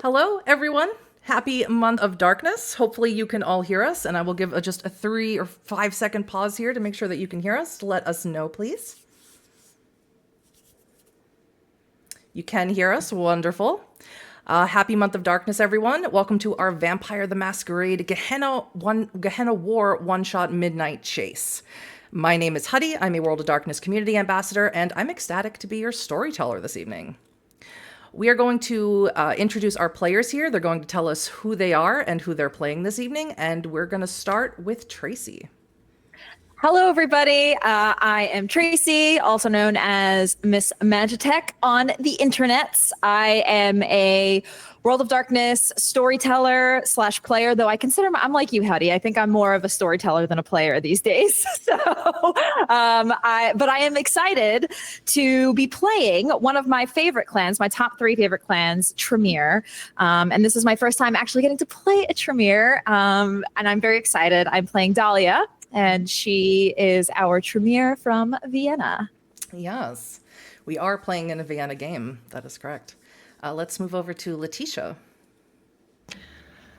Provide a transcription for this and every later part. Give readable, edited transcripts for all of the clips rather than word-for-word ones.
Hello, everyone. Happy month of darkness. Hopefully you can all hear us, and I will give just a 3 or 5 second pause here to make sure that you can hear us. Let us know, please. You can hear us. Wonderful. Happy month of darkness, everyone. Welcome to our Vampire the Masquerade Gehenna War one-shot midnight chase. My name is Huddy. I'm a World of Darkness community ambassador, and I'm ecstatic to be your storyteller this evening. We are going to introduce our players here. They're going to tell us who they are and who they're playing this evening, and we're going to start with Tracy. Hello, everybody. I am Tracy, also known as MissMagitek on the internets. I am a World of Darkness storyteller / player, though I'm like you, Huddy. I think I'm more of a storyteller than a player these days. But I am excited to be playing one of my favorite clans, my top 3 favorite clans, Tremere. And this is my first time actually getting to play a Tremere. And I'm very excited. I'm playing Dahlia. And she is our Tremere from Vienna. Yes, we are playing in a Vienna game. That is correct. Let's move over to Leticia.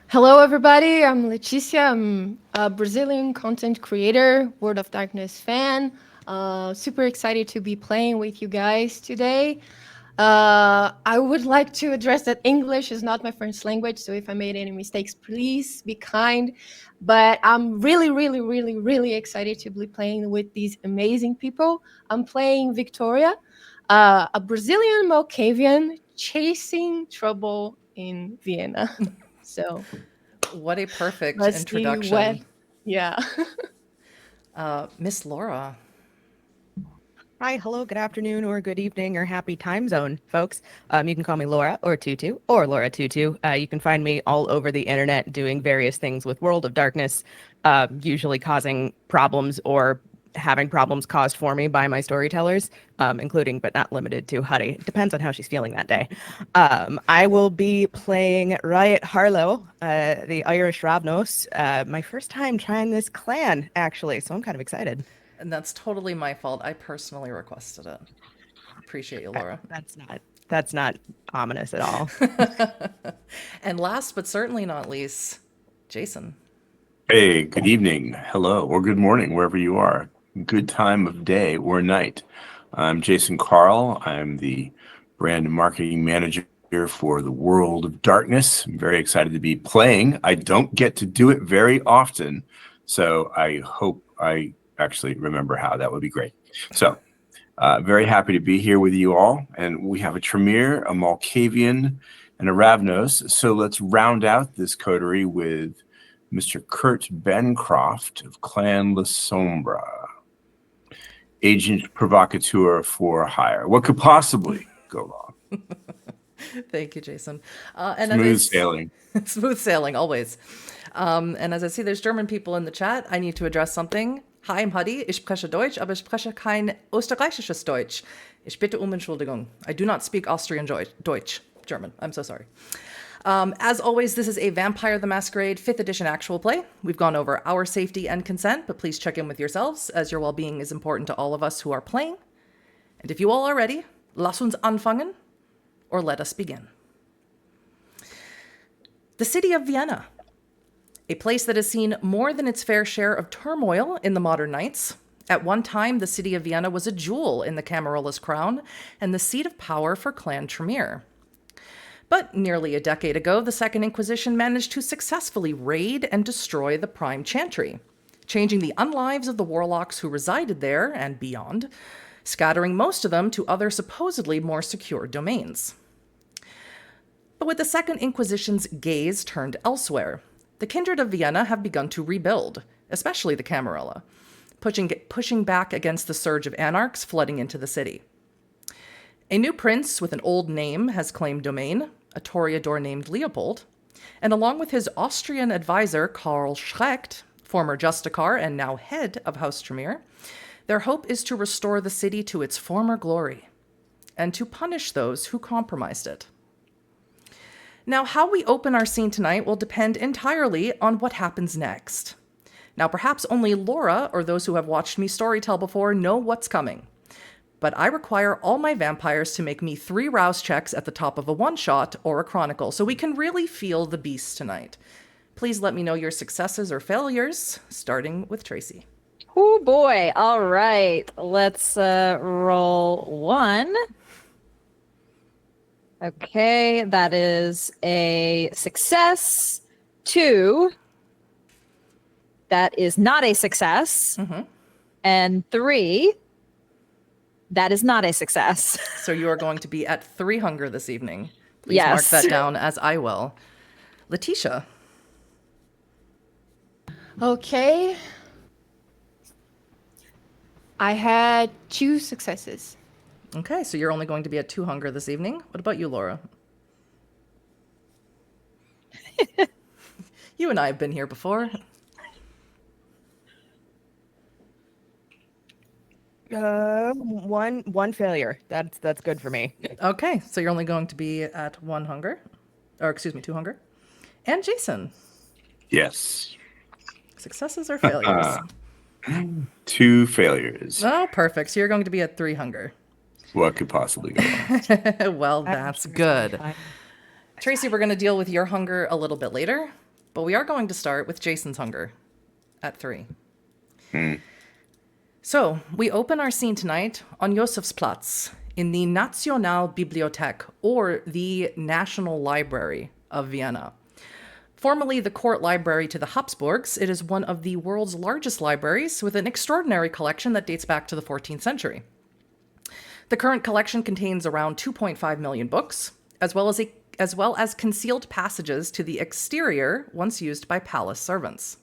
Hello, everybody. I'm Leticia. I'm a Brazilian content creator, World of Darkness fan. Super excited to be playing with you guys today. I would like to address that English is not my first language, so if I made any mistakes, please be kind. But I'm really excited to be playing with these amazing people. I'm playing Victoria, a Brazilian Malkavian chasing trouble in Vienna. So, what a perfect introduction. Yeah. Miss Laura. Hi, hello, good afternoon, or good evening, or happy time zone, folks. You can call me Laura or Tutu or LauraTutu. You can find me all over the internet doing various things with World of Darkness, usually causing problems or having problems caused for me by my storytellers, including but not limited to Huddy. It depends on how she's feeling that day. I will be playing Riot Harlow, the Irish Ravnos. My first time trying this clan, actually, so I'm kind of excited. And that's totally my fault. I personally requested it. Appreciate you, Laura. That's not ominous at all. And last but certainly not least, Jason. Hey, good evening, hello, or good morning, wherever you are. Good time of day or night. I'm Jason Carl. I'm the brand and marketing manager for the World of Darkness. I'm very excited to be playing. I don't get to do it very often, so I hope I actually remember how. That would be great. So very happy to be here with you all. And we have a Tremere, a Malkavian, and a Ravnos. So let's round out this coterie with Mr. Kurt Bancroft of Clan Lasombra, agent provocateur for hire. What could possibly go wrong? Thank you, Jason. And smooth sailing. Smooth sailing, always. And as I see there's German people in the chat, I need to address something. Hi, I'm Huddy. Ich spreche Deutsch, aber ich spreche kein österreichisches Deutsch. Ich bitte Entschuldigung. I do not speak Austrian Deutsch. German. I'm so sorry. As always, this is a Vampire the Masquerade 5th edition actual play. We've gone over our safety and consent, but please check in with yourselves, as your well-being is important to all of us who are playing. And if you all are ready, lass uns anfangen, or let us begin. The city of Vienna. A place that has seen more than its fair share of turmoil in the modern nights. At one time, the city of Vienna was a jewel in the Camarola's crown and the seat of power for Clan Tremere. But nearly a decade ago, the Second Inquisition managed to successfully raid and destroy the Prime Chantry, changing the unlives of the warlocks who resided there and beyond, scattering most of them to other supposedly more secure domains. But with the Second Inquisition's gaze turned elsewhere, the kindred of Vienna have begun to rebuild, especially the Camarilla, pushing back against the surge of anarchs flooding into the city. A new prince with an old name has claimed domain, a toreador named Leopold, and along with his Austrian advisor Karl Schrecht, former Justicar and now head of House Tremere, their hope is to restore the city to its former glory and to punish those who compromised it. Now, how we open our scene tonight will depend entirely on what happens next. Now, perhaps only Laura or those who have watched me storytell before know what's coming. but I require all my vampires to make me 3 rouse checks at the top of a one-shot or a chronicle, so we can really feel the beast tonight. Please let me know your successes or failures, starting with Tracy. Oh boy. All right. Let's roll 1. Okay, that is a success. 2. That is not a success. And 3. That is not a success. So you are going to be at 3 hunger this evening. Please Yes. mark that down, as I will. Letitia. Okay. I had 2 successes. Okay, so you're only going to be at 2 hunger this evening. What about you, Laura? You and I have been here before. One failure. That's good for me. Okay, so you're only going to be at 1 hunger. Or, excuse me, 2 hunger. And Jason. Yes. Successes or failures? 2 failures. Oh, perfect. So you're going to be at 3 hunger. What could possibly go wrong? Well, that's good. Tracy, we're going to deal with your hunger a little bit later, but we are going to start with Jason's hunger at 3. So, we open our scene tonight on Josefsplatz in the Nationalbibliothek, or the National Library of Vienna. Formerly the court library to the Habsburgs, it is one of the world's largest libraries with an extraordinary collection that dates back to the 14th century. The current collection contains around 2.5 million books, as well as concealed passages to the exterior once used by palace servants.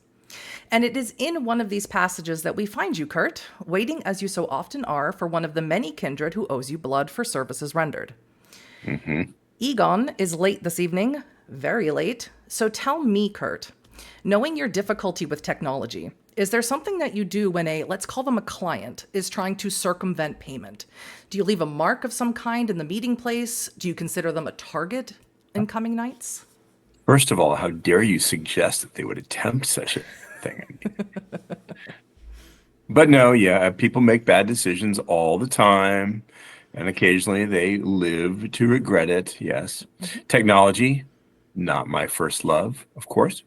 And it is in one of these passages that we find you, Kurt, waiting as you so often are for one of the many kindred who owes you blood for services rendered. Egon is late this evening, very late, so tell me, Kurt, knowing your difficulty with technology, is there something that you do when let's call them a client, is trying to circumvent payment? Do you leave a mark of some kind in the meeting place? Do you consider them a target in coming nights? First of all, how dare you suggest that they would attempt such a thing? But no, yeah, people make bad decisions all the time, and occasionally they live to regret it, yes. Technology, not my first love, of course.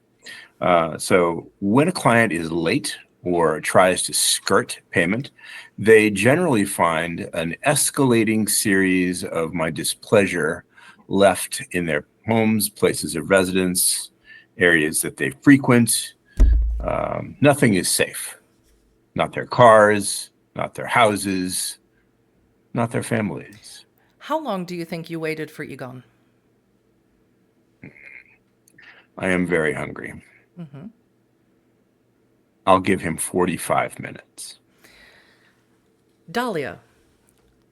So when a client is late or tries to skirt payment, they generally find an escalating series of my displeasure left in their homes, places of residence, areas that they frequent. Nothing is safe. Not their cars, not their houses, not their families. How long do you think you waited for Egon? I am very hungry. I'll give him 45 minutes. Dahlia,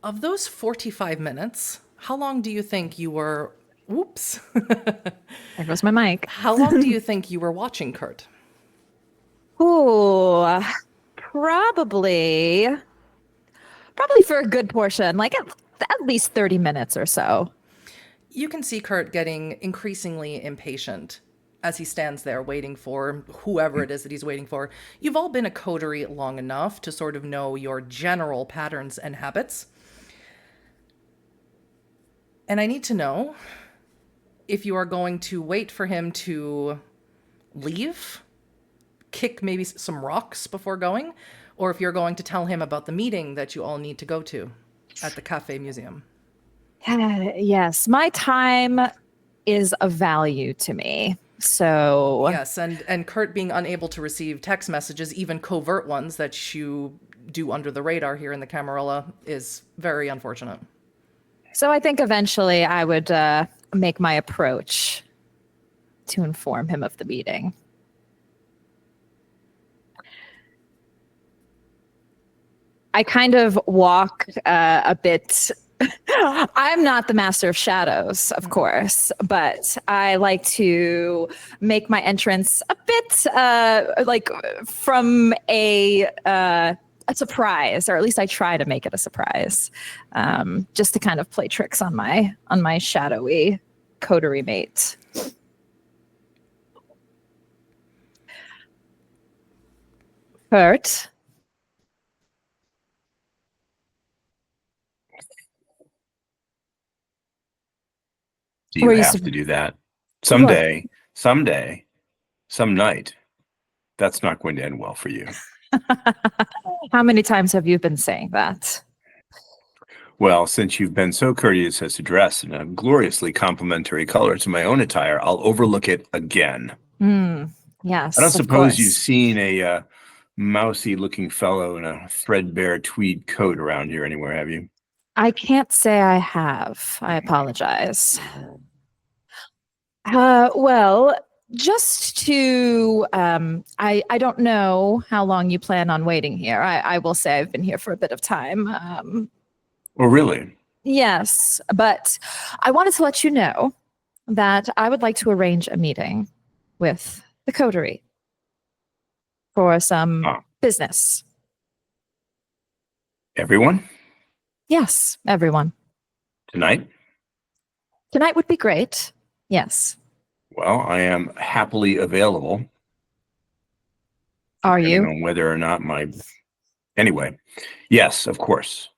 of those 45 minutes, how long do you think you were... Oops. There goes my mic. How long do you think you were watching Kurt? Ooh, probably for a good portion, like at least 30 minutes or so. You can see Kurt getting increasingly impatient as he stands there waiting for whoever it is that he's waiting for. You've all been a coterie long enough to sort of know your general patterns and habits. And I need to know if you are going to wait for him to leave, kick maybe some rocks before going, or if you're going to tell him about the meeting that you all need to go to at the Cafe Museum. Yes, my time is of value to me. So yes, and Kurt being unable to receive text messages, even covert ones that you do under the radar here in the Camarilla, is very unfortunate. So I think eventually I would make my approach to inform him of the meeting. I kind of walk a bit. I'm not the master of shadows, of course, but I like to make my entrance a bit like from a surprise, or at least I try to make it a surprise, just to kind of play tricks on my shadowy coterie mate. Kurt. Do you Were you have sup- to do that? What? Someday, some night, that's not going to end well for you. How many times have you been saying that? Well, since you've been so courteous as to dress in a gloriously complementary color to my own attire, I'll overlook it again. Yes, I don't of suppose you've course. seen a mousy-looking fellow in a threadbare tweed coat around here anywhere, have you? I can't say I have. I apologize. Well, just to, I don't know how long you plan on waiting here. I will say I've been here for a bit of time. Oh, really? Yes, but I wanted to let you know that I would like to arrange a meeting with the coterie for some Ah, business. everyone? Yes, everyone. Tonight? Tonight would be great. Yes. Well, I am happily available, Are depending you? on whether or not my... Anyway, yes, of course.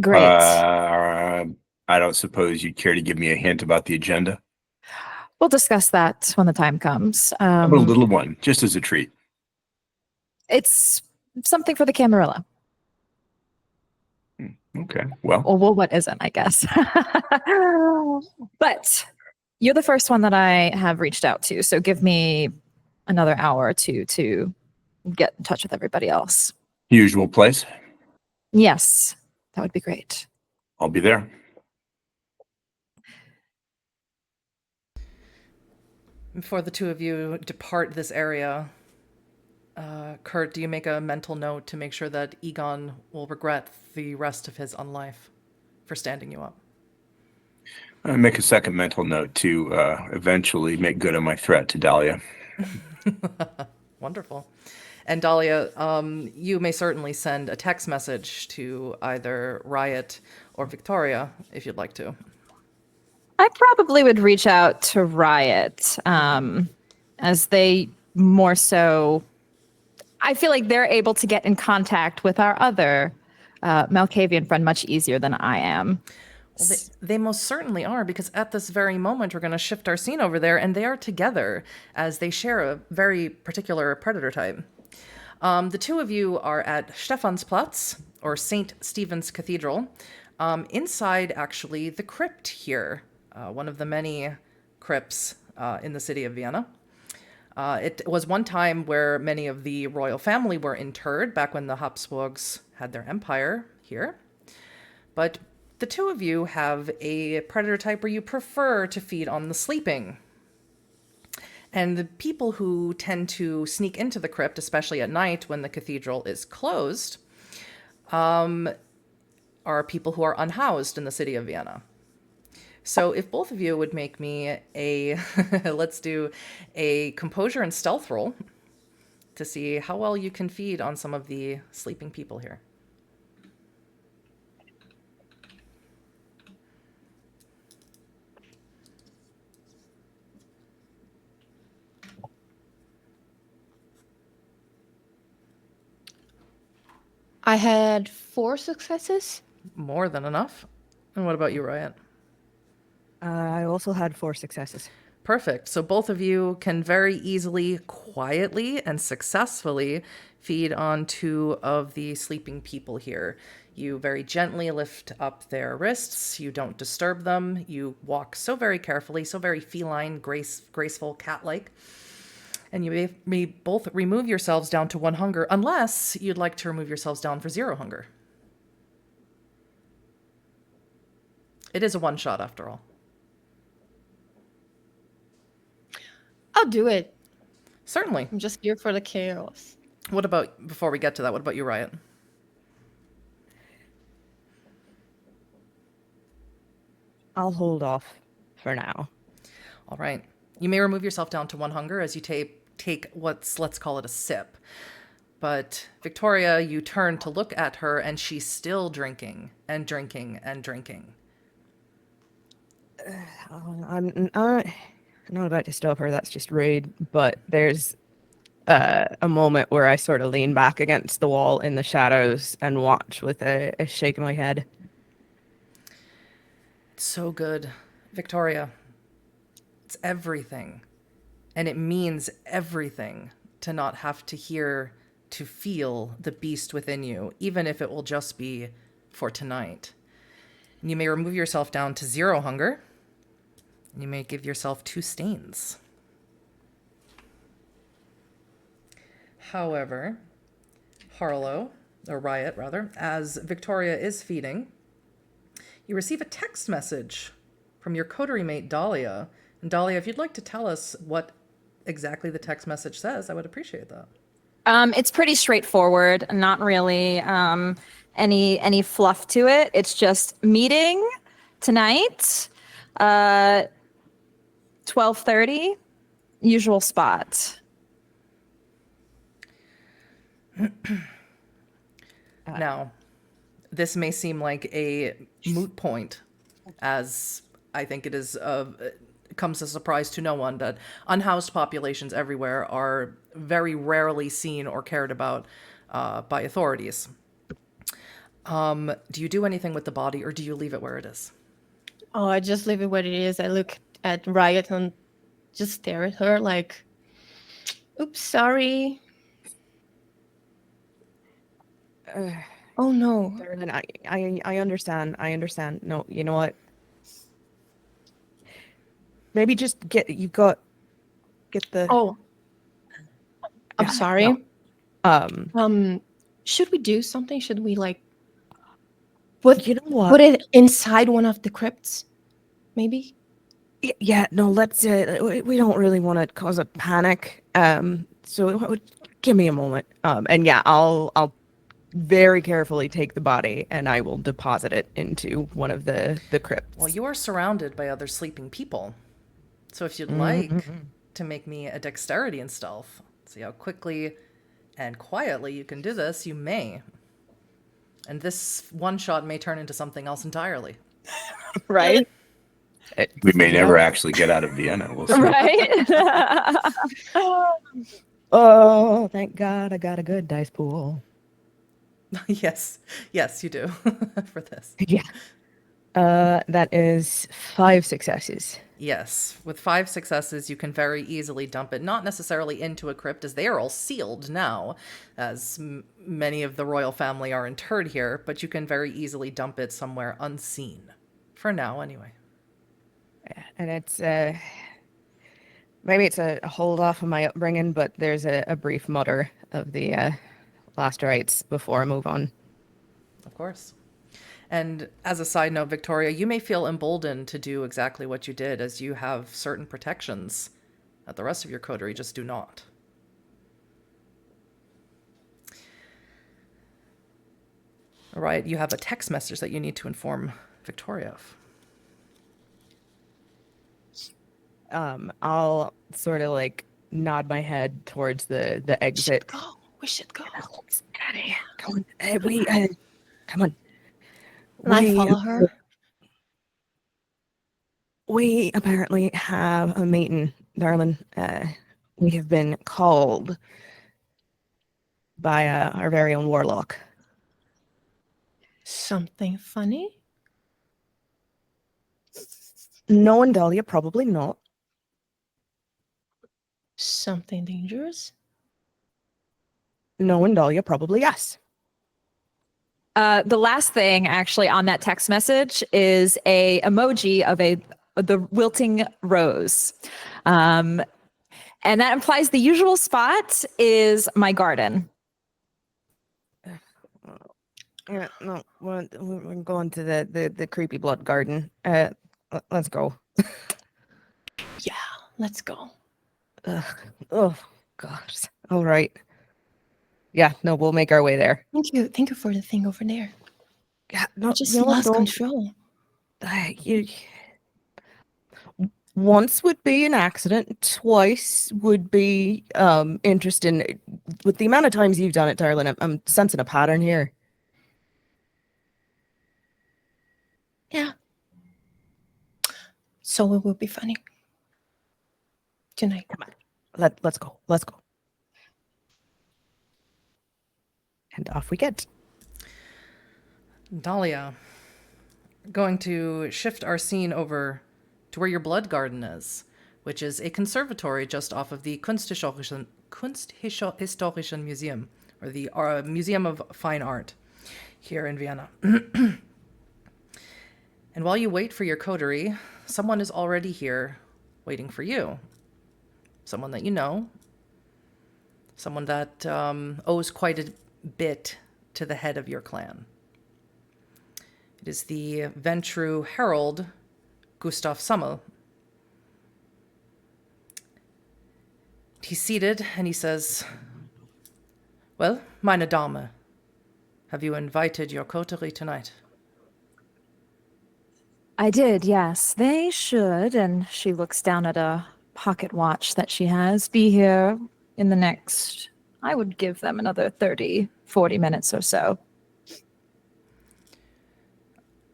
Great. I don't suppose you'd care to give me a hint about the agenda? We'll discuss that when the time comes. How about a little one, just as a treat? It's something for the Camarilla. Okay, well, Well, what isn't, I guess. But you're the first one that I have reached out to. So give me another hour or two to get in touch with everybody else. usual place. Yes, that would be great. I'll be there. Before the two of you depart this area, Kurt, do you make a mental note to make sure that Egon will regret the rest of his unlife for standing you up? I make a second mental note to eventually make good on my threat to Dahlia. Wonderful. And Dahlia, you may certainly send a text message to either Riot or Victoria if you'd like to. I probably would reach out to Riot, as they more so. I feel like they're able to get in contact with our other Malkavian friend much easier than I am. Well, they most certainly are, because at this very moment, we're going to shift our scene over there, and they are together as they share a very particular predator type. The two of you are at Stephansplatz, or St. Stephen's Cathedral, inside, actually, the crypt here, one of the many crypts in the city of Vienna. It was one time where many of the royal family were interred back when the Habsburgs had their empire here. But the two of you have a predator type where you prefer to feed on the sleeping. And the people who tend to sneak into the crypt, especially at night when the cathedral is closed, are people who are unhoused in the city of Vienna. So if both of you would make me a, let's do a composure and stealth roll to see how well you can feed on some of the sleeping people here. I had 4 successes. More than enough. And what about you, Riot? I also had 4 successes. Perfect. So both of you can very easily, quietly, and successfully feed on 2 of the sleeping people here. You very gently lift up their wrists. You don't disturb them. You walk so very carefully, so very feline, graceful, cat-like. And you may both remove yourselves down to 1 hunger, unless you'd like to remove yourselves down for 0 hunger. It is a one-shot, after all. I'll do it. Certainly. I'm just here for the chaos. What about, before we get to that, what about you, Riot? I'll hold off for now. All right. You may remove yourself down to 1 hunger as you take what's, let's call it a sip. But Victoria, you turn to look at her, and she's still drinking and drinking and drinking. I'm not about to stop her. That's just rude. But there's a moment where I sort of lean back against the wall in the shadows and watch with a shake of my head. So good. Victoria, It's everything. And it means everything to not have to hear, to feel the beast within you, even if it will just be for tonight. And you may remove yourself down to 0 hunger. And you may give yourself 2 stains. However, Harlow, or Riot rather, as Victoria is feeding, you receive a text message from your coterie mate Dahlia. And Dahlia, if you'd like to tell us what exactly the text message says, I would appreciate that. It's pretty straightforward, not really any fluff to it. It's just meeting tonight, 12:30, usual spot. Now, this may seem like a moot point, as I think it is comes as a surprise to no one that unhoused populations everywhere are very rarely seen or cared about by authorities. Do you do anything with the body, or do you leave it where it is? Oh, I just leave it where it is. I look at Riot and just stare at her like, oops, sorry. Oh no. Darling, I understand. I understand. No, you know what? Maybe just get the. Oh, I'm Yeah, sorry. no. Should we do something? Should we like put You know what? put it inside one of the crypts? Maybe? Yeah, no, let's we don't really want to cause a panic. So give me a moment. And yeah, I'll very carefully take the body and I will deposit it into one of the crypts. Well, you are surrounded by other sleeping people. So if you'd like to make me a dexterity and stealth, see how quickly and quietly you can do this, you may. And this one shot may turn into something else entirely. Right? We may never actually get out of Vienna. We'll see. Right? Oh, thank God I got a good dice pool. Yes, you do for this. Yeah. That is 5 successes. Yes, with 5 successes, you can very easily dump it, not necessarily into a crypt, as they are all sealed now, as many of the royal family are interred here, but you can very easily dump it somewhere unseen. For now, anyway. And it's maybe it's a hold off of my upbringing, but there's a brief mutter of the last rites before I move on. Of course. And as a side note, Victoria, you may feel emboldened to do exactly what you did, as you have certain protections that the rest of your coterie just do not. All right, you have a text message that you need to inform Victoria of. I'll sort of like nod my head towards the exit. We should go. Come on, come on. And I follow her. We apparently have a meeting, darling. We have been called by our very own warlock. Something funny? No, and Dahlia, probably not. Something dangerous? No, and Dahlia, probably yes. The last thing actually on that text message is a emoji of the wilting rose. And that implies the usual spot is my garden. Yeah, no, we're going to the creepy blood garden. Let's go. Yeah, let's go. Oh, God. All right. Yeah, no, we'll make our way there. Thank you for the thing over there. Yeah, no, I just you know what, lost don't- control. Once would be an accident, twice would be interesting. With the amount of times you've done it, darling, I'm sensing a pattern here. Yeah. So it will be funny. Tonight. Come on. Let's go. Let's go. And off we get. Dahlia, going to shift our scene over to where your blood garden is. which is a conservatory just off of the Kunsthistorischen Museum, or the Museum of Fine Art here in Vienna. And while you wait for your coterie, someone is already here waiting for you. Someone that you know. Someone that owes quite a bit to the head of your clan. It is the Ventru Herald, Gustav Summel. He's seated and he says, "Well, meine Dame, have you invited your coterie tonight?" I did, yes. They should, and she looks down at a pocket watch that she has, be here in the next, I would give them another 30, 40 minutes or so.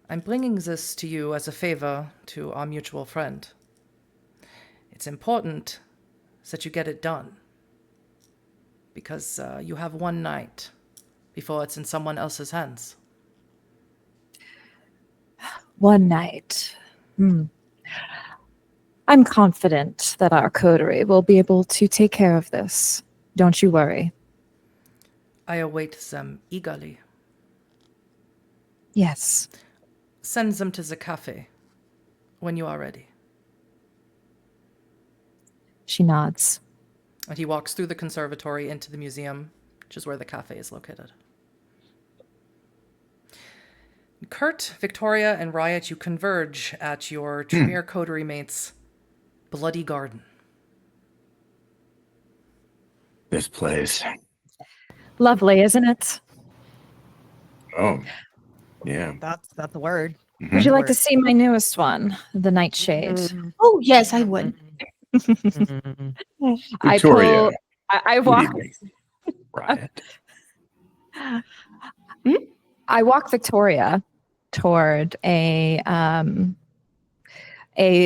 I'm bringing this to you as a favor to our mutual friend. It's important that you get it done, because you have one night before it's in someone else's hands. One night. I'm confident that our coterie will be able to take care of this. Don't you worry. I await them eagerly. Yes. Send them to the cafe when you are ready. She nods. And he walks through the conservatory into the museum, which is where the cafe is located. Kurt, Victoria, and Riot, you converge at your Tremere coterie mate's bloody garden. This place. Lovely, isn't it? Oh, yeah. That's the word. Would you like to see my newest one, the Nightshade? Oh, yes, I would. I Victoria. I Good walk. evening, Riot. I walk Victoria toward a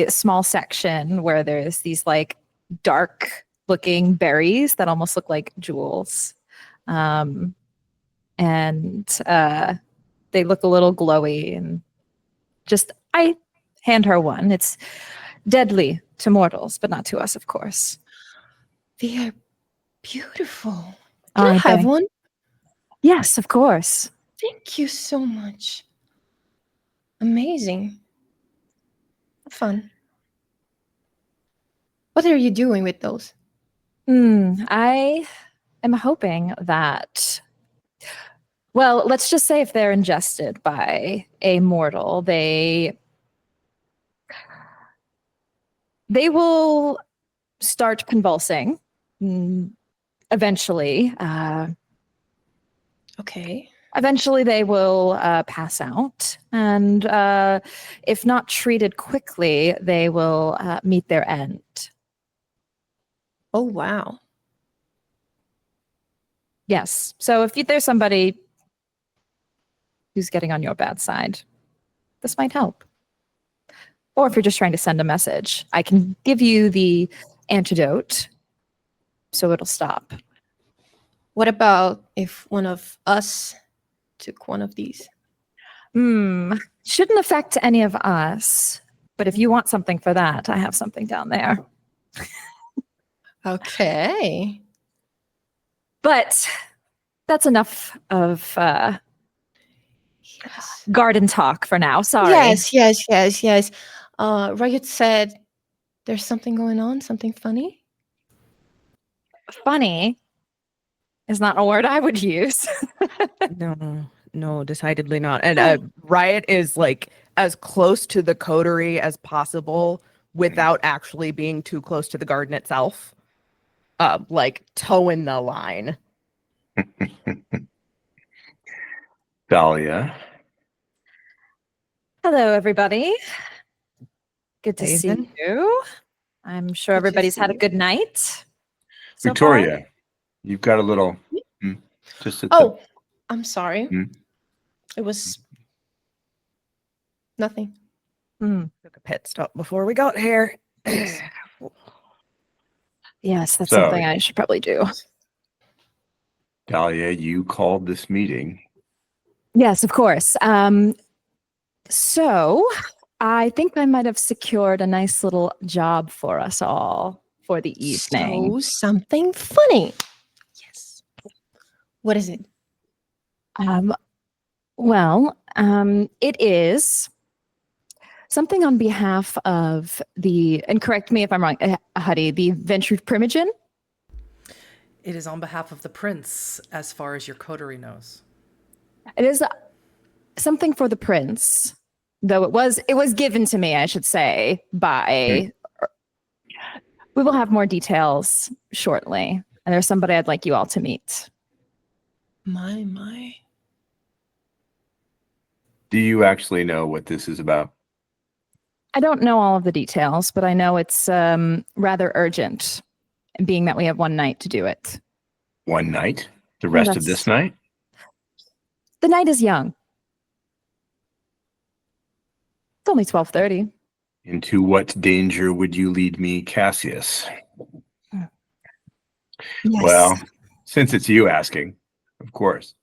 small section where there's these like dark looking berries that almost look like jewels. And they look a little glowy, and just I hand her one. It's deadly to mortals, but not to us, of course. They are beautiful. Can I Aren't have they? one? Yes, of course. Thank you so much. Amazing. Fun. What are you doing with those? I am hoping that, well, let's just say if they're ingested by a mortal, they will start convulsing eventually. Okay. Eventually, they will pass out, and if not treated quickly, they will meet their end. Oh, wow. Yes. So if there's somebody who's getting on your bad side, this might help. Or if you're just trying to send a message, I can give you the antidote so it'll stop. What about if one of us took one of these? Shouldn't affect any of us. But if you want something for that, I have something down there. Okay. But that's enough of Yes. garden talk for now. Sorry. Yes. Riot said there's something going on, something funny. Funny is not a word I would use. No, decidedly not. And Riot is like as close to the coterie as possible without actually being too close to the garden itself. Like toeing the line. Dahlia. Hello, everybody. Good to Haven. see you. I'm sure Good to everybody's see had a you. good night. so Victoria, far. you've got a little. Just at Oh, I'm sorry. Hmm? It was nothing. Took a pit stop before we got here. Yes, that's So- something I should probably do. Dahlia, you called this meeting. Yes, of course. So I think I might have secured a nice little job for us all for the evening. So something funny. Yes. What is it? It is something on behalf of and correct me if I'm wrong, Huddy, the Venture Primogen. It is on behalf of the prince, as far as your coterie knows. It is something for the prince, though it was given to me, I should say, by. We will have more details shortly, and there's somebody I'd like you all to meet. My. Do you actually know what this is about? I don't know all of the details, but I know it's rather urgent, being that we have one night to do it. One night? The rest of this night? The night is young. It's only 12:30. Into what danger would you lead me, Cassius? Yes. Well, since it's you asking, of course.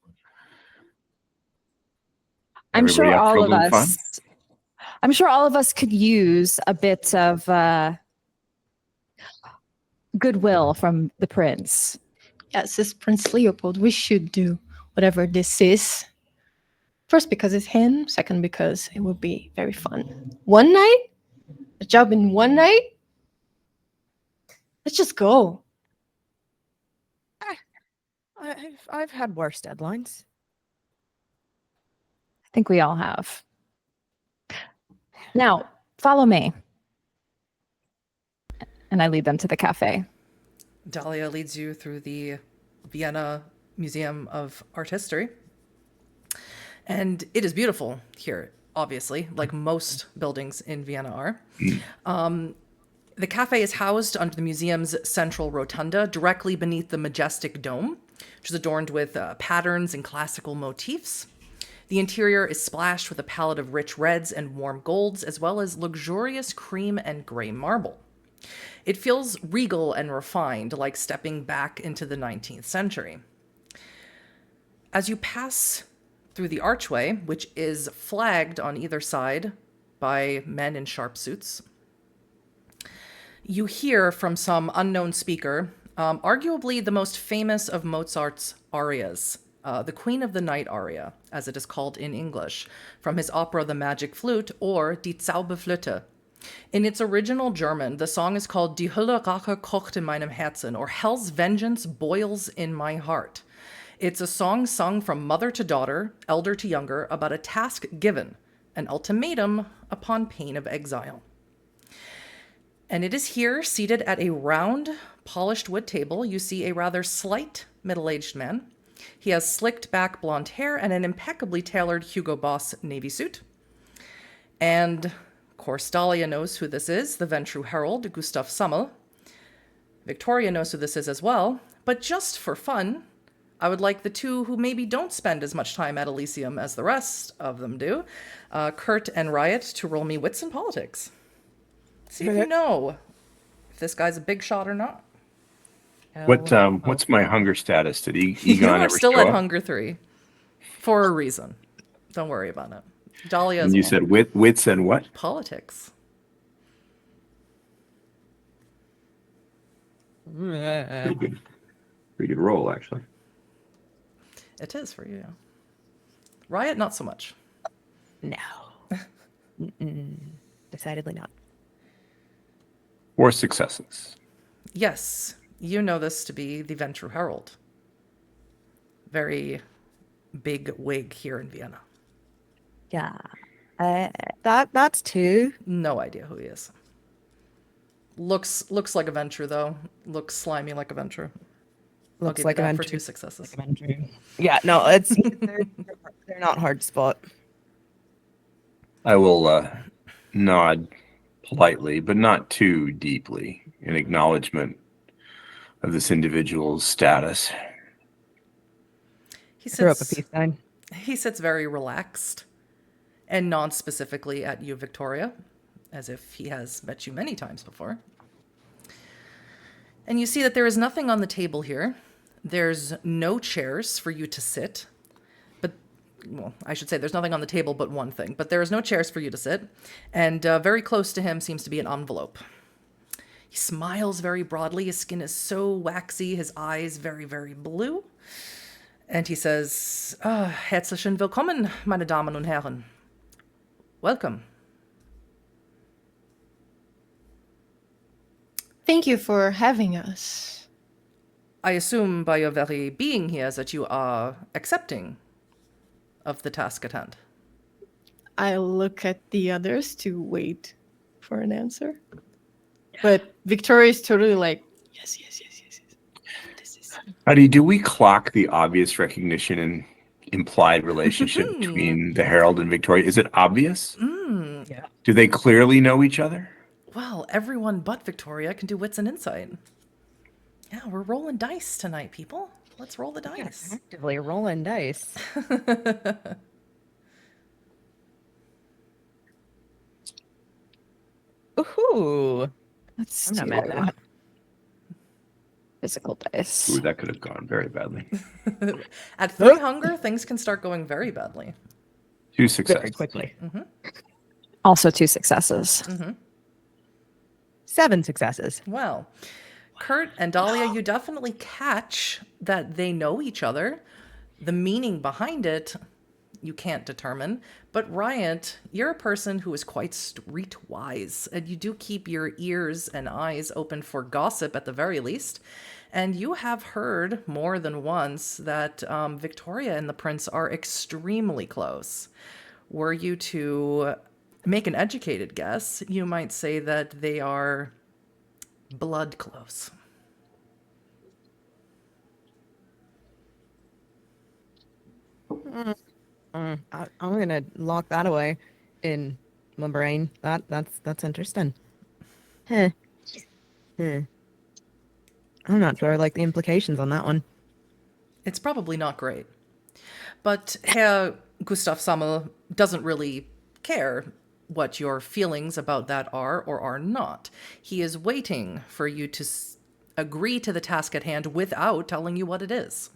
I'm sure Everybody up for a all of little us. fun? I'm sure all of us could use a bit of goodwill from the prince. Yes, it's Prince Leopold. We should do whatever this is. First, because it's him. Second, because it would be very fun. One night? A job in one night? Let's just go. I've had worse deadlines. I think we all have. Now, follow me. And I lead them to the cafe. Dahlia leads you through the Vienna Museum of Art History. And it is beautiful here, obviously, like most buildings in Vienna are. The cafe is housed under the museum's central rotunda, directly beneath the majestic dome, which is adorned with patterns and classical motifs. The interior is splashed with a palette of rich reds and warm golds, as well as luxurious cream and gray marble. It feels regal and refined, like stepping back into the 19th century. As you pass through the archway, which is flagged on either side by men in sharp suits, you hear from some unknown speaker, arguably the most famous of Mozart's arias, the Queen of the Night aria, as it is called in English, from his opera The Magic Flute, or Die Zauberflöte. In its original German, the song is called Die Hölle Rache kocht in meinem Herzen, or Hell's Vengeance boils in my heart. It's a song sung from mother to daughter, elder to younger, about a task given, an ultimatum upon pain of exile. And it is here, seated at a round, polished wood table, you see a rather slight, middle-aged man. He has slicked back blonde hair and an impeccably tailored Hugo Boss navy suit. And, of course, Dahlia knows who this is, the Ventru Herald, Gustav Summel. Victoria knows who this is as well, but just for fun, I would like the two who maybe don't spend as much time at Elysium as the rest of them do, Kurt and Riot, to roll me wits and politics. See if you know if this guy's a big shot or not. What's my hunger status? Did Egon You are ever still show at up? Hunger 3 for a reason. Don't worry about it. Dahlia And you said wits and what? politics. Pretty good roll, actually. It is for you. Riot, not so much. No. Decidedly not. 4 successes. Yes, you know this to be the Ventru Herald. Very big wig here in Vienna. Yeah. That's 2. No idea who he is. Looks like a Ventru, though. Looks slimy like a Ventru. Looks I'll like give a you that for Ventru. 2 successes. Yeah, no, it's they're not hard to spot. I will nod politely, but not too deeply, in acknowledgement of this individual's status. He Throw up a sits, peace sign. he sits very relaxed and nods specifically at you, Victoria, as if he has met you many times before. And you see that there is nothing on the table here. There's no chairs for you to sit, but well, I should say there's nothing on the table but one thing, but there is no chairs for you to sit. And very close to him seems to be an envelope. He smiles very broadly. His skin is so waxy, his eyes very, very blue. And he says, Herzlichen Willkommen, meine Damen und Herren. Welcome. Thank you for having us. I assume by your very being here that you are accepting of the task at hand. I look at the others to wait for an answer. But Victoria is totally like, yes. Huddy, do we clock the obvious recognition and implied relationship between the Herald and Victoria? Is it obvious? Yeah. Do they clearly know each other? Well, everyone but Victoria can do wits and insight. Yeah, we're rolling dice tonight, people. Let's roll the dice. Actively rolling dice. Ooh. Let's I'm not do mad at that. physical dice. Ooh, that could have gone very badly. At 3 hunger, things can start going very badly. 2 Very successes. quickly. Also 2 successes. 7 successes. Well, Kurt and Dahlia, you definitely catch that they know each other. The meaning behind it, you can't determine. But Riot, you're a person who is quite streetwise, and you do keep your ears and eyes open for gossip at the very least. And you have heard more than once that Victoria and the prince are extremely close. Were you to make an educated guess, you might say that they are blood close. I'm gonna lock that away in my brain. That's interesting. Huh. I'm not sure I like the implications on that one. It's probably not great. But Herr Gustav Sammel doesn't really care what your feelings about that are or are not. He is waiting for you to agree to the task at hand without telling you what it is.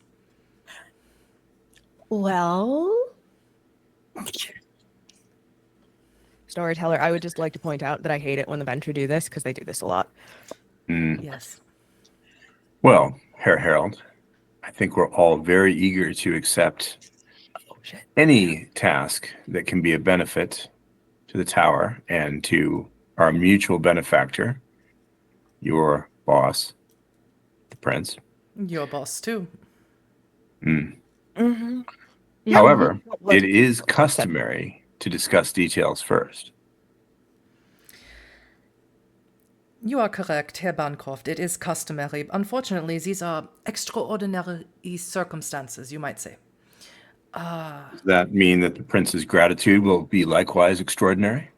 Well, Storyteller, I would just like to point out that I hate it when the Venture do this because they do this a lot. Yes. Well, Herr Herald, I think we're all very eager to accept any task that can be a benefit to the tower and to our mutual benefactor, your boss, the prince. Your boss, too. However, it is customary to discuss details first. You are correct, Herr Bancroft. It is customary. Unfortunately, these are extraordinary circumstances, you might say. Does that mean that the prince's gratitude will be likewise extraordinary?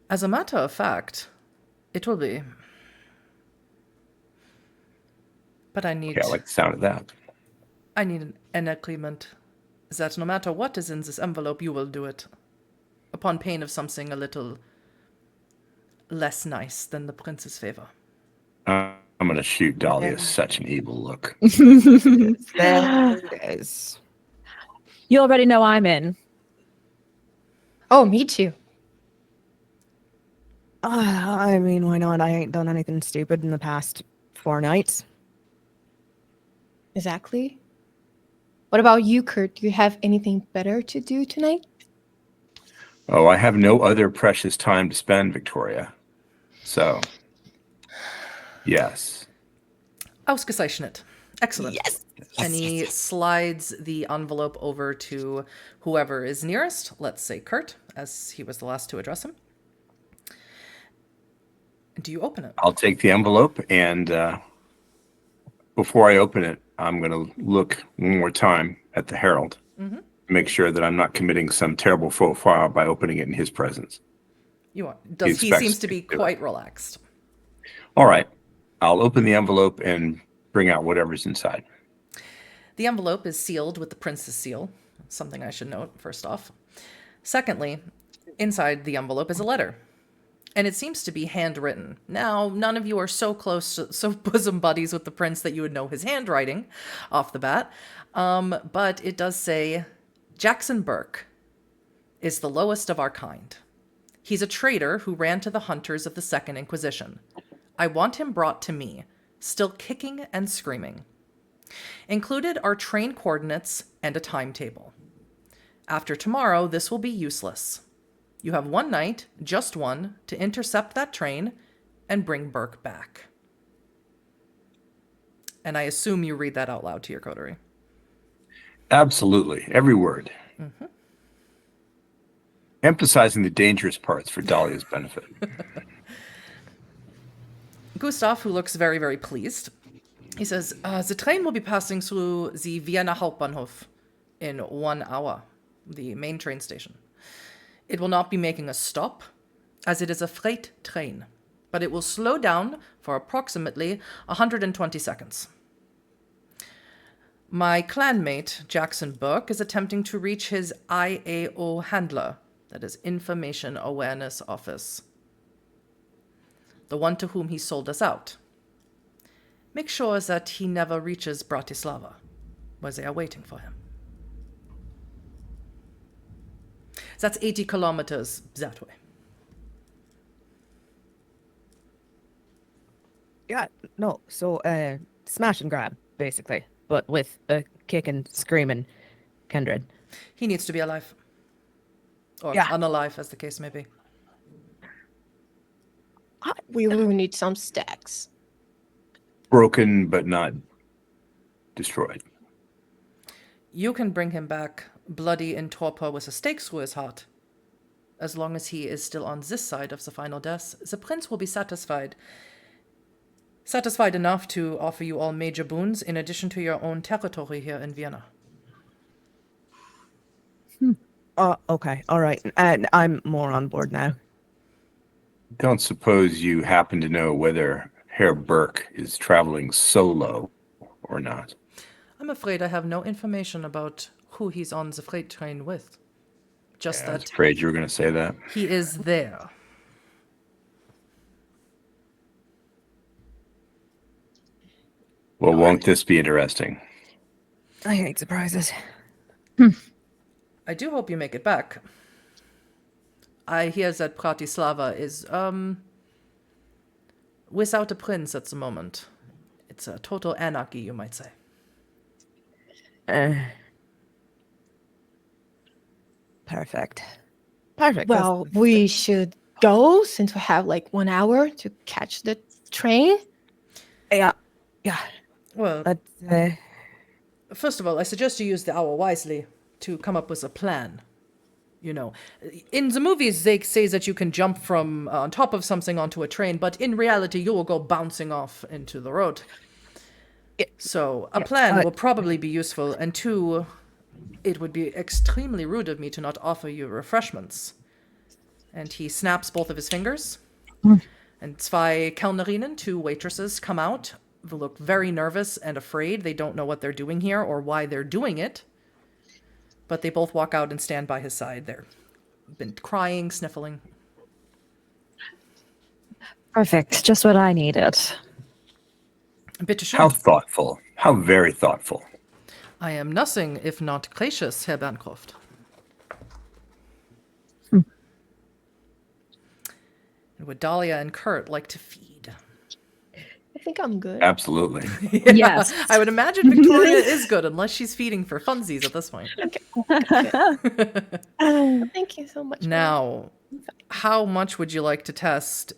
As a matter of fact, it will be. But I need... Yeah, I like the sound of that. I need an agreement that no matter what is in this envelope, you will do it. Upon pain of something a little less nice than the prince's favor. I'm going to shoot Dahlia such an evil look. There it is. You already know I'm in. oh, me too. I mean, why not? I ain't done anything stupid in the past 4 nights. Exactly. What about you, Kurt? Do you have anything better to do tonight? Oh, I have no other precious time to spend, Victoria. So, yes. Ausgezeichnet. Excellent. Yes. And he slides the envelope over to whoever is nearest, let's say Kurt, as he was the last to address him. Do you open it? I'll take the envelope, and before I open it, I'm going to look one more time at the Herald. Make sure that I'm not committing some terrible faux pas by opening it in his presence. You are. He He expects seems to be me to do it. quite relaxed. All right. I'll open the envelope and bring out whatever's inside. The envelope is sealed with the prince's seal, something I should note, first off. Secondly, inside the envelope is a letter, and it seems to be handwritten. Now, none of you are so close, so bosom buddies with the prince that you would know his handwriting off the bat, but it does say, Jackson Burke is the lowest of our kind. He's a traitor who ran to the hunters of the Second Inquisition. I want him brought to me, still kicking and screaming. Included are train coordinates and a timetable. After tomorrow, this will be useless. You have one night, just one, to intercept that train and bring Burke back. And I assume you read that out loud to your coterie. Absolutely. Every word. Emphasizing the dangerous parts for Dahlia's benefit. Gustav, who looks very, very pleased, he says, the train will be passing through the Vienna Hauptbahnhof in 1 hour, the main train station. It will not be making a stop, as it is a freight train, but it will slow down for approximately 120 seconds. My clanmate, Jackson Burke, is attempting to reach his IAO handler, that is Information Awareness Office, the one to whom he sold us out. Make sure that he never reaches Bratislava, where they are waiting for him. That's 80 kilometers that way. Yeah, no. So, smash and grab, basically, but with a kick and screaming kindred. He needs to be alive. Or Yeah. unalive, as the case may be. We will need some stacks. Broken but not destroyed. You can bring him back bloody in torpor with a stake through his heart. As long as he is still on this side of the final death, the prince will be satisfied. Satisfied enough to offer you all major boons in addition to your own territory here in Vienna. Okay, all right. And I'm more on board now. Don't suppose you happen to know whether Herr Burke is traveling solo or not? I'm afraid I have no information about who he's on the freight train with. Just I was that afraid you were going to say that. he is there. Well, won't this be interesting? I hate surprises. I do hope you make it back. I hear that Bratislava is, without a prince at the moment. It's a total anarchy, you might say. Perfect. Perfect. Well, we should go since we have like 1 hour to catch the train. Yeah. Well, But first of all, I suggest you use the hour wisely to come up with a plan. You know, in the movies, they say that you can jump from on top of something onto a train, but in reality, you will go bouncing off into the road. Yeah. So a plan will probably be useful, and two, it would be extremely rude of me to not offer you refreshments. And he snaps both of his fingers, and zwei Kellnerinnen, 2 waitresses, come out. They look very nervous and afraid. They don't know what they're doing here or why they're doing it. But they both walk out and stand by his side. They've been crying, sniffling. Perfect. Just what I needed. Bitte schön. How thoughtful. How very thoughtful. I am nothing if not gracious, Herr Bancroft. And would Dahlia and Kurt like to feed? I think I'm good. Absolutely. Yes. I would imagine Victoria is good, unless she's feeding for funsies at this point. Thank you so much. Now, how much would you like to test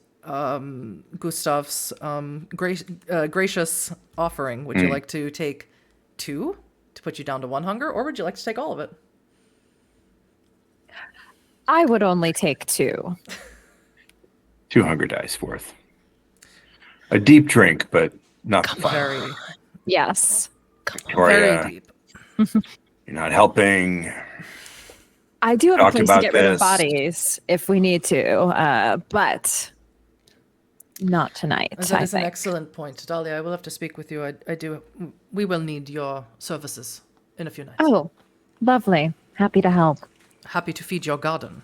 Gustav's gracious offering? Would you like to take 2 to put you down to 1 hunger, or would you like to take all of it? I would only take 2. 2 hunger dice worth. A deep drink, but not fun. Very, Yes. Victoria, very deep. you're not helping. I do have Talked a place to about get rid of this. bodies if we need to, but not tonight. That I is an think. excellent point. Dahlia, I will have to speak with you. I do. We will need your services in a few nights. Oh, lovely. Happy to help. Happy to feed your garden.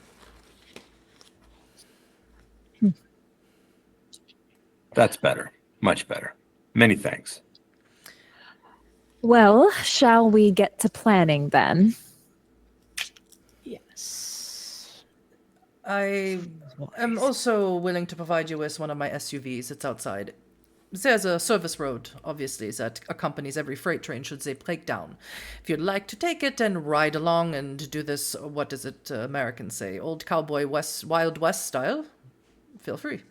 That's better. Much better. Many thanks. Well, shall we get to planning then? I am also willing to provide you with one of my SUVs. It's outside. There's a service road, obviously, that accompanies every freight train should they break down. If you'd like to take it and ride along and do this, what does it Americans say, old cowboy Wild West style, feel free.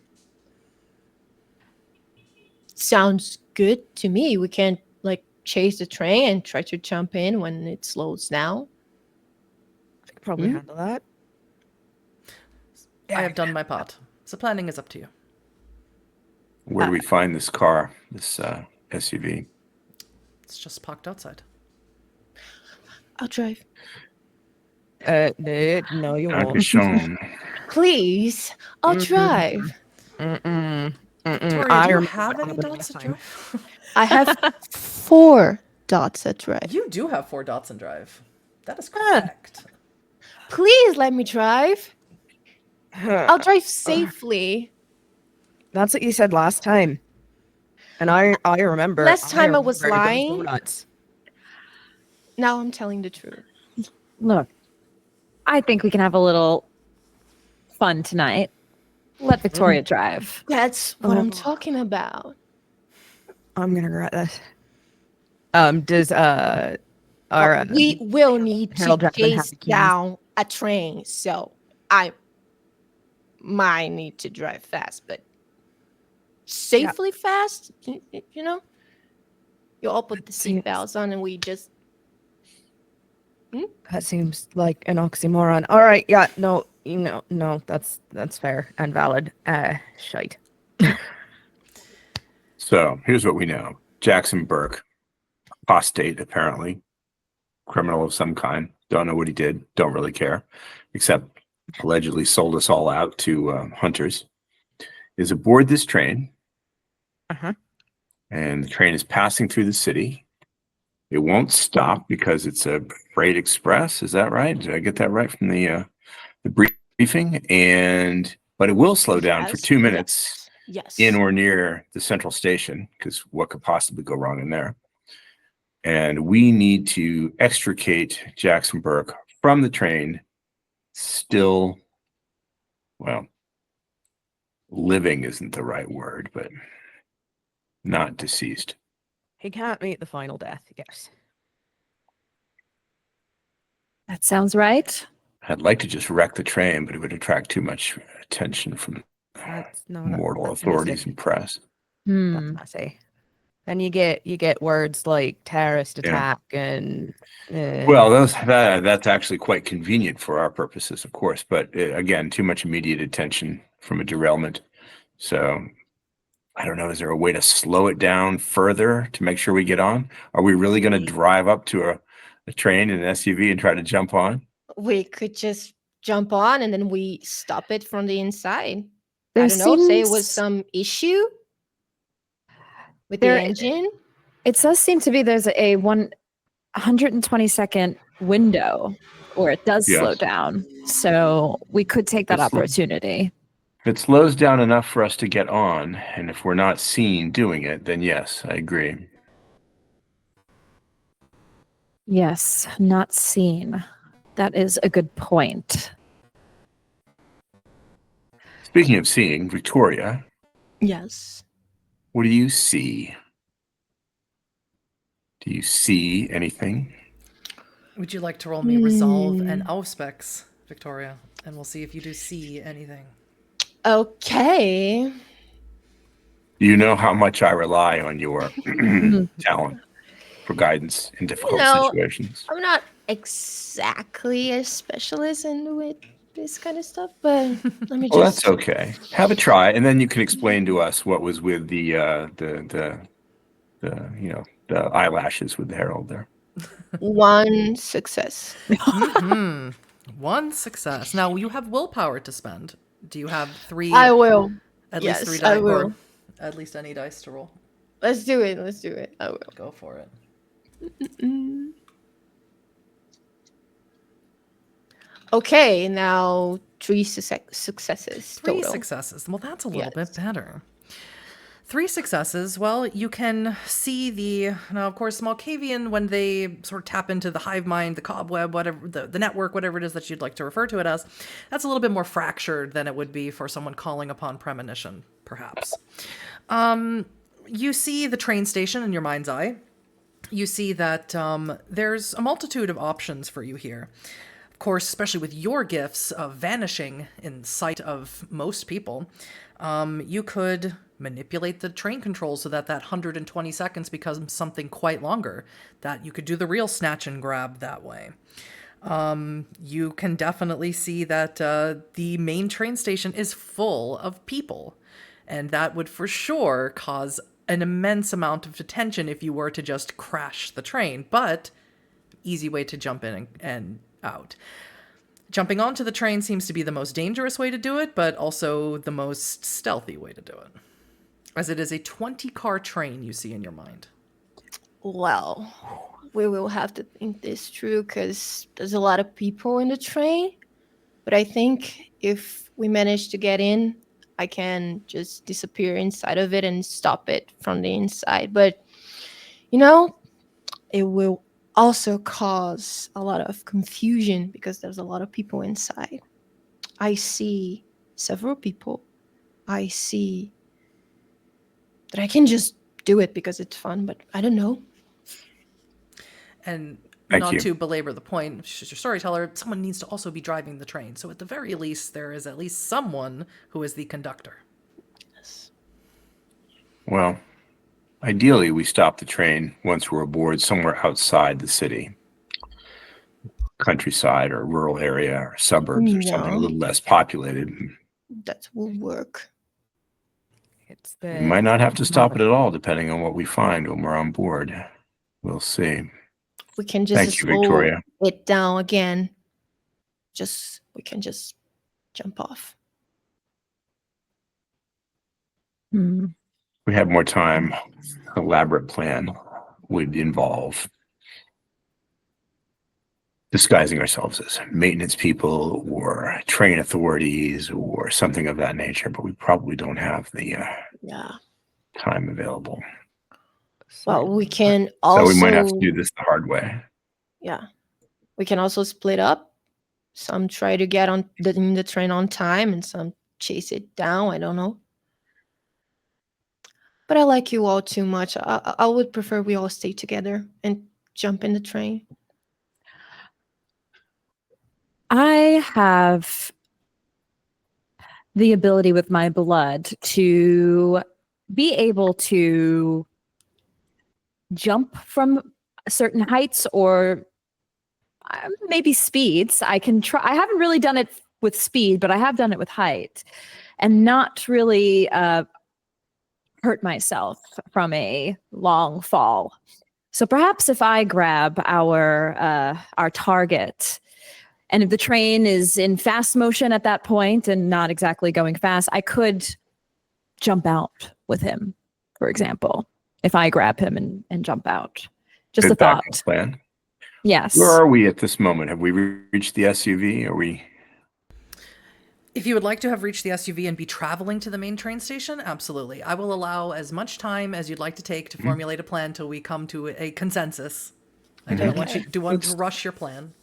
Sounds good to me. We can like chase the train and try to jump in when it slows down. I could probably handle that. I have done my part. The planning is up to you. Where do we find this car, this SUV? It's just parked outside. I'll drive. No, you won't. Shown. Please, I'll drive. Mm-mm. Victoria, I do you remember have what any happened dots last at time. drive? I have 4 dots at drive. You do have 4 dots in drive. That is correct. Please let me drive. I'll drive safely. That's what you said last time. And I remember. Last time I was remember those lying. donuts. Now I'm telling the truth. Look, I think we can have a little fun tonight. Let Victoria drive. That's what I'm talking about. I'm gonna regret this. Does our We will need Harold to Jackson have chase the keys? down a train, so I might need to drive fast, but safely fast. You know, you all put the seatbelts on, and we just. that seems like an oxymoron. All right, yeah, no, no, that's fair and valid. Shite. So here's what we know. Jackson Burke, apostate apparently, criminal of some kind. Don't know what he did. Don't really care, except allegedly sold us all out to hunters. Is aboard this train. Uh-huh. And the train is passing through the city. It won't stop because it's a freight express. Is that right? Did I get that right from the briefing? But it will slow down for Yes, 2 minutes Yes. in or near the central station, because what could possibly go wrong in there? And we need to extricate Jackson Burke from the train, still, well, living isn't the right word, but not deceased. He can't meet the final death. Yes. That sounds right. I'd like to just wreck the train, but it would attract too much attention from mortal authorities and press. Hmm. That's messy. Then you get words like terrorist attack and. Well, that's actually quite convenient for our purposes, of course. But again, too much immediate attention from a derailment. So I don't know. Is there a way to slow it down further to make sure we get on? Are we really going to drive up to a train in an SUV and try to jump on? We could just jump on and then we stop it from the inside. There I don't know. Say it was seems- some issue with the There- engine. It does seem to be there's a 120-second window where it does slow Yes. down. So we could take that It's slow. opportunity. If it slows down enough for us to get on, and if we're not seen doing it, then yes, I agree. Yes, not seen. That is a good point. Speaking of seeing, Victoria, Yes. what do you see? Do you see anything? Would you like to roll me Resolve and Auspex, Victoria? And we'll see if you do see anything. Okay. You know how much I rely on your talent for guidance in difficult situations. I'm not exactly a specialist in with this kind of stuff, but let me Well, just. that's okay. Have a try, and then you can explain to us what was with the eyelashes with the herald there. 1 success. One success. Now, you have willpower to spend. Do you have 3? I will. At yes, least 3 dice. I will. Or at least any dice to roll. Let's do it. I will. Go for it. Okay, now 3 successes 3 total. successes. Well, that's a little bit better. 3 successes. Well, you can see now of course, Malkavian, when they sort of tap into the hive mind, the cobweb, whatever, the network, whatever it is that you'd like to refer to it as, that's a little bit more fractured than it would be for someone calling upon premonition, perhaps. You see the train station in your mind's eye. You see that there's a multitude of options for you here. Of course, especially with your gifts of vanishing in sight of most people, you could manipulate the train controls so that 120 seconds becomes something quite longer, that you could do the real snatch and grab that way. You can definitely see that the main train station is full of people, and that would for sure cause an immense amount of detention if you were to just crash the train, but easy way to jump in and out. Jumping onto the train seems to be the most dangerous way to do it, but also the most stealthy way to do it, as it is a 20-car train you see in your mind. Well, we will have to think this through because there's a lot of people in the train. But I think if we manage to get in, I can just disappear inside of it and stop it from the inside. But, it will also cause a lot of confusion because there's a lot of people inside. I see several people. I see that I can just do it because it's fun, but I don't know. And Thank not you. to belabor the point, she's your storyteller, someone needs to also be driving the train. So at the very least, there is at least someone who is the conductor. Yes. Well, ideally, we stop the train once we're aboard somewhere outside the city, countryside or rural area or suburbs or something a No. little less populated. That will work. It's the We might not have to stop it at all, depending on what we find when we're on board. We'll see. We can just Thank you, slow Victoria. it down again. We can just jump off. Hmm. We have more time. Elaborate plan would involve disguising ourselves as maintenance people or train authorities or something of that nature, but we probably don't have the Yeah. time available. Well, we can So also. we might have to do this the hard way. Yeah. We can also split up. Some try to get on the train on time and some chase it down. I don't know. But I like you all too much. I would prefer we all stay together and jump in the train. I have the ability with my blood to be able to jump from certain heights or maybe speeds. I can try. I haven't really done it with speed, but I have done it with height and not really hurt myself from a long fall. So perhaps if I grab our target, and if the train is in fast motion at that point and not exactly going fast, I could jump out with him, for example, if I grab him and jump out. Just Good a thought. backup plan. Yes. Where are we at this moment? Have we reached the SUV? Are we? If you would like to have reached the SUV and be traveling to the main train station, absolutely. I will allow as much time as you'd like to take to formulate a plan till we come to a consensus. I don't want to rush your plan.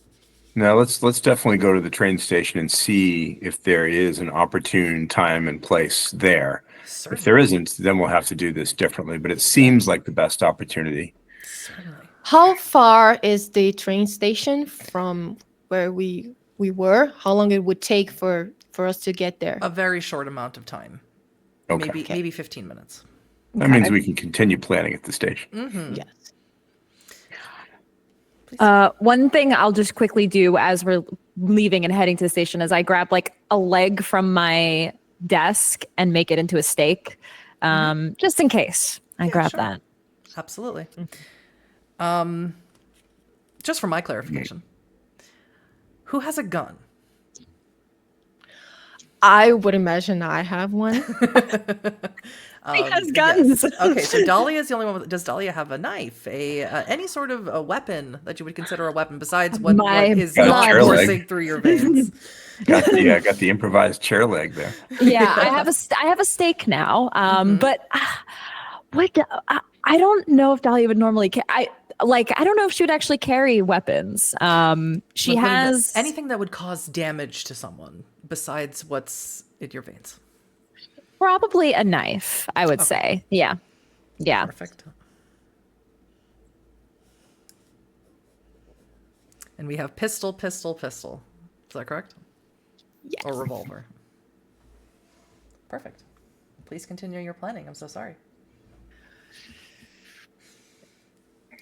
No, let's definitely go to the train station and see if there is an opportune time and place there. Certainly. If there isn't, then we'll have to do this differently. But it seems like the best opportunity. Certainly. How far is the train station from where we were? How long it would take for us to get there? A very short amount of time. Okay. Maybe 15 minutes. That means we can continue planning at the station. Mm-hmm. Yes. One thing I'll just quickly do as we're leaving and heading to the station is I grab like a leg from my desk and make it into a stake, just in case. I grab sure. that. Absolutely. Just for my clarification, who has a gun? I would imagine I have one. He has yes. guns. Okay, so Dahlia is the only one. Does Dahlia have a knife? Any sort of a weapon that you would consider a weapon besides what is Got a not chair leg. coursing through your veins? Got the improvised chair leg there. Yeah, I have a stake now. But I don't know if Dahlia would normally. I don't know if she would actually carry weapons. She has anything that would cause damage to someone besides what's in your veins. probably a knife, I would say. Yeah. Perfect. And we have pistol. Is that correct? Yes. Or revolver. Perfect. Please continue your planning. I'm so sorry.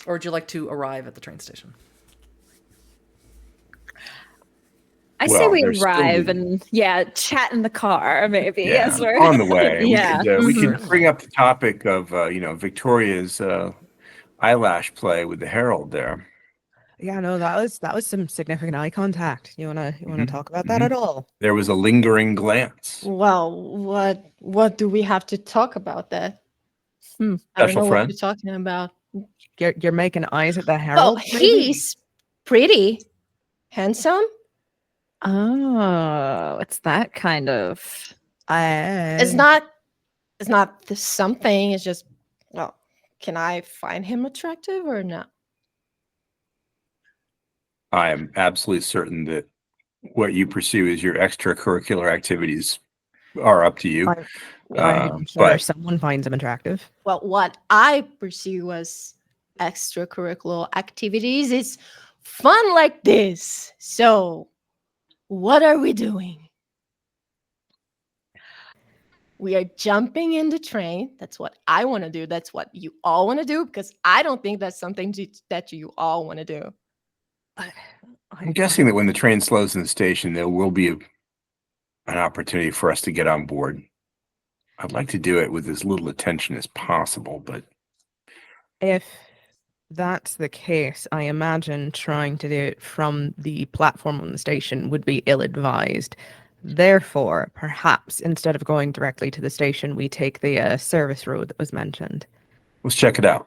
Or would you like to arrive at the train station? I say we there's still arrive the- and chat in the car, maybe. Yeah, Yes, we're on the way. Yeah. We could bring up the topic of Victoria's eyelash play with the Herald there. Yeah, no, that was some significant eye contact. You wanna talk about that Mhm. at all? There was a lingering glance. Well, what do we have to talk about that? I don't Special know friend? what you're talking about. You're making eyes at the Well, Herald. maybe? he's pretty, handsome. Oh, it's that kind of. It's not the something. It's just, well, can I find him attractive or not? I am absolutely certain that what you pursue as your extracurricular activities are up to you. I'm sure but someone finds him attractive. Well, what I pursue as extracurricular activities is fun like this. So, what are we doing? We are jumping in the train. That's what I want to do. That's what you all want to do, because I don't think that's something that you all want to do. I'm guessing that when the train slows in the station, there will be an opportunity for us to get on board. I'd like to do it with as little attention as possible, but If that's the case, I imagine trying to do it from the platform on the station would be ill-advised. Therefore, perhaps instead of going directly to the station, we take the service road that was mentioned. let's check it out.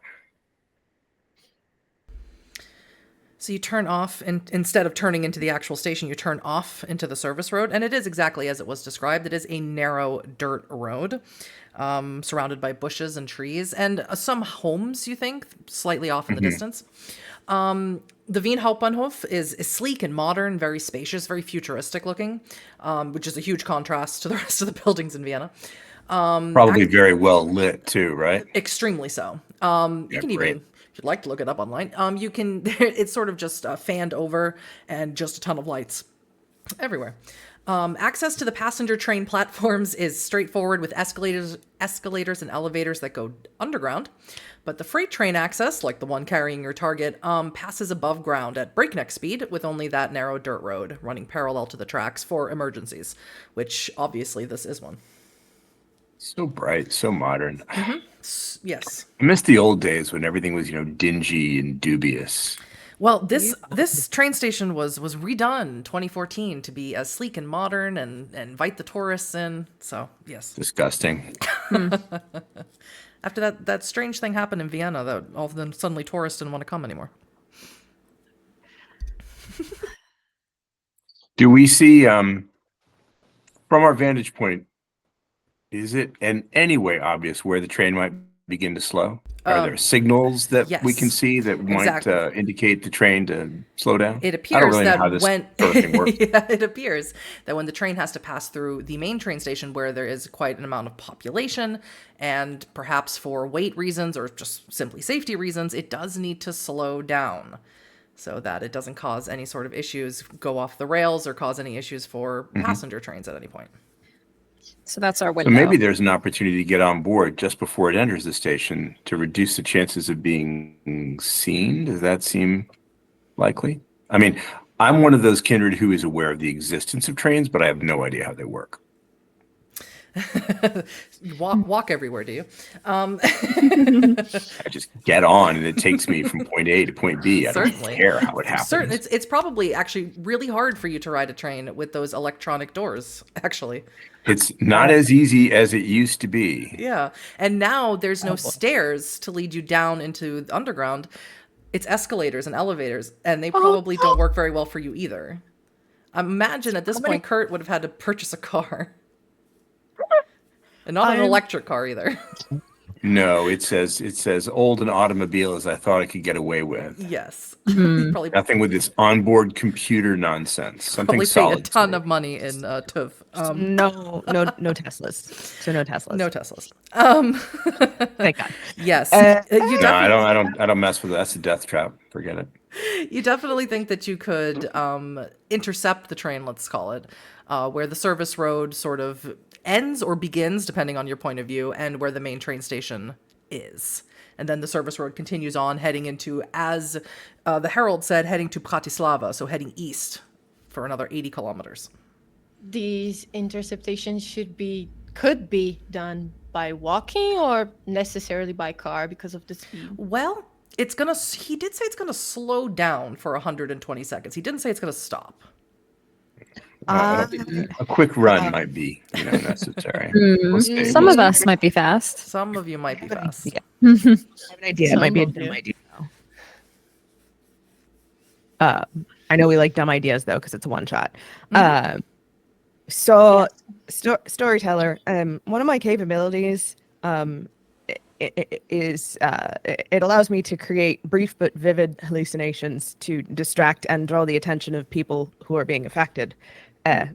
So you turn off, and instead of turning into the actual station, you turn off into the service road. And it is exactly as it was described. It is a narrow dirt road surrounded by bushes and trees and some homes, you think, slightly off in the distance. The Wien Hauptbahnhof is sleek and modern, very spacious, very futuristic looking, which is a huge contrast to the rest of the buildings in Vienna. Probably very well lit too, right? Extremely so. You Yeah, can great. even, if you'd like to look it up online, you can, it's sort of just fanned over and just a ton of lights everywhere. Access to the passenger train platforms is straightforward with escalators and elevators that go underground. But the freight train access, like the one carrying your target, passes above ground at breakneck speed with only that narrow dirt road running parallel to the tracks for emergencies, which obviously this is one. So bright, so modern. Yes. I miss the old days when everything was, dingy and dubious. Well, this train station was redone 2014 to be as sleek and modern and invite the tourists in. So, yes. Disgusting. After that strange thing happened in Vienna that all of a sudden suddenly tourists didn't want to come anymore. Do we see, from our vantage point, is it in any way obvious where the train might begin to slow? Are there signals that we can yes, see that might exactly. indicate the train to slow down? It I don't appears really know that how this when sort of thing works. yeah, it appears that when the train has to pass through the main train station where there is quite an amount of population and perhaps for weight reasons or just simply safety reasons, it does need to slow down so that it doesn't cause any sort of issues, go off the rails, or cause any issues for passenger trains at any point. So that's our So window. maybe there's an opportunity to get on board just before it enters the station to reduce the chances of being seen. Does that seem likely? I mean, I'm one of those kindred who is aware of the existence of trains, but I have no idea how they work. You walk everywhere, do you? I just get on and it takes me from point A to point B. I Certainly. don't care how it happens. It's probably actually really hard for you to ride a train with those electronic doors, actually. It's not as easy as it used to be. Yeah. And now there's no stairs to lead you down into the underground. It's escalators and elevators, and they probably don't work very well for you either. Imagine at this point, Kurt would have had to purchase a car. And not an electric car either. No, it says old and automobile as I thought I could get away with. Yes. Probably Nothing with this onboard computer nonsense. Something probably paying a solid. ton of money in TÜV. No Teslas. So no Teslas. No Teslas. Thank God. Yes. No, I don't mess with it. That's a death trap. Forget it. You definitely think that you could intercept the train, let's call it, where the service road sort of ends or begins, depending on your point of view, and where the main train station is. And then the service road continues on, heading into, as the Herald said, heading to Bratislava, so heading east for another 80 kilometers. These interceptations could be done by walking or necessarily by car because of the speed. Well, he did say it's gonna slow down for 120 seconds. He didn't say it's gonna stop. A quick run might be necessary. We'll see. Some of us might be fast. Some of you might be fast. Yeah. I have an idea. It might be a Some of dumb you. idea. I know we like dumb ideas though, because it's a one shot. Storyteller. One of my capabilities it allows me to create brief but vivid hallucinations to distract and draw the attention of people who are being affected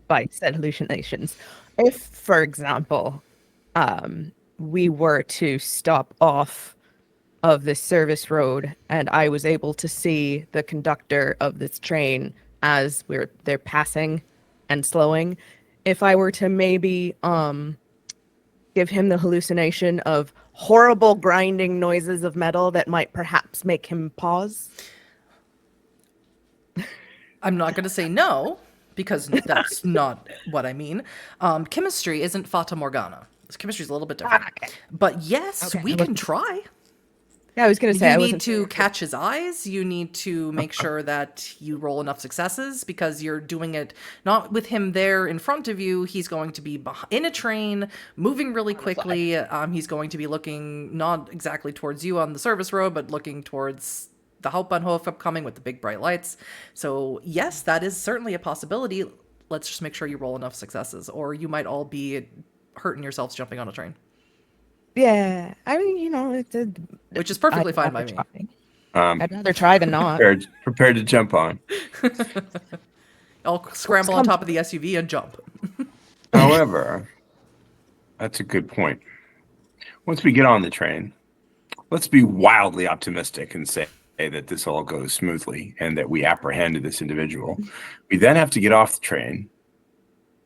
by said hallucinations. If, for example, we were to stop off of this service road and I was able to see the conductor of this train as they're passing and slowing, if I were to maybe give him the hallucination of horrible grinding noises of metal that might perhaps make him pause. I'm not going to say no, because that's not what I mean. Chemistry isn't Fata Morgana. Chemistry is a little bit different. Okay. But yes, Okay, we can try. Yeah, I was going to say You I need wasn't to catch his eyes. You need to make sure that you roll enough successes, because you're doing it not with him there in front of you. He's going to be in a train, moving really quickly. He's going to be looking not exactly towards you on the service road, but looking towards the Hauptbahnhof upcoming with the big bright lights. So yes, that is certainly a possibility. Let's just make sure you roll enough successes, or you might all be hurting yourselves jumping on a train. Yeah, I mean, Which is perfectly fine by me. I'd rather try than not. Prepared to jump on. I'll scramble on top of the SUV and jump. However, that's a good point. Once we get on the train, let's be wildly optimistic and say that this all goes smoothly and that we apprehend this individual. We then have to get off the train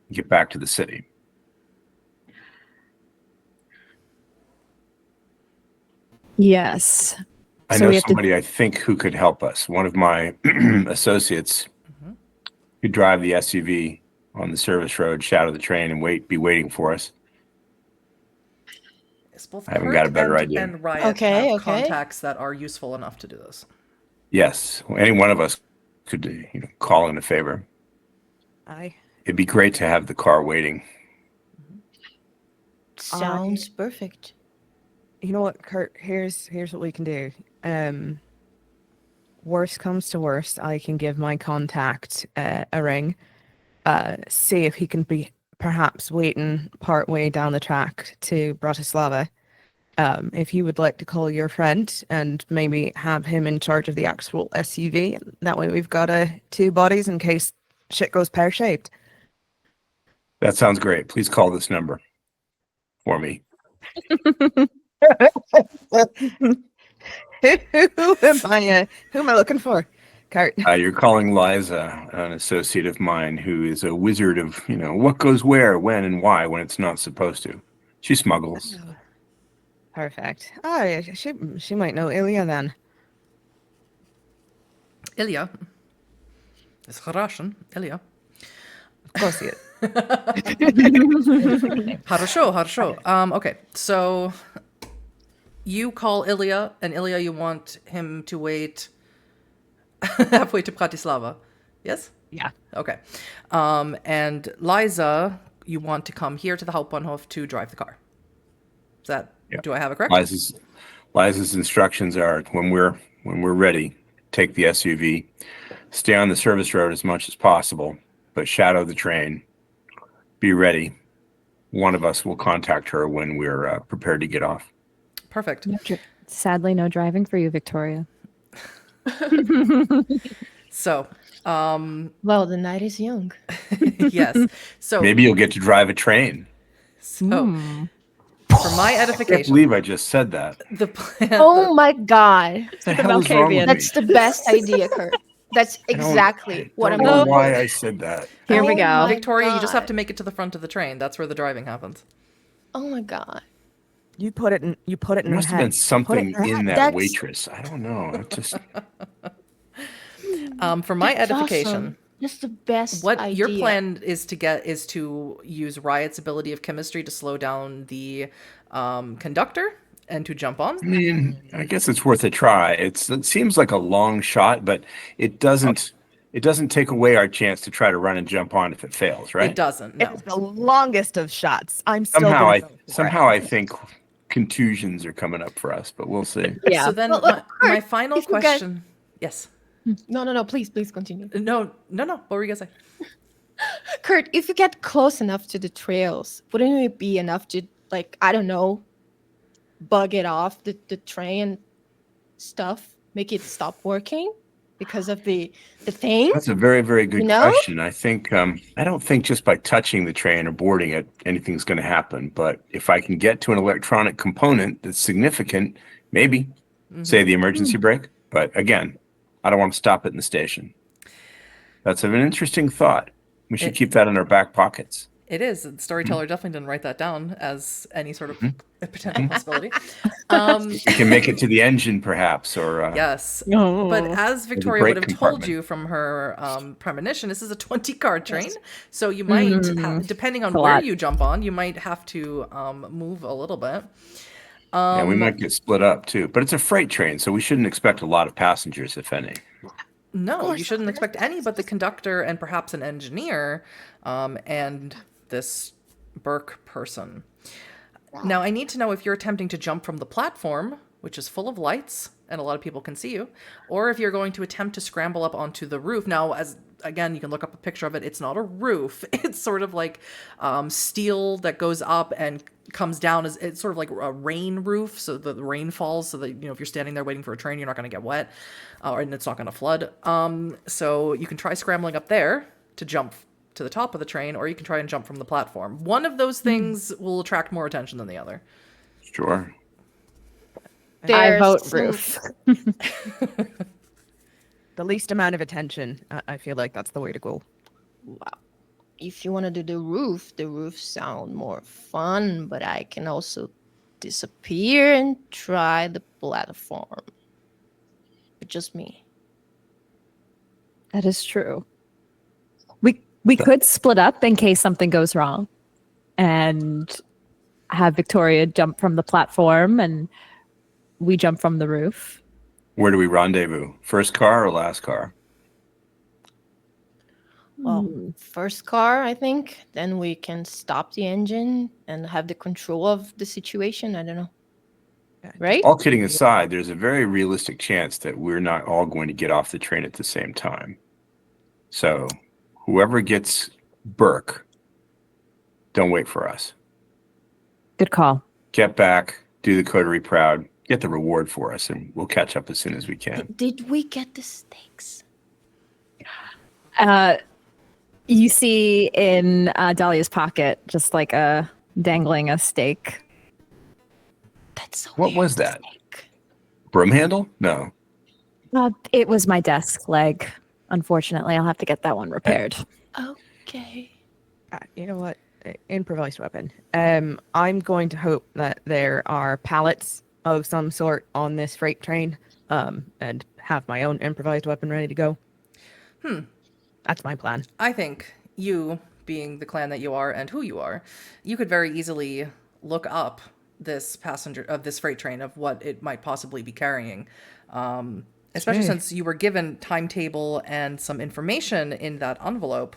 and get back to the city. Yes. I So know we have to- somebody I think who could help us. One of my associates could drive the SUV on the service road, shadow the train, and be waiting for us. Yes, both I haven't got a better Kurt idea. and Riot Okay, have okay. contacts that are useful enough to do this. Yes, any one of us could call in a favor. It'd be great to have the car waiting. Sounds perfect. You know what, Kurt? Here's what we can do. Worst comes to worst, I can give my contact a ring. See if he can be perhaps waiting part way down the track to Bratislava. If you would like to call your friend and maybe have him in charge of the actual SUV, that way we've got two bodies in case shit goes pear-shaped. That sounds great. Please call this number for me. Who am I looking for? Kurt. You're calling Liza, an associate of mine who is a wizard of, what goes where, when, and why when it's not supposed to. She smuggles. Perfect. Oh, yeah, she might know Ilya then. Ilya. It's Russian. Ilya. Of course he is. Хорошо. Okay, so you call Ilya, and Ilya, you want him to wait halfway to Bratislava. Yes? Yeah. Okay. And Liza you want to come here to the Hauptbahnhof to drive the car. Is that, Yeah. do I have it correct? Liza's instructions are when we're ready, take the SUV, stay on the service road as much as possible, but shadow the train. Be ready. One of us will contact her when we're prepared to get off. Perfect. Sadly, no driving for you, Victoria. So, Well, the night is young. yes. So Maybe you'll get to drive a train. for my I can't edification, believe I just said that. the plan. Oh my god. What the hell is wrong with Malkavian. That's me? the best idea, Kurt. That's exactly what I I'm don't know looking why for. I said that. Here we Oh go. my Victoria, you just have God. to make it to the front of the train. That's where the driving happens. Oh my god. You put it in. You put it in There her must have head. been something her in head. that That's- waitress. I don't know. It just For my That's edification, awesome. That's the best what idea. your plan is to use Riot's ability of chemistry to slow down the conductor and to jump on. I mean, I guess it's worth a try. It seems like a long shot, but it doesn't take away our chance to try to run and jump on if it fails, right? It doesn't. No. It's the longest of shots. I'm still Somehow I think contusions are coming up for us, but we'll see. Yeah. So then Well, my Kurt, final if you guys- question. Yes. No. Please continue. No. What were you gonna say? Kurt, if you get close enough to the trails, wouldn't it be enough to, like, I don't know, bug it off the train stuff, make it stop working because of the thing? That's a very, very good You know? question. I think I don't think just by touching the train or boarding it, anything's going to happen. But if I can get to an electronic component that's significant, maybe say the emergency brake. But again, I don't want to stop it in the station. That's an interesting thought. We should keep that in our back pockets. It is. The storyteller definitely didn't write that down as any sort of potential possibility. We can make it to the engine, perhaps, or Yes. Oh. But as Victoria brake would have told compartment. you from her premonition, this is a 20-car train. So you might, depending on a where lot. you jump on, you might have to move a little bit. yeah, we might get split up too. But it's a freight train, so we shouldn't expect a lot of passengers, if any. No, you shouldn't expect any but the conductor and perhaps an engineer and this Burke person. Now, I need to know if you're attempting to jump from the platform, which is full of lights and a lot of people can see you, or if you're going to attempt to scramble up onto the roof. Now, again, you can look up a picture of it. It's not a roof. It's sort of like steel that goes up and comes down. It's sort of like a rain roof, so the rain falls, so that, you know, if you're standing there waiting for a train, you're not going to get wet, and it's not going to flood. So you can try scrambling up there to jump to the top of the train, or you can try and jump from the platform. One of those things will attract more attention than the other. Sure. I There's vote some- roof. The least amount of attention. I feel like that's the way to go. If you want to do the roof sound more fun, but I can also disappear and try the platform. But just me. That is true. We could split up in case something goes wrong and have Victoria jump from the platform and we jump from the roof. Where do we rendezvous? First car or last car? Well, first car, I think. Then we can stop the engine and have the control of the situation. I don't know. Right? All kidding aside, there's a very realistic chance that we're not all going to get off the train at the same time. So whoever gets Burke, don't wait for us. Good call. Get back, do the coterie proud, get the reward for us, and we'll catch up as soon as we can. Did we get the stakes? You see in Dahlia's pocket just like dangling a stake. That's so What weird, was that? snake. Broom handle? No. It was my desk leg. Unfortunately, I'll have to get that one repaired. Okay. You know what? Improvised weapon. I'm going to hope that there are pallets of some sort on this freight train, and have my own improvised weapon ready to go. That's my plan. I think you, being the clan that you are and who you are, you could very easily look up this freight train of what it might possibly be carrying. Especially since you were given timetable and some information in that envelope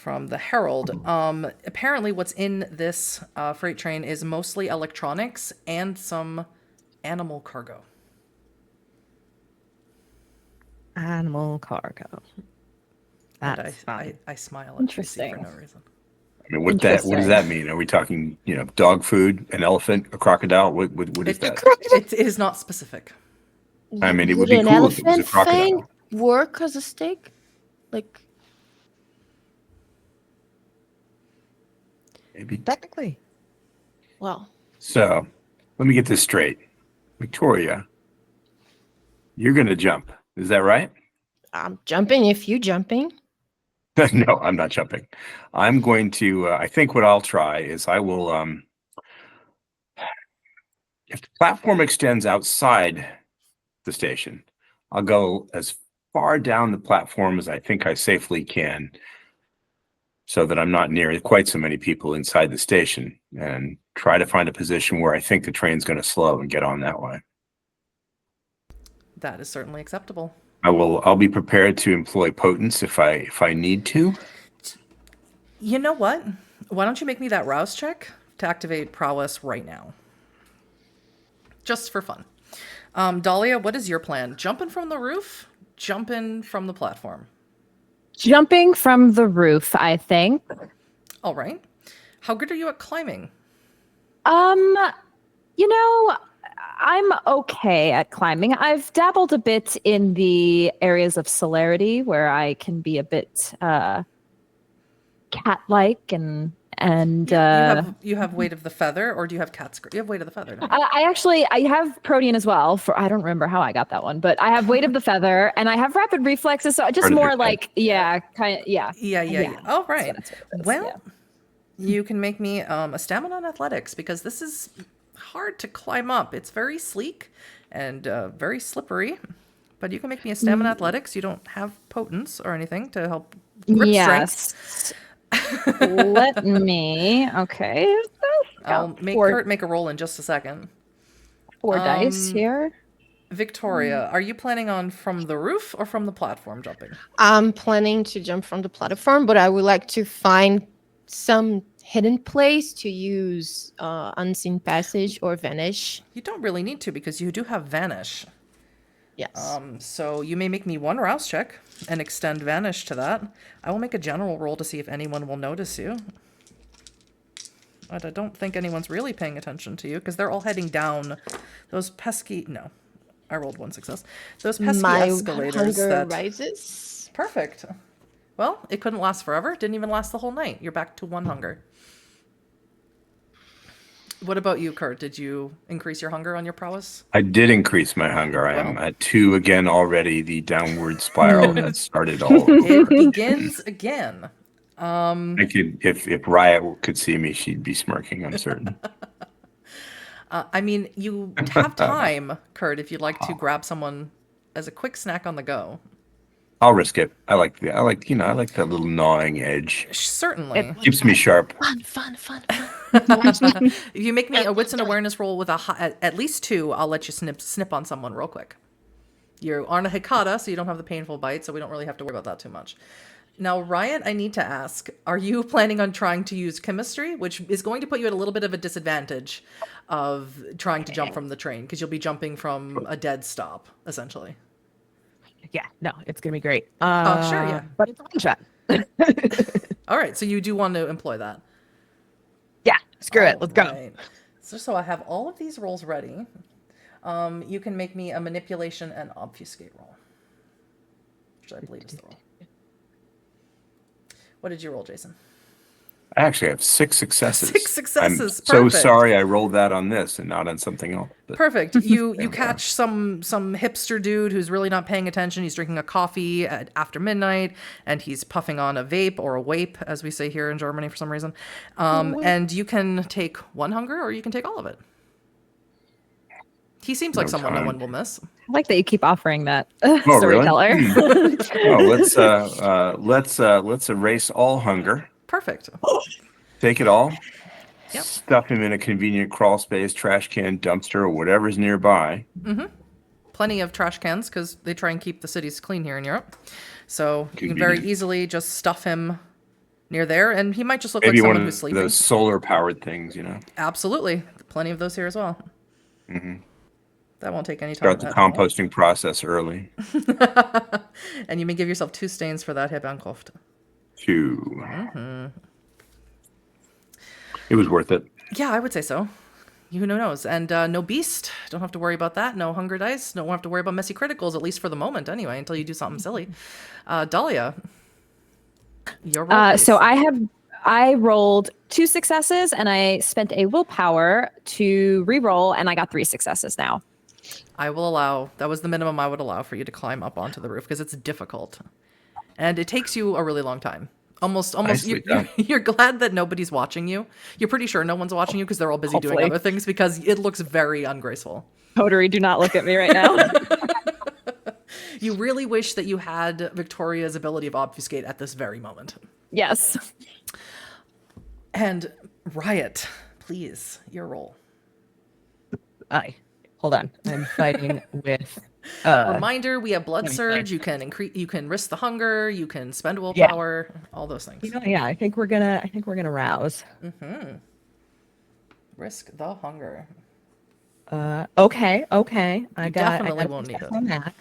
From the Herald. Apparently what's in this freight train is mostly electronics and some animal cargo. Animal cargo. And That's fine. I smile at Tracy for Interesting. no reason. I mean, what does that mean? Are we talking, dog food, an elephant, a crocodile? What is that? It is not specific. I mean, it would Would be an cool if it was a elephant crocodile. fang work as a steak? Like, Maybe. Technically. well, So, let me get this straight. Victoria, you're going to jump. Is that right? I'm jumping if you jumping. No, I'm not jumping. I'm going to, I think what I'll try is I will, if the platform extends outside the station, I'll go as far down the platform as I think I safely can so that I'm not near quite so many people inside the station and try to find a position where I think the train's going to slow and get on that way. That is certainly acceptable. I'll be prepared to employ potence if I need to. You know what? Why don't you make me that rouse check to activate prowess right now? Just for fun. Dahlia, what is your plan? Jumping from the roof? Jumping from the platform? Jumping from the roof, I think. All right. How good are you at climbing? I'm okay at climbing. I've dabbled a bit in the areas of celerity where I can be a bit cat-like and You have weight of the feather, or do you have cat's? You have weight of the feather. No? I have protean as well. I don't remember how I got that one, but I have weight of the feather and I have rapid reflexes. So just more like Yeah. Yeah. All right. That's what it is, Well, yeah. you can make me a stamina and athletics because this is hard to climb up. It's very sleek and very slippery. But you can make me a stamina athletics. You don't have potence or anything to help grip strength. Yes. Let me. Okay. I'll make four, Kurt make a roll in just a second. 4 dice here. Victoria, are you planning on from the roof or from the platform jumping? I'm planning to jump from the platform, but I would like to find some hidden place to use unseen passage or vanish. You don't really need to because you do have vanish. Yes. So you may make me one rouse check and extend vanish to that. I will make a general roll to see if anyone will notice you. But I don't think anyone's really paying attention to you because they're all heading down those pesky... No, I rolled 1 success. Those pesky My escalators hunger that... rises. Perfect. Well, it couldn't last forever. It didn't even last the whole night. You're back to 1 hunger. What about you, Kurt? Did you increase your hunger on your prowess? I did increase my hunger. I am at 2 again already. The downward spiral has started all over. It begins again. I could, if Riot could see me, she'd be smirking, I'm certain. I mean, you have time, Kurt, if you'd like to grab someone as a quick snack on the go. I'll risk it. I like that little gnawing edge. Certainly. It keeps me sharp. Fun. If you make me a wits and awareness roll with at least 2, I'll let you snip on someone real quick. You aren't a Hikata, so you don't have the painful bite, so we don't really have to worry about that too much. Now, Riot, I need to ask, are you planning on trying to use chemistry, which is going to put you at a little bit of a disadvantage of trying to jump from the train, because you'll be jumping from a dead stop, essentially. Yeah, no, it's gonna be great. Sure, yeah. But it's a one shot. All right, so you do want to employ that. Yeah, screw it. Let's go. Right. So I have all of these rolls ready. You can make me a manipulation and obfuscate roll, which I believe is the roll. What did you roll, Jason? I actually have 6 successes. 6 successes. I'm so Perfect. sorry I rolled that on this and not on something else. But Perfect. You catch some hipster dude who's really not paying attention. He's drinking a coffee after midnight, and he's puffing on a vape or a wape, as we say here in Germany for some reason. And you can take 1 hunger, or you can take all of it. He seems like someone no one will miss. I like that you keep offering that, Oh, Storyteller. Really? Let's erase all hunger. Perfect. Take it all. Yep. Stuff him in a convenient crawl space, trash can, dumpster, or whatever's nearby. Plenty of trash cans because they try and keep the cities clean here in Europe. So you can very easily just stuff him near there, and he might just look Maybe like one someone of who's sleeping. those solar-powered things, you know. Absolutely. Plenty of those here as well. That won't take any time Start the at all. composting process early. And you may give yourself 2 stains for that hit, Bancroft. 2. It was worth it. Yeah, I would say so. Who knows? And no beast. Don't have to worry about that. No hunger dice. Don't have to worry about messy criticals, at least for the moment anyway, until you do something silly. Dahlia. Your roll, So please. I rolled 2 successes and I spent a willpower to re-roll and I got 3 successes now. I will allow, that was the minimum I would allow for you to climb up onto the roof because it's difficult. And it takes you a really long time. Almost, Nicely done. you're glad that nobody's watching you. You're pretty sure no one's watching you because they're all busy doing Hopefully. other things because it looks very ungraceful. Coterie, do not look at me right now. You really wish that you had Victoria's ability of obfuscate at this very moment. Yes. And Riot, please, your roll. Hold on. I'm fighting with. Reminder: we have blood surge. You can increase. You can risk the hunger. You can spend willpower. All those things. Yeah, I think we're gonna rouse. Risk the hunger. Okay. I definitely got won't need success it. on that.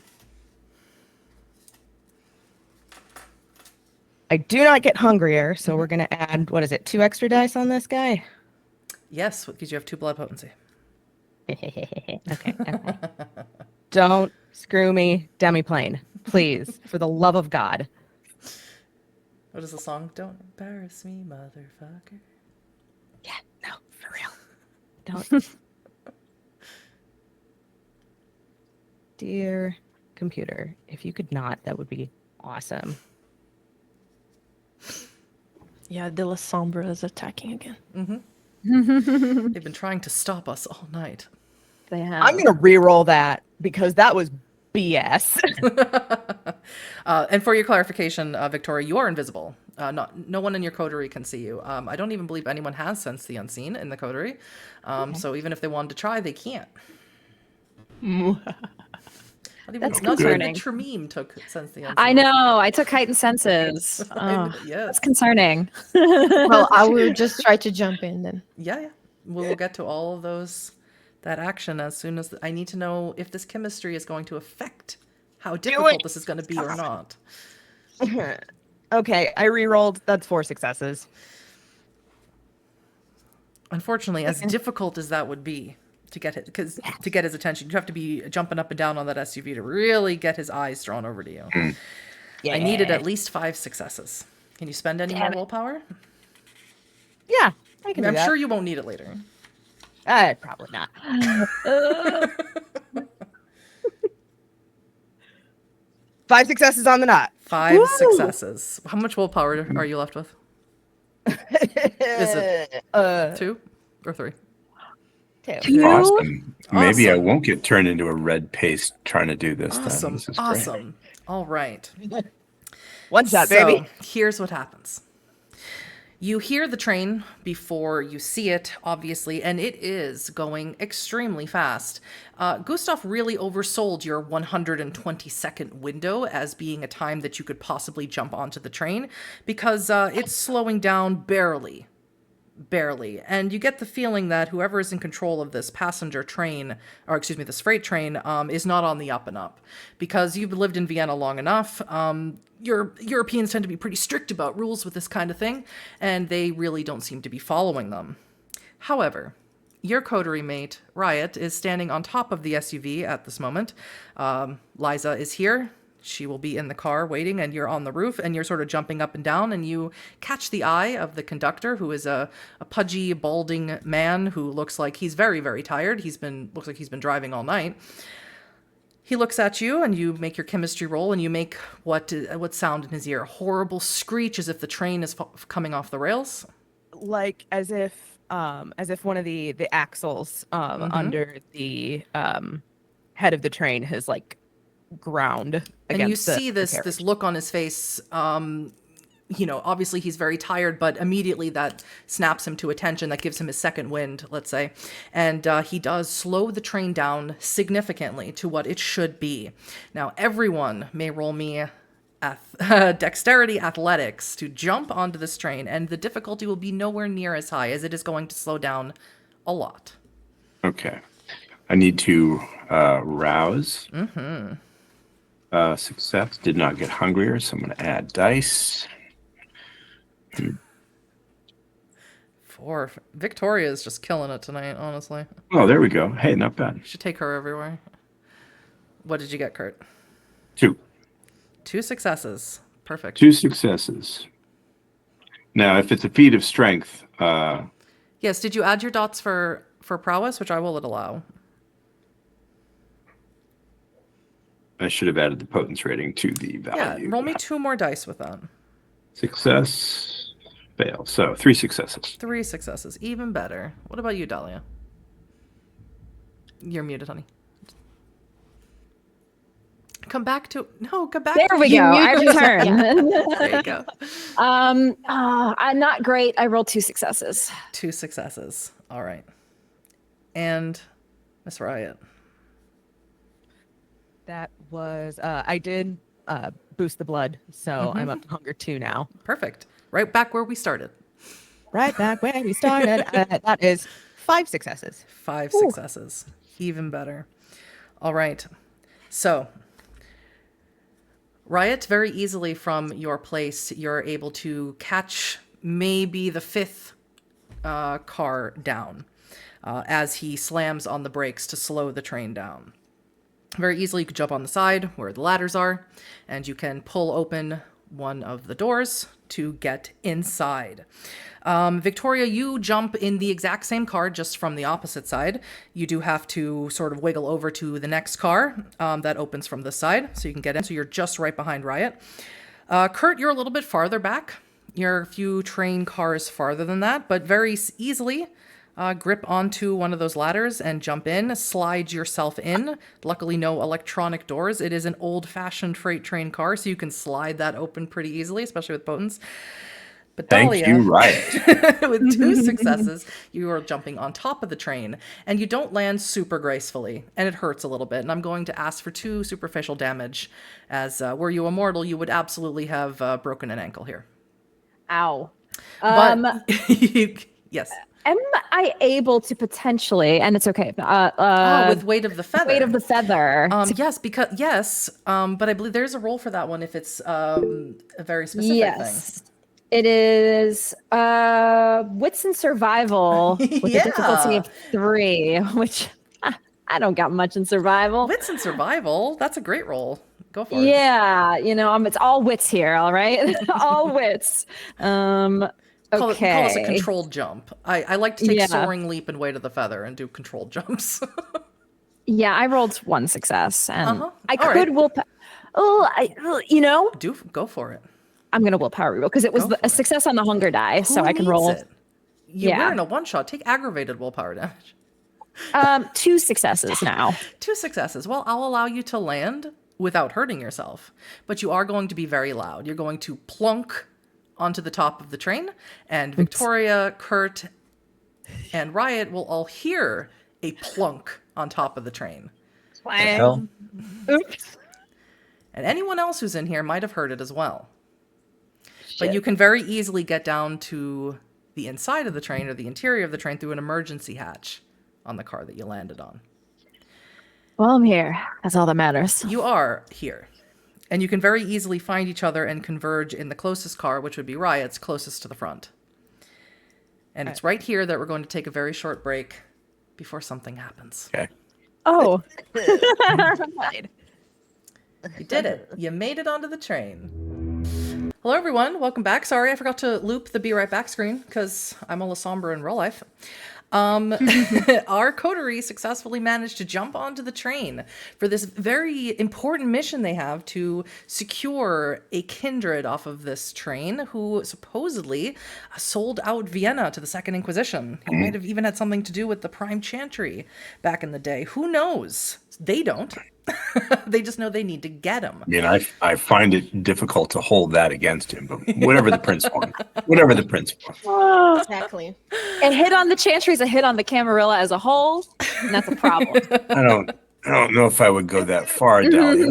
I do not get hungrier, so we're gonna add 2 extra dice on this guy? Yes, because you have 2 blood potency. Okay. Don't screw me, demiplane, please, for the love of God. What is the song? Don't embarrass me, motherfucker. Yeah, no, for real. Don't. Dear computer, if you could not, that would be awesome. Yeah, the Lasombra is attacking again. They've been trying to stop us all night. They have. I'm gonna re-roll that because that was BS. And for your clarification, Victoria, you are invisible. No one in your coterie can see you. I don't even believe anyone has sensed the unseen in the coterie. So even if they wanted to try, they can't. That's not even concerning. the Tremere took sense the unseen. I know. I took heightened senses. Oh, Yes. that's concerning. Well, I will just try to jump in then. Yeah. We'll get to all of that action as soon as I need to know if this chemistry is going to affect how difficult this is going to be or not. Okay, I re-rolled. That's 4 successes. Unfortunately, as difficult as that would be to get it, because to get his attention, you have to be jumping up and down on that SUV to really get his eyes drawn over to you. I needed at least 5 successes. Can you spend any more willpower? Yeah, I can do I'm that. sure you won't need it later. Probably not. 5 successes on the knot. 5 Woo! successes. How much willpower are you left with? Is it 2 or 3? 2. Awesome. Maybe I Awesome. won't get turned into a red paste trying to do this. Then. Awesome. This is Awesome. All right. One shot, So, baby. here's what happens. You hear the train before you see it, obviously, and it is going extremely fast. Gustav really oversold your 120-second window as being a time that you could possibly jump onto the train, because it's slowing down barely. And you get the feeling that whoever is in control of this passenger train, or excuse me, this freight train, is not on the up and up. Because you've lived in Vienna long enough, Europeans tend to be pretty strict about rules with this kind of thing, and they really don't seem to be following them. However, your coterie mate, Riot, is standing on top of the SUV at this moment. Liza is here. She will be in the car waiting, and you're on the roof, and you're sort of jumping up and down, and you catch the eye of the conductor, who is a pudgy, balding man who looks like he's very, very tired. Looks like he's been driving all night. He looks at you, and you make your chemistry roll, and you make what sound in his ear? A horrible screech, as if the train is coming off the rails. Like as if one of the axles under the head of the train has like ground against And you the see this look on his face. Obviously he's very tired, but immediately that snaps him to attention. That gives him his second wind, let's say. And he does slow the train down significantly to what it should be. Now, everyone may roll me dexterity athletics to jump onto this train, and the difficulty will be nowhere near as high as it is going to slow down a lot. Okay. I need to rouse. Mm-hmm. Success. Did not get hungrier, so I'm going to add dice. 4. Victoria is just killing it tonight, honestly. Oh, there we go. Hey, not bad. You should take her everywhere. What did you get, Kurt? 2. 2 successes. Perfect. 2 successes. Now, if it's a feat of strength, Yes, did you add your dots for prowess, which I will allow? I should have added the potence rating to the value. Yeah, roll me 2 more dice with that. Success, fail. So 3 successes. 3 successes, even better. What about you, Dahlia? You're muted, honey. Come back to come back. There we go. I return. There you go. I'm not great. I rolled 2 successes. 2 successes. All right. And Miss Riot. That was I did boost the blood, so I'm up to hunger 2 now. Perfect. Right back where we started. Right back where we started. That is 5 successes. 5 successes. Even better. All right. So, Riot, very easily from your place, you're able to catch maybe the 5th car down as he slams on the brakes to slow the train down. Very easily, you can jump on the side where the ladders are, and you can pull open one of the doors to get inside. Victoria, you jump in the exact same car, just from the opposite side. You do have to sort of wiggle over to the next car that opens from this side, so you can get in. So you're just right behind Riot. Kurt, you're a little bit farther back. You're a few train cars farther than that, but very easily grip onto one of those ladders and jump in, slide yourself in. Luckily, no electronic doors. It is an old-fashioned freight train car, so you can slide that open pretty easily, especially with potence. But Dahlia, thank you, Riot. with 2 successes, you are jumping on top of the train, and you don't land super gracefully, and it hurts a little bit. And I'm going to ask for 2 superficial damage, as were you immortal, you would absolutely have broken an ankle here. Ow. But yes. Am I able to potentially, and it's okay, with weight of the feather. weight of the feather. Yes, but I believe there's a roll for that one if it's a very specific thing. It is wits and survival with a difficulty of 3, which I don't got much in survival. Wits and survival, that's a great roll. Go for it. Yeah, it's all wits here, all right? All wits. Call us a Okay. controlled jump. I like to take soaring leap and weight of the feather and do controlled jumps. Yeah, I rolled 1 success, and I All could right. willpower. Go for it. I'm gonna willpower reroll because it was a success on the hunger die, so Who I can needs roll. it? We're in a one-shot. Take aggravated willpower damage. 2 successes now. 2 successes. Well, I'll allow you to land without hurting yourself, but you are going to be very loud. You're going to plunk onto the top of the train, and Victoria, Kurt, and Riot will all hear a plunk on top of the train. Oops. And anyone else who's in here might have heard it as well. But you can very easily get down to the inside of the train or the interior of the train through an emergency hatch on the car that you landed on. Well, I'm here. That's all that matters. You are here. And you can very easily find each other and converge in the closest car, which would be Riot's, closest to the front. And it's right here that we're going to take a very short break before something happens. Okay. Oh. You did it. You made it onto the train. Hello, everyone. Welcome back. Sorry, I forgot to loop the Be Right Back screen because I'm a Lasombra in real life. Our coterie successfully managed to jump onto the train for this very important mission they have to secure a kindred off of this train who supposedly sold out Vienna to the Second Inquisition. He might have even had something to do with the Prime Chantry back in the day. Who knows? They don't. They just know they need to get him. I mean, I find it difficult to hold that against him, but whatever the prince wants. Whatever the prince wants. Exactly. A hit on the Chantry is a hit on the Camarilla as a whole, and that's a problem. I don't I don't know if I would go that far, Dahlia. I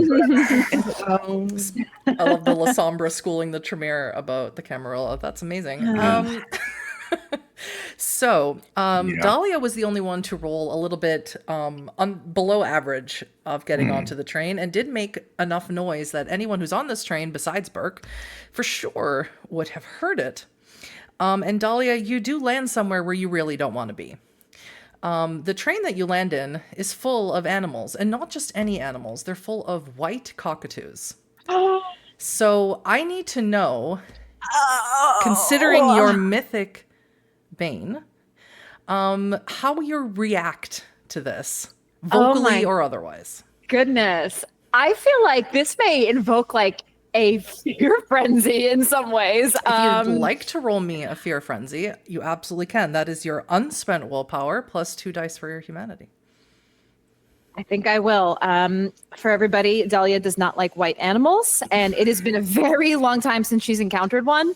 love the Lasombra schooling the Tremere about the Camarilla. That's amazing. Yeah. Dahlia was the only one to roll a little bit below average of getting onto the train and did make enough noise that anyone who's on this train, besides Burke, for sure would have heard it. And Dahlia, you do land somewhere where you really don't want to be. The train that you land in is full of animals, and not just any animals. They're full of white cockatoos. So I need to know, considering your mythic Bane, how you react to this, vocally or otherwise. Goodness. I feel like this may invoke like a fear frenzy in some ways. If you'd like to roll me a fear frenzy, you absolutely can. That is your unspent willpower plus 2 dice for your humanity. I think I will. For everybody, Dahlia does not like white animals, and it has been a very long time since she's encountered one,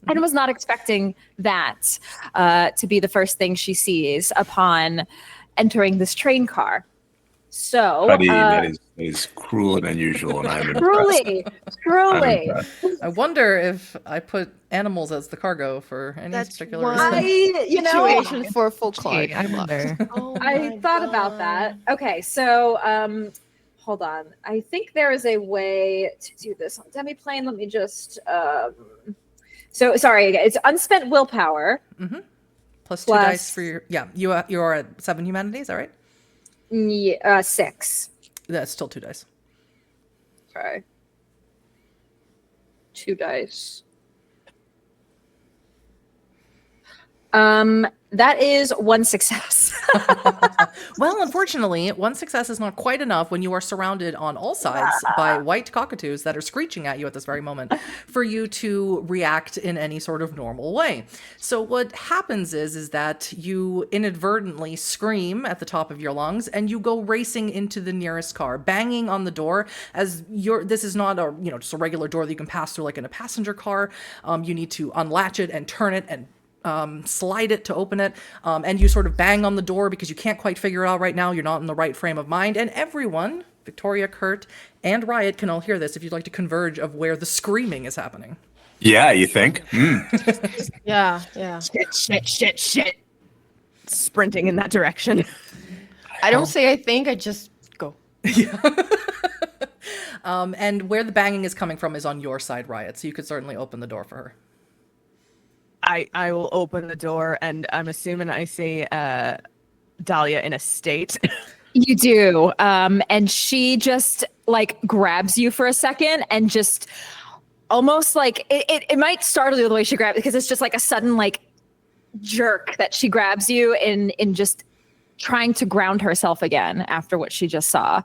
and was not expecting that to be the first thing she sees upon entering this train car. So, Huddy, that is cruel and unusual, and I'm truly. I wonder if I put animals as the cargo for any That's particular one reason. situation for folklore. I wonder. Oh I my thought about that. God. Okay, so hold on. I think there is a way to do this on Demiplane. Let me just so sorry, it's unspent willpower. Plus 2 dice for your you are at 7 humanities, all right? 6. That's still 2 dice. Okay. 2 dice. That is 1 success. Well, unfortunately, 1 success is not quite enough when you are surrounded on all sides by white cockatoos that are screeching at you at this very moment for you to react in any sort of normal way. So what happens is that you inadvertently scream at the top of your lungs and you go racing into the nearest car, banging on the door as this is not a, just a regular door that you can pass through like in a passenger car. You need to unlatch it and turn it and slide it to open it, and you sort of bang on the door because you can't quite figure it out right now. You're not in the right frame of mind, and everyone, Victoria, Kurt, and Riot can all hear this if you'd like to converge of where the screaming is happening. Yeah, you think? Yeah. Shit. Sprinting in that direction. I don't say I think, I just go. And where the banging is coming from is on your side, Riot, so you could certainly open the door for her. I will open the door, and I'm assuming I see Dahlia in a state. You do. And she just like grabs you for a second and just almost like it might startle you the way she grabs because it's just like a sudden like jerk that she grabs you in just trying to ground herself again after what she just saw.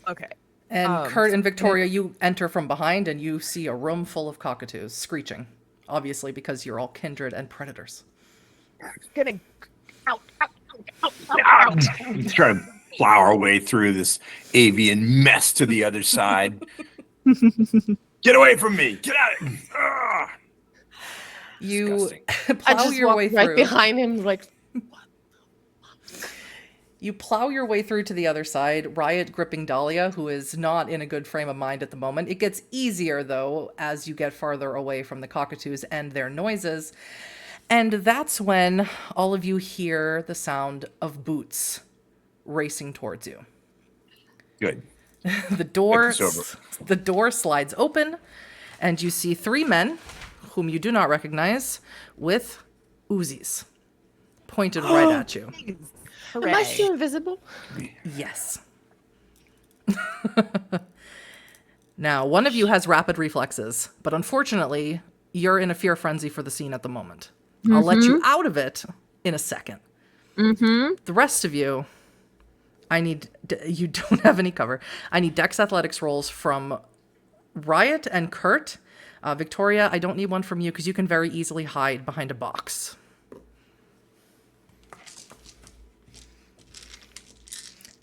Okay. And Kurt and Victoria, you enter from behind and you see a room full of cockatoos screeching. Obviously, because you're all kindred and predators. Gonna Try to plow our way through this avian mess to the other side. Get away from me! Get out! You I plow just your walk way right through. behind him, like, You plow your way through to the other side, Riot gripping Dahlia, who is not in a good frame of mind at the moment. It gets easier, though, as you get farther away from the cockatoos and their noises. And that's when all of you hear the sound of boots racing towards you. Good. The door Get slides open, and you see 3 men, whom you do not recognize, with Uzis pointed right at you. am I still invisible? Yes. Now, one of you has rapid reflexes, but unfortunately, you're in a fear frenzy for the scene at the moment. I'll let you out of it in a second. The rest of you, you don't have any cover. I need Dex Athletics rolls from Riot and Kurt. Victoria, I don't need one from you because you can very easily hide behind a box.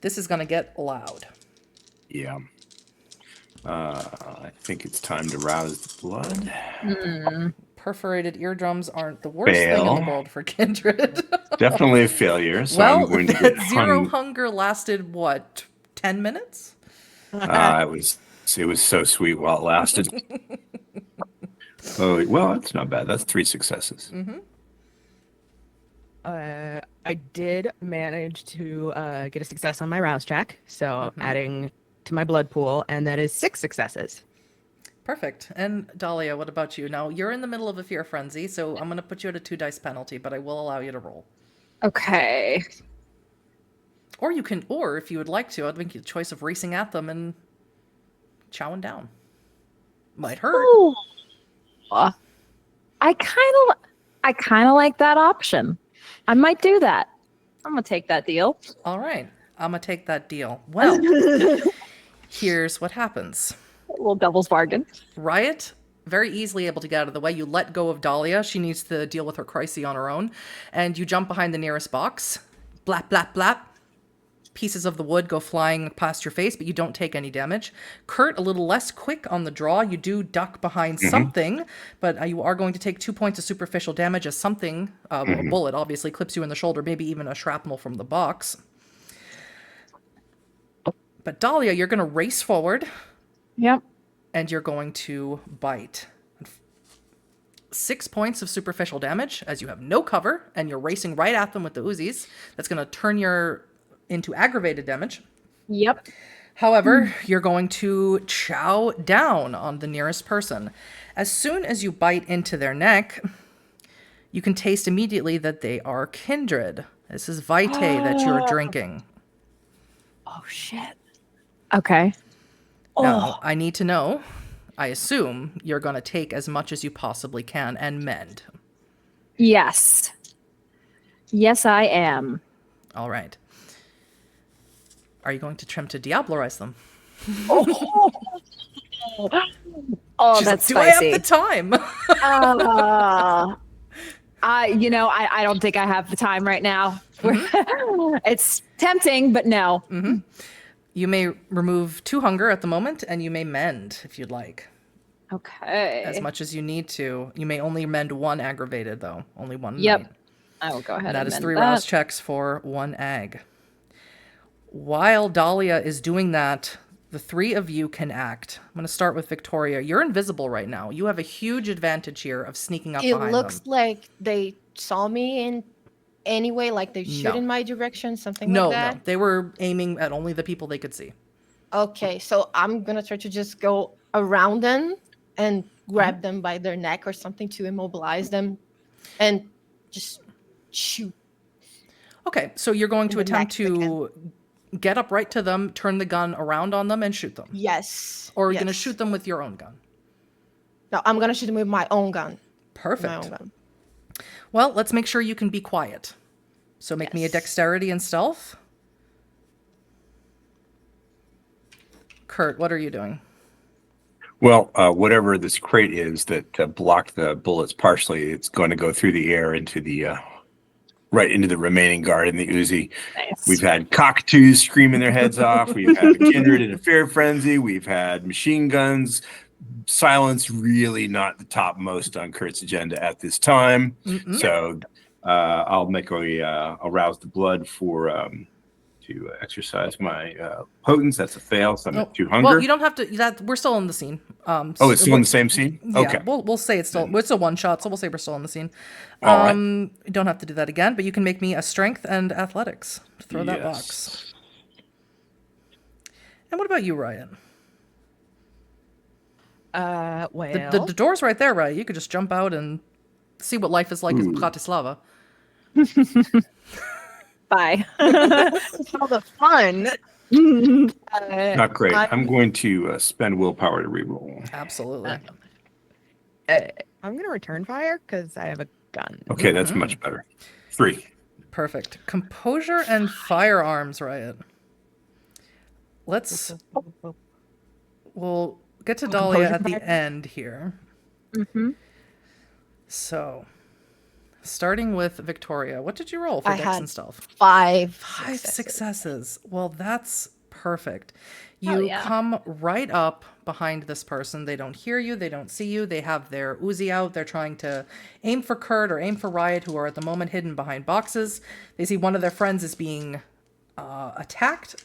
This is going to get loud. Yeah. I think it's time to rouse the blood. Perforated eardrums aren't the worst thing in the Fail. world for kindred. Definitely a failure. So Well, I'm going to that get zero hung. hunger lasted what, 10 minutes? It was so sweet while it lasted. Oh well, that's not bad. That's 3 successes. I did manage to get a success on my rouse check, so adding to my blood pool, and that is 6 successes. Perfect. And Dahlia, what about you? Now, you're in the middle of a fear frenzy, so I'm going to put you at a 2 dice penalty, but I will allow you to roll. Okay. Or you can, or if you would like to, I'd make you the choice of racing at them and chowing down. Might hurt. Ooh. I kind of like that option. I might do that. I'm gonna take that deal. All right. I'm going to take that deal. Well, here's what happens. A little devil's bargain. Riot, very easily able to get out of the way. You let go of Dahlia. She needs to deal with her crisis on her own. And you jump behind the nearest box. Blap, blap, blap. Pieces of the wood go flying past your face, but you don't take any damage. Kurt, a little less quick on the draw. You do duck behind something, but you are going to take 2 points of superficial damage as something, a bullet obviously, clips you in the shoulder, maybe even a shrapnel from the box. But Dahlia, you're going to race forward. Yep. And you're going to bite. 6 points of superficial damage as you have no cover and you're racing right at them with the Uzis. That's going to turn into aggravated damage. Yep. However, you're going to chow down on the nearest person. As soon as you bite into their neck, you can taste immediately that they are kindred. This is Vitae that you're drinking. Oh shit. Okay. Now, I need to know, I assume you're going to take as much as you possibly can and mend. Yes. Yes, I am. All right. Are you going to attempt to diablerize them? Oh, She's that's like, spicy. Do I have the time? I don't think I have the time right now. It's tempting, but no. You may remove 2 hunger at the moment, and you may mend if you'd like. Okay. As much as you need to. You may only mend 1 aggravated, though. Only 1 Yep. night. I will go ahead That and is mend 3 that. rouse checks for 1 ag. While Dahlia is doing that, the 3 of you can act. I'm going to start with Victoria. You're invisible right now. You have a huge advantage here of sneaking up It behind looks them. like they saw me in any way, like they shoot No. in my direction, something No, like that. no. They were aiming at only the people they could see. Okay, so I'm gonna try to just go around them and grab them by their neck or something to immobilize them and just shoot. Okay, so you're going to the attempt neck to get up right to them, turn the gun around on them, and shoot them. Yes. Or are you going to yes. shoot them with your own gun? No, I'm gonna shoot them with my own gun. Perfect. My own gun. Well, let's make sure you can be quiet. So make me a Yes. dexterity and stealth. Kurt, what are you doing? Well, whatever this crate is that blocked the bullets partially, it's going to go through the air into the right into the remaining guard in the Uzi. Nice. We've had cockatoos screaming their heads off. We've had kindred in a fear frenzy. We've had machine guns. Silence really not the topmost on Kurt's agenda at this time. So I'll make I'll rouse the blood for to exercise my potence. That's a fail. So I'm at 2 hunger. Well, you don't have to. We're still in the scene. Oh, it's still in the same scene? Yeah, Okay. we'll say it's still. It's a one shot, so we'll say we're still in the scene. All right. You don't have to do that again, but you can make me a strength and athletics to throw that Yes. box. And what about you, Ryan? Well, The door's right there, right? You could just jump out and see what life is like in Bratislava. Bye. all the fun. Not great. I'm going to spend willpower to reroll. Absolutely. I'm gonna return fire because I have a gun. Okay, that's much better. 3. Perfect. Composure and firearms, Riot. We'll get to Dahlia Composure at the fire? end here. So, starting with Victoria, what did you roll for I Dex had and Stealth? 5 5 successes. Well, that's Perfect. Hell You yeah. come right up behind this person. They don't hear you. They don't see you. They have their Uzi out. They're trying to aim for Kurt or aim for Riot, who are at the moment hidden behind boxes. They see one of their friends is being attacked.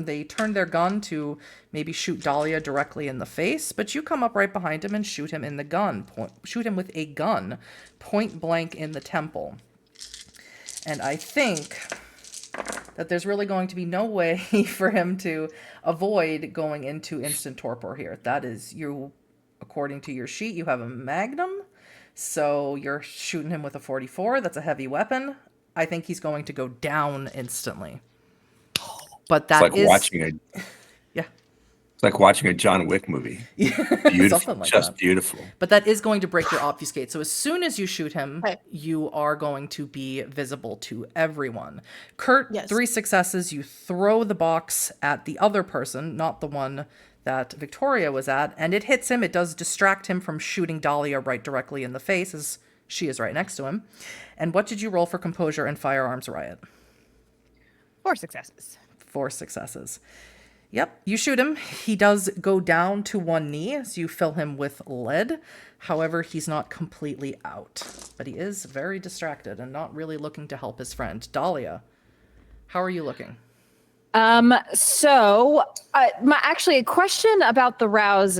They turn their gun to maybe shoot Dahlia directly in the face, but you come up right behind him and shoot him in the gun. Shoot him with a gun, point blank in the temple. And I think that there's really going to be no way for him to avoid going into instant torpor here. That is, you, according to your sheet, you have a magnum, so you're shooting him with a 44. That's a heavy weapon. I think he's going to go down instantly. But that It's like watching a John Wick movie. Beautiful, Something like just that. beautiful. But that is going to break your obfuscate. So as soon as you shoot him, Right. you are going to be visible to everyone. Kurt, Yes. 3 successes. You throw the box at the other person, not the one that Victoria was at, and it hits him. It does distract him from shooting Dahlia right directly in the face, as she is right next to him. And what did you roll for composure and firearms riot? 4 successes. 4 successes. Yep, you shoot him. He does go down to one knee as you fill him with lead. However, he's not completely out. But he is very distracted and not really looking to help his friend. Dahlia, how are you looking? So, actually, a question about the rouse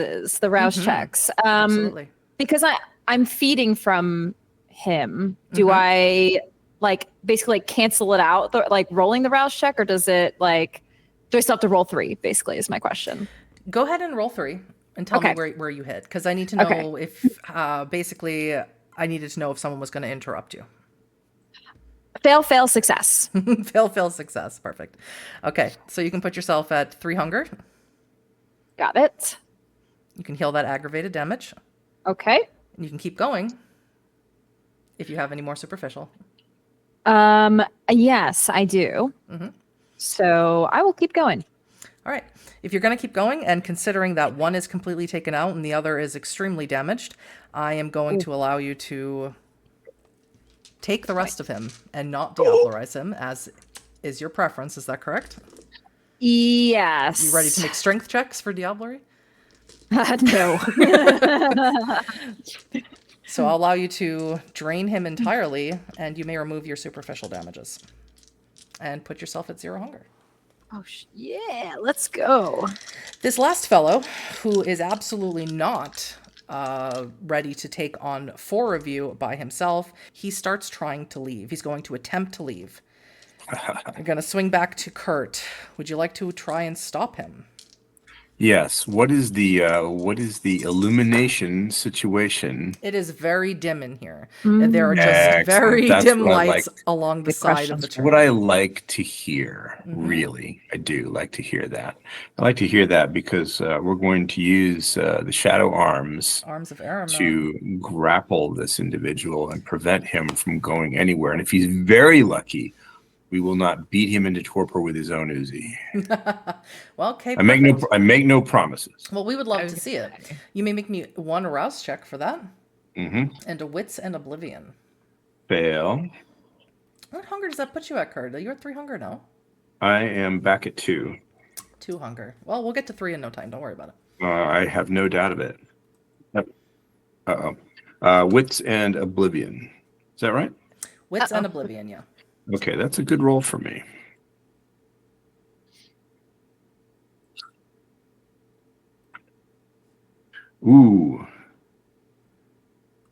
checks. Absolutely. Because I'm feeding from him. Do Mhm. I basically cancel it out, rolling the rouse check, or does it do I still have to roll 3? Basically, is my question. Go ahead and roll 3 and tell me Okay. where you hit. Because I need to know Okay. if, basically, I needed to know if someone was going to interrupt you. Fail, success. Fail, success. Perfect. Okay, so you can put yourself at 3 hunger. Got it. You can heal that aggravated damage. Okay. And you can keep going if you have any more superficial. Yes, I do. Mhm. So I will keep going. All right. If you're going to keep going, and considering that one is completely taken out and the other is extremely damaged, I am going to allow you to take the rest of him and not Diablerize him, as is your preference. Is that correct? Yes. You ready to make strength checks for Diablerie? No. So I'll allow you to drain him entirely, and you may remove your superficial damages. And put yourself at 0 hunger. Oh, yeah. Let's go. This last fellow, who is absolutely not ready to take on 4 of you by himself, he starts trying to leave. He's going to attempt to leave. You're going to swing back to Kurt. Would you like to try and stop him? Yes. What is the illumination situation? It is very dim in here. And there are just Excellent. very That's dim what I lights like. along the Good side question. of the That's train. what I like to hear. Mhm. Really, I do like to hear that. I like to hear that because we're going to use the shadow arms Arms of Aram. to grapple this individual and prevent him from going anywhere. And if he's very lucky, we will not beat him into torpor with his own Uzi. Well, okay. I make perfect. no promises. Well, we would love to see it. You may make me 1 rouse check for that, Mm-hmm. and a wits and oblivion. Fail. What hunger does that put you at, Kurt? You're at 3 hunger now. I am back at 2. 2 hunger. Well, we'll get to 3 in no time. Don't worry about it. I have no doubt of it. Uh-oh. Wits and oblivion. Is that right? Wits and oblivion, yeah. Okay, that's a good roll for me. Ooh.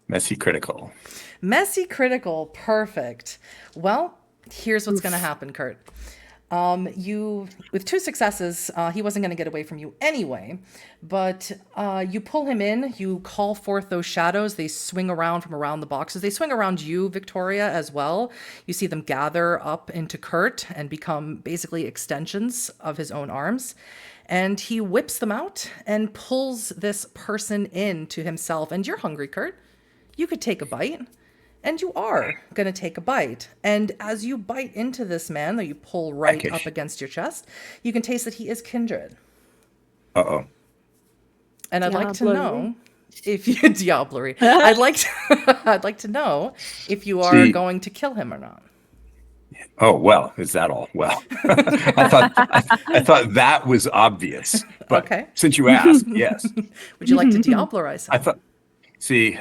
Messy critical. Messy critical. Perfect. Well, here's what's going to happen, Kurt. You, with 2 successes, he wasn't going to get away from you anyway, but you pull him in, you call forth those shadows, they swing around from around the boxes, they swing around you, Victoria, as well. You see them gather up into Kurt and become basically extensions of his own arms, and he whips them out and pulls this person in to himself. And you're hungry, Kurt. You could take a bite. And you are going to take a bite. And as you bite into this man that you pull right Peckish. up against your chest, you can taste that he is kindred. Uh-oh. And I'd like to Diablerie. know if you Diablerie. I'd like to know if you are See- going to kill him or not. Oh, well, is that all? Well, I thought that was obvious, but Okay. since you asked, yes. Would you like to Diablerize him? I thought, see,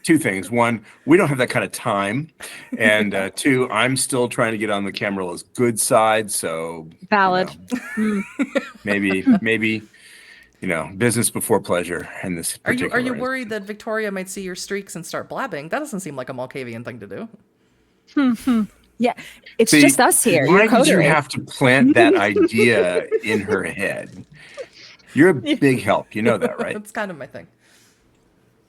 two things. One, we don't have that kind of time. And two, I'm still trying to get on the Camarill's good side. So, Valid. maybe, business before pleasure in this Are particular you instance. worried that Victoria might see your streaks and start blabbing? That doesn't seem like a Malkavian thing to do. Yeah, it's See, just us here. Why You're did you coterie. have to plant that idea in her head? You're a big help. You know that, right? That's kind of my thing.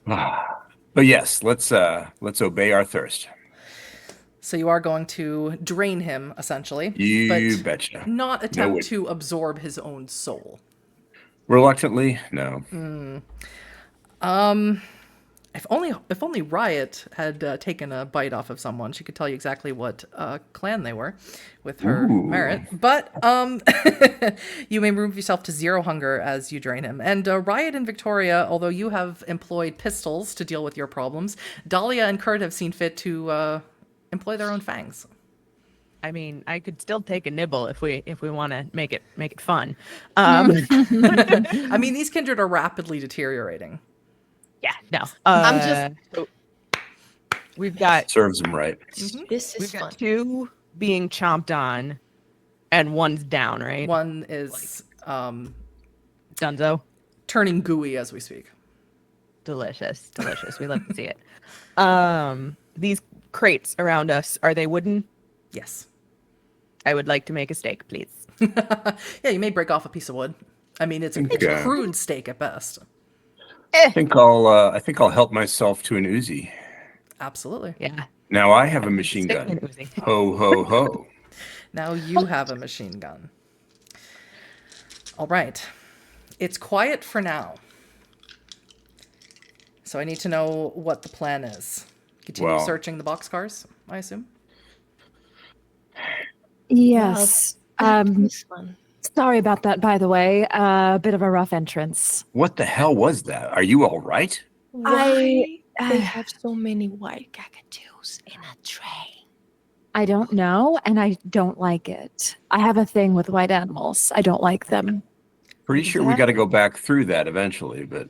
But yes, let's obey our thirst. So you are going to drain him, essentially. You but betcha. Not No attempt way. to absorb his own soul. Reluctantly, no. If only Riot had taken a bite off of someone, she could tell you exactly what clan they were with her Ooh. merit. But you may remove yourself to 0 hunger as you drain him. And Riot and Victoria, although you have employed pistols to deal with your problems, Dahlia and Kurt have seen fit to employ their own fangs. I mean, I could still take a nibble if we want to make it fun. I mean, these kindred are rapidly deteriorating. Yeah, no. I'm so we've got Serves him right. This is we've fun. got 2 being chomped on, and 1's down, right? One is Dunzo. turning gooey as we speak. Delicious. We love to see it. These crates around us, are they wooden? Yes. I would like to make a steak, please. Yeah, you may break off a piece of wood. I mean, it's Okay. crude steak at best. I think I'll help myself to an Uzi. Absolutely. Yeah. Now I have a machine Stick gun. and Uzi. Ho ho ho. Now you have a machine gun. All right. It's quiet for now. So I need to know what the plan is. Continue Well- searching the boxcars, I assume. Yes. This one. Sorry about that, by the way. A bit of a rough entrance. What the hell was that? Are you all right? Why they have so many white cockatoos in a tray? I don't know, and I don't like it. I have a thing with white animals. I don't like them. Pretty sure we got to go back through that eventually, but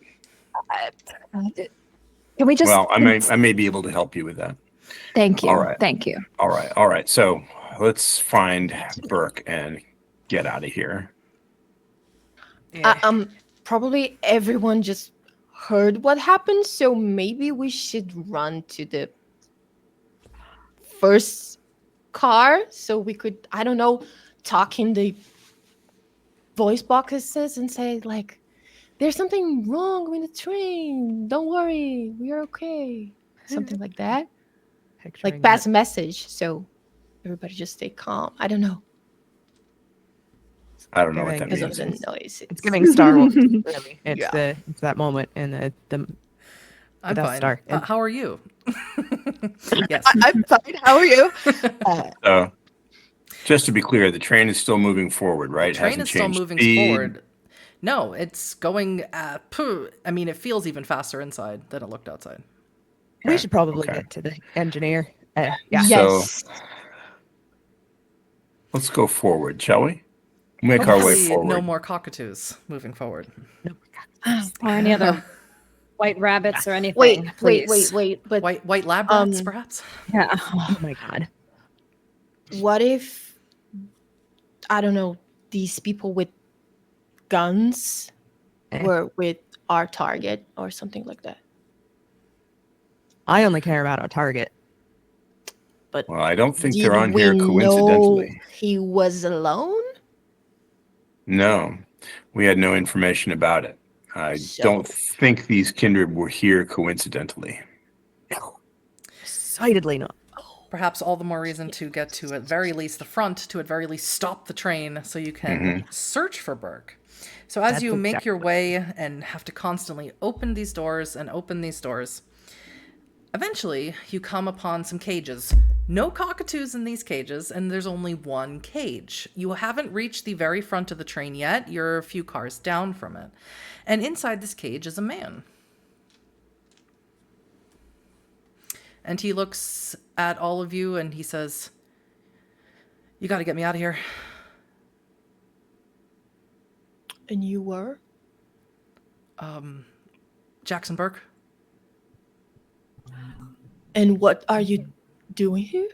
Can we just? well, I may be able to help you with that. Thank you. All right. Thank you. All right. So let's find Burke and get out of here. Probably everyone just heard what happened, so maybe we should run to the first car so we could, I don't know, talk in the voice boxes and say like, there's something wrong with the train. Don't worry, we're okay. Something like that. Picturing Like pass a message so everybody just stay calm. I don't know. I don't know what that Because of means. the noise. It's giving Star Wars, really. It's Yeah. it's that moment in the I'm Death fine. Star. How are you? Yes. I'm fine. How are you? So, just to be clear, the train is still moving forward, right? Train Hasn't is still changed moving speed. forward. No, it's going. I mean, it feels even faster inside than it looked outside. We should probably Okay. get to the engineer. Yeah. Yes. Let's go forward, shall we? Make our way Hopefully forward. no more cockatoos moving forward. Or any other white rabbits or anything. Wait. please. But White lab rats, perhaps? Yeah. Oh my god. what if, I don't know, these people with guns were with our target or something like that? I only care about our target. But Well, I don't think did they're on we here know coincidentally. he was alone? No, we had no information about it. I So- don't think these kindred were here coincidentally. Decidedly not. Perhaps all the more reason to get to at very least the front, to at very least stop the train so you can search for Burke. So as That's you make your exactly- way and have to constantly open these doors and open these doors, eventually you come upon some cages. No cockatoos in these cages, and there's only one cage. You haven't reached the very front of the train yet. You're a few cars down from it. And inside this cage is a man. And he looks at all of you and he says, You got to get me out of here. And you were? Jackson Burke. And what are you doing here?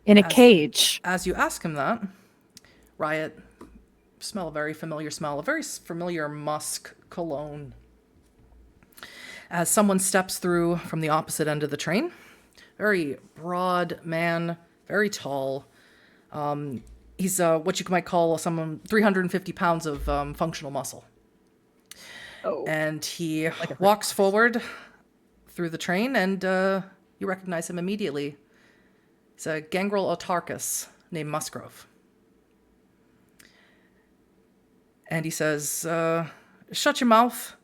In a As- cage. As you ask him that, Riot, smell a very familiar smell, a very familiar musk cologne. As someone steps through from the opposite end of the train, very broad man, very tall. He's what you might call someone 350 pounds of functional muscle. Oh. And he walks forward through the train, and you recognize him immediately. It's a gangrel autarchus named Musgrove. And he says, shut your mouth.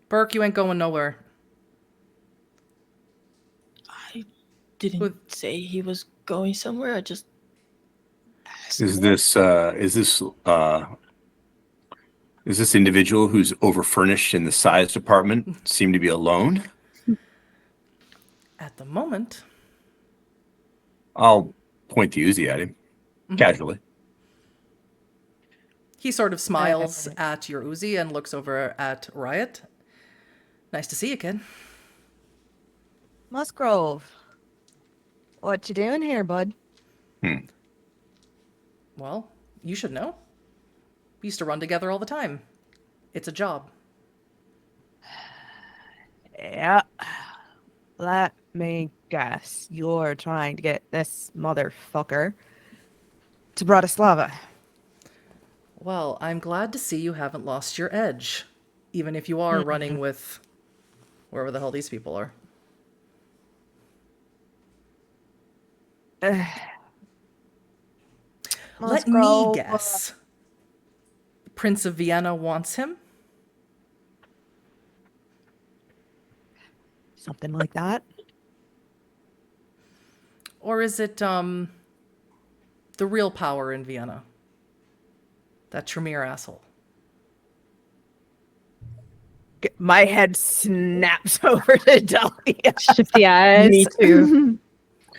Burke, you ain't going nowhere. I didn't say he was going somewhere. I just asked. Is this individual who's overfurnished in the size department seem to be alone? At the moment, I'll point the Uzi at him casually. he sort of smiles at your Uzi and looks over at Riot. Nice to see you, kid. Musgrove, what you doing here, bud? Well, you should know. We used to run together all the time. It's a job. Yeah. Let me guess. You're trying to get this motherfucker to Bratislava. Well, I'm glad to see you haven't lost your edge, even if you are running with wherever the hell these people are. Let me Musgrove, guess. Prince of Vienna wants him? something like that. Or is it the real power in Vienna? That Tremere asshole. My head snaps over to Dahlia. Shifty eyes. Me too. I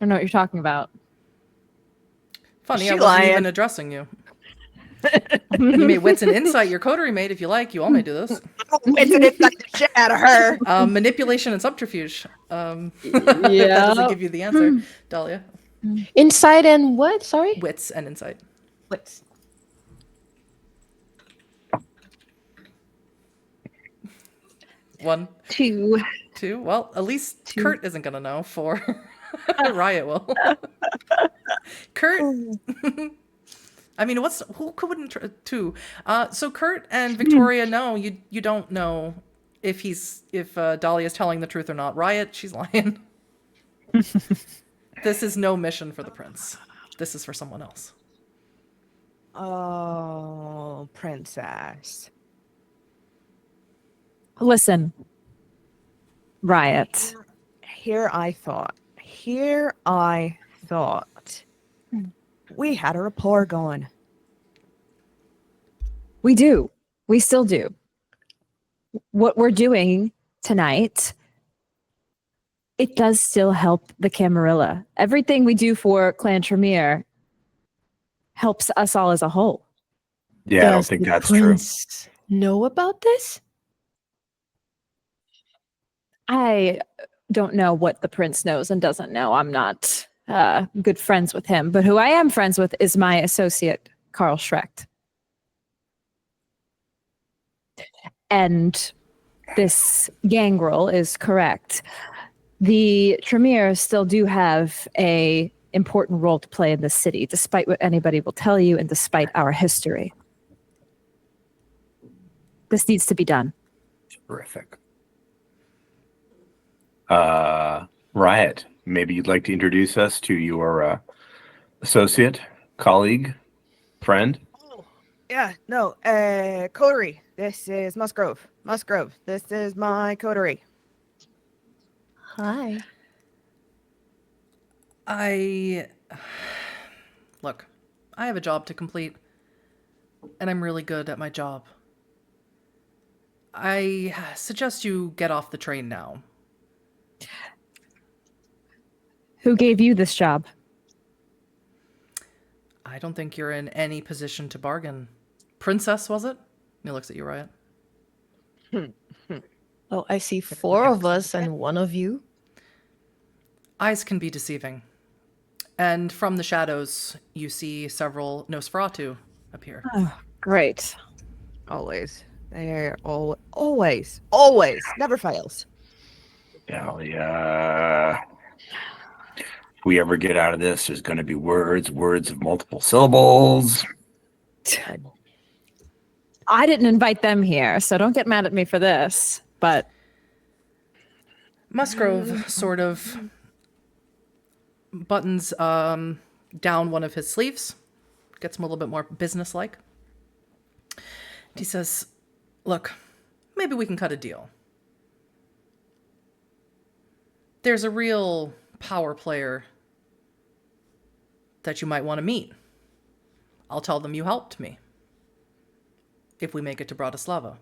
don't know what you're talking about. Funny, She I wasn't lying. even addressing you. You may wits and insight your coterie mate if you like. You all may do this. It's an insult the shit out of her. Manipulation and subterfuge. If that doesn't give you the answer, Dahlia. Inside and what? Sorry? Wits and insight. Wits. One, Two. two. Well, at least Kurt isn't gonna know. For Riot will. Kurt. I mean, who couldn't two? So Kurt and Victoria know you don't know if Dahlia is telling the truth or not. Riot, she's lying. This is no mission for the prince. This is for someone else. Oh, princess. Listen, Riot. Here I thought we had a rapport going. We do. We still do. What we're doing tonight, it does still help the Camarilla. Everything we do for Clan Tremere helps us all as a whole. Yeah, I don't Does think the that's true. prince know about this? I don't know what the prince knows and doesn't know. I'm not good friends with him. But who I am friends with is my associate, Carl Schrecht. And this gangrel is correct. The Tremere still do have a important role to play in this city, despite what anybody will tell you and despite our history. This needs to be done. Terrific. Riot, maybe you'd like to introduce us to your associate, colleague, friend? Yeah, no, coterie. This is Musgrove. Musgrove, this is my coterie. Hi. Look, I have a job to complete, and I'm really good at my job. I suggest you get off the train now. Who gave you this job? I don't think you're in any position to bargain. Princess, was it? He looks at you, Riot. Oh, I see 4 of us and 1 of you. Eyes can be deceiving. And from the shadows, you see several Nosferatu appear. Oh, great. Always. They're always, never fails. Dahlia. If we ever get out of this, there's going to be words of multiple syllables. I didn't invite them here, so don't get mad at me for this. But Musgrove sort of buttons down one of his sleeves, gets him a little bit more businesslike. He says, look, maybe we can cut a deal. There's a real power player that you might want to meet. I'll tell them you helped me if we make it to Bratislava.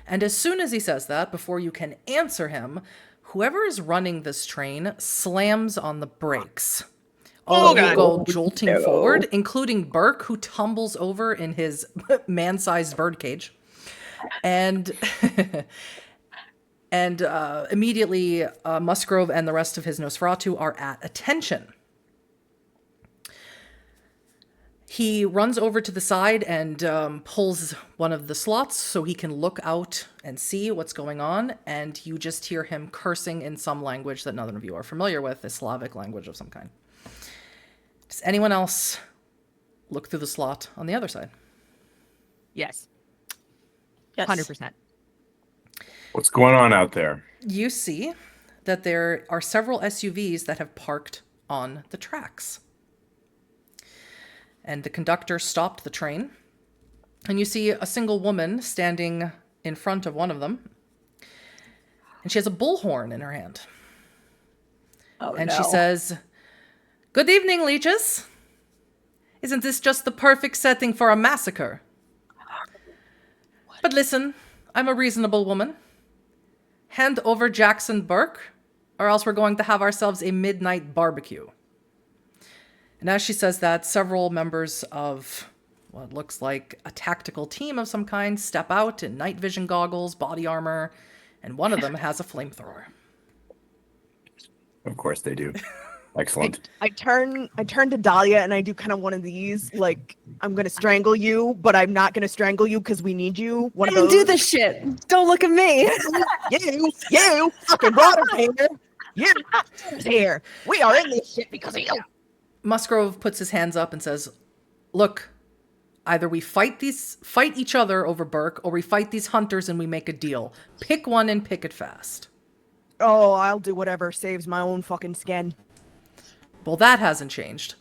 And as soon as he says that, before you can answer him, whoever is running this train slams on the brakes. All of you go jolting forward, including Burke, who tumbles over in his man-sized birdcage. And immediately Musgrove and the rest of his Nosferatu are at attention. He runs over to the side and pulls one of the slots so he can look out and see what's going on. And you just hear him cursing in some language that none of you are familiar with, a Slavic language of some kind. Does anyone else look through the slot on the other side? Yes. Yes. 100%. What's going on out there? You see that there are several SUVs that have parked on the tracks. And the conductor stopped the train. And you see a single woman standing in front of one of them. And she has a bullhorn in her hand. oh, And no. she says, "Good evening, leeches. Isn't this just the perfect setting for a massacre? But listen, I'm a reasonable woman. Hand over Jackson Burke, or else we're going to have ourselves a midnight barbecue." And as she says that, several members of what looks like a tactical team of some kind step out in night vision goggles, body armor, and one of them has a flamethrower. Of course they do. Excellent. I turn to Dahlia and I do kind of one of these, like, I'm gonna strangle you, but I'm not gonna strangle you because we need you. One I of didn't those. do this shit. Don't look at me. You fucking brought us here. You here. We are in this shit because of you. Musgrove puts his hands up and says, "Look, either we fight each other over Burke, or we fight these hunters and we make a deal. Pick one and pick it fast." Oh, I'll do whatever saves my own fucking skin. Well, that hasn't changed.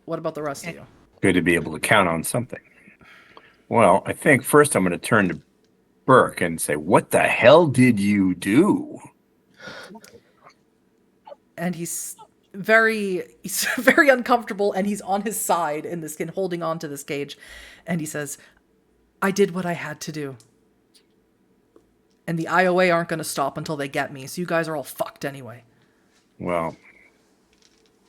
What about the rest of you? Good to be able to count on something. Well, I think first I'm going to turn to Burke and say, what the hell did you do? And he's very uncomfortable, and he's on his side in this skin, holding on to this cage. And he says, "I did what I had to do. And the IOA aren't going to stop until they get me, so you guys are all fucked anyway." Well,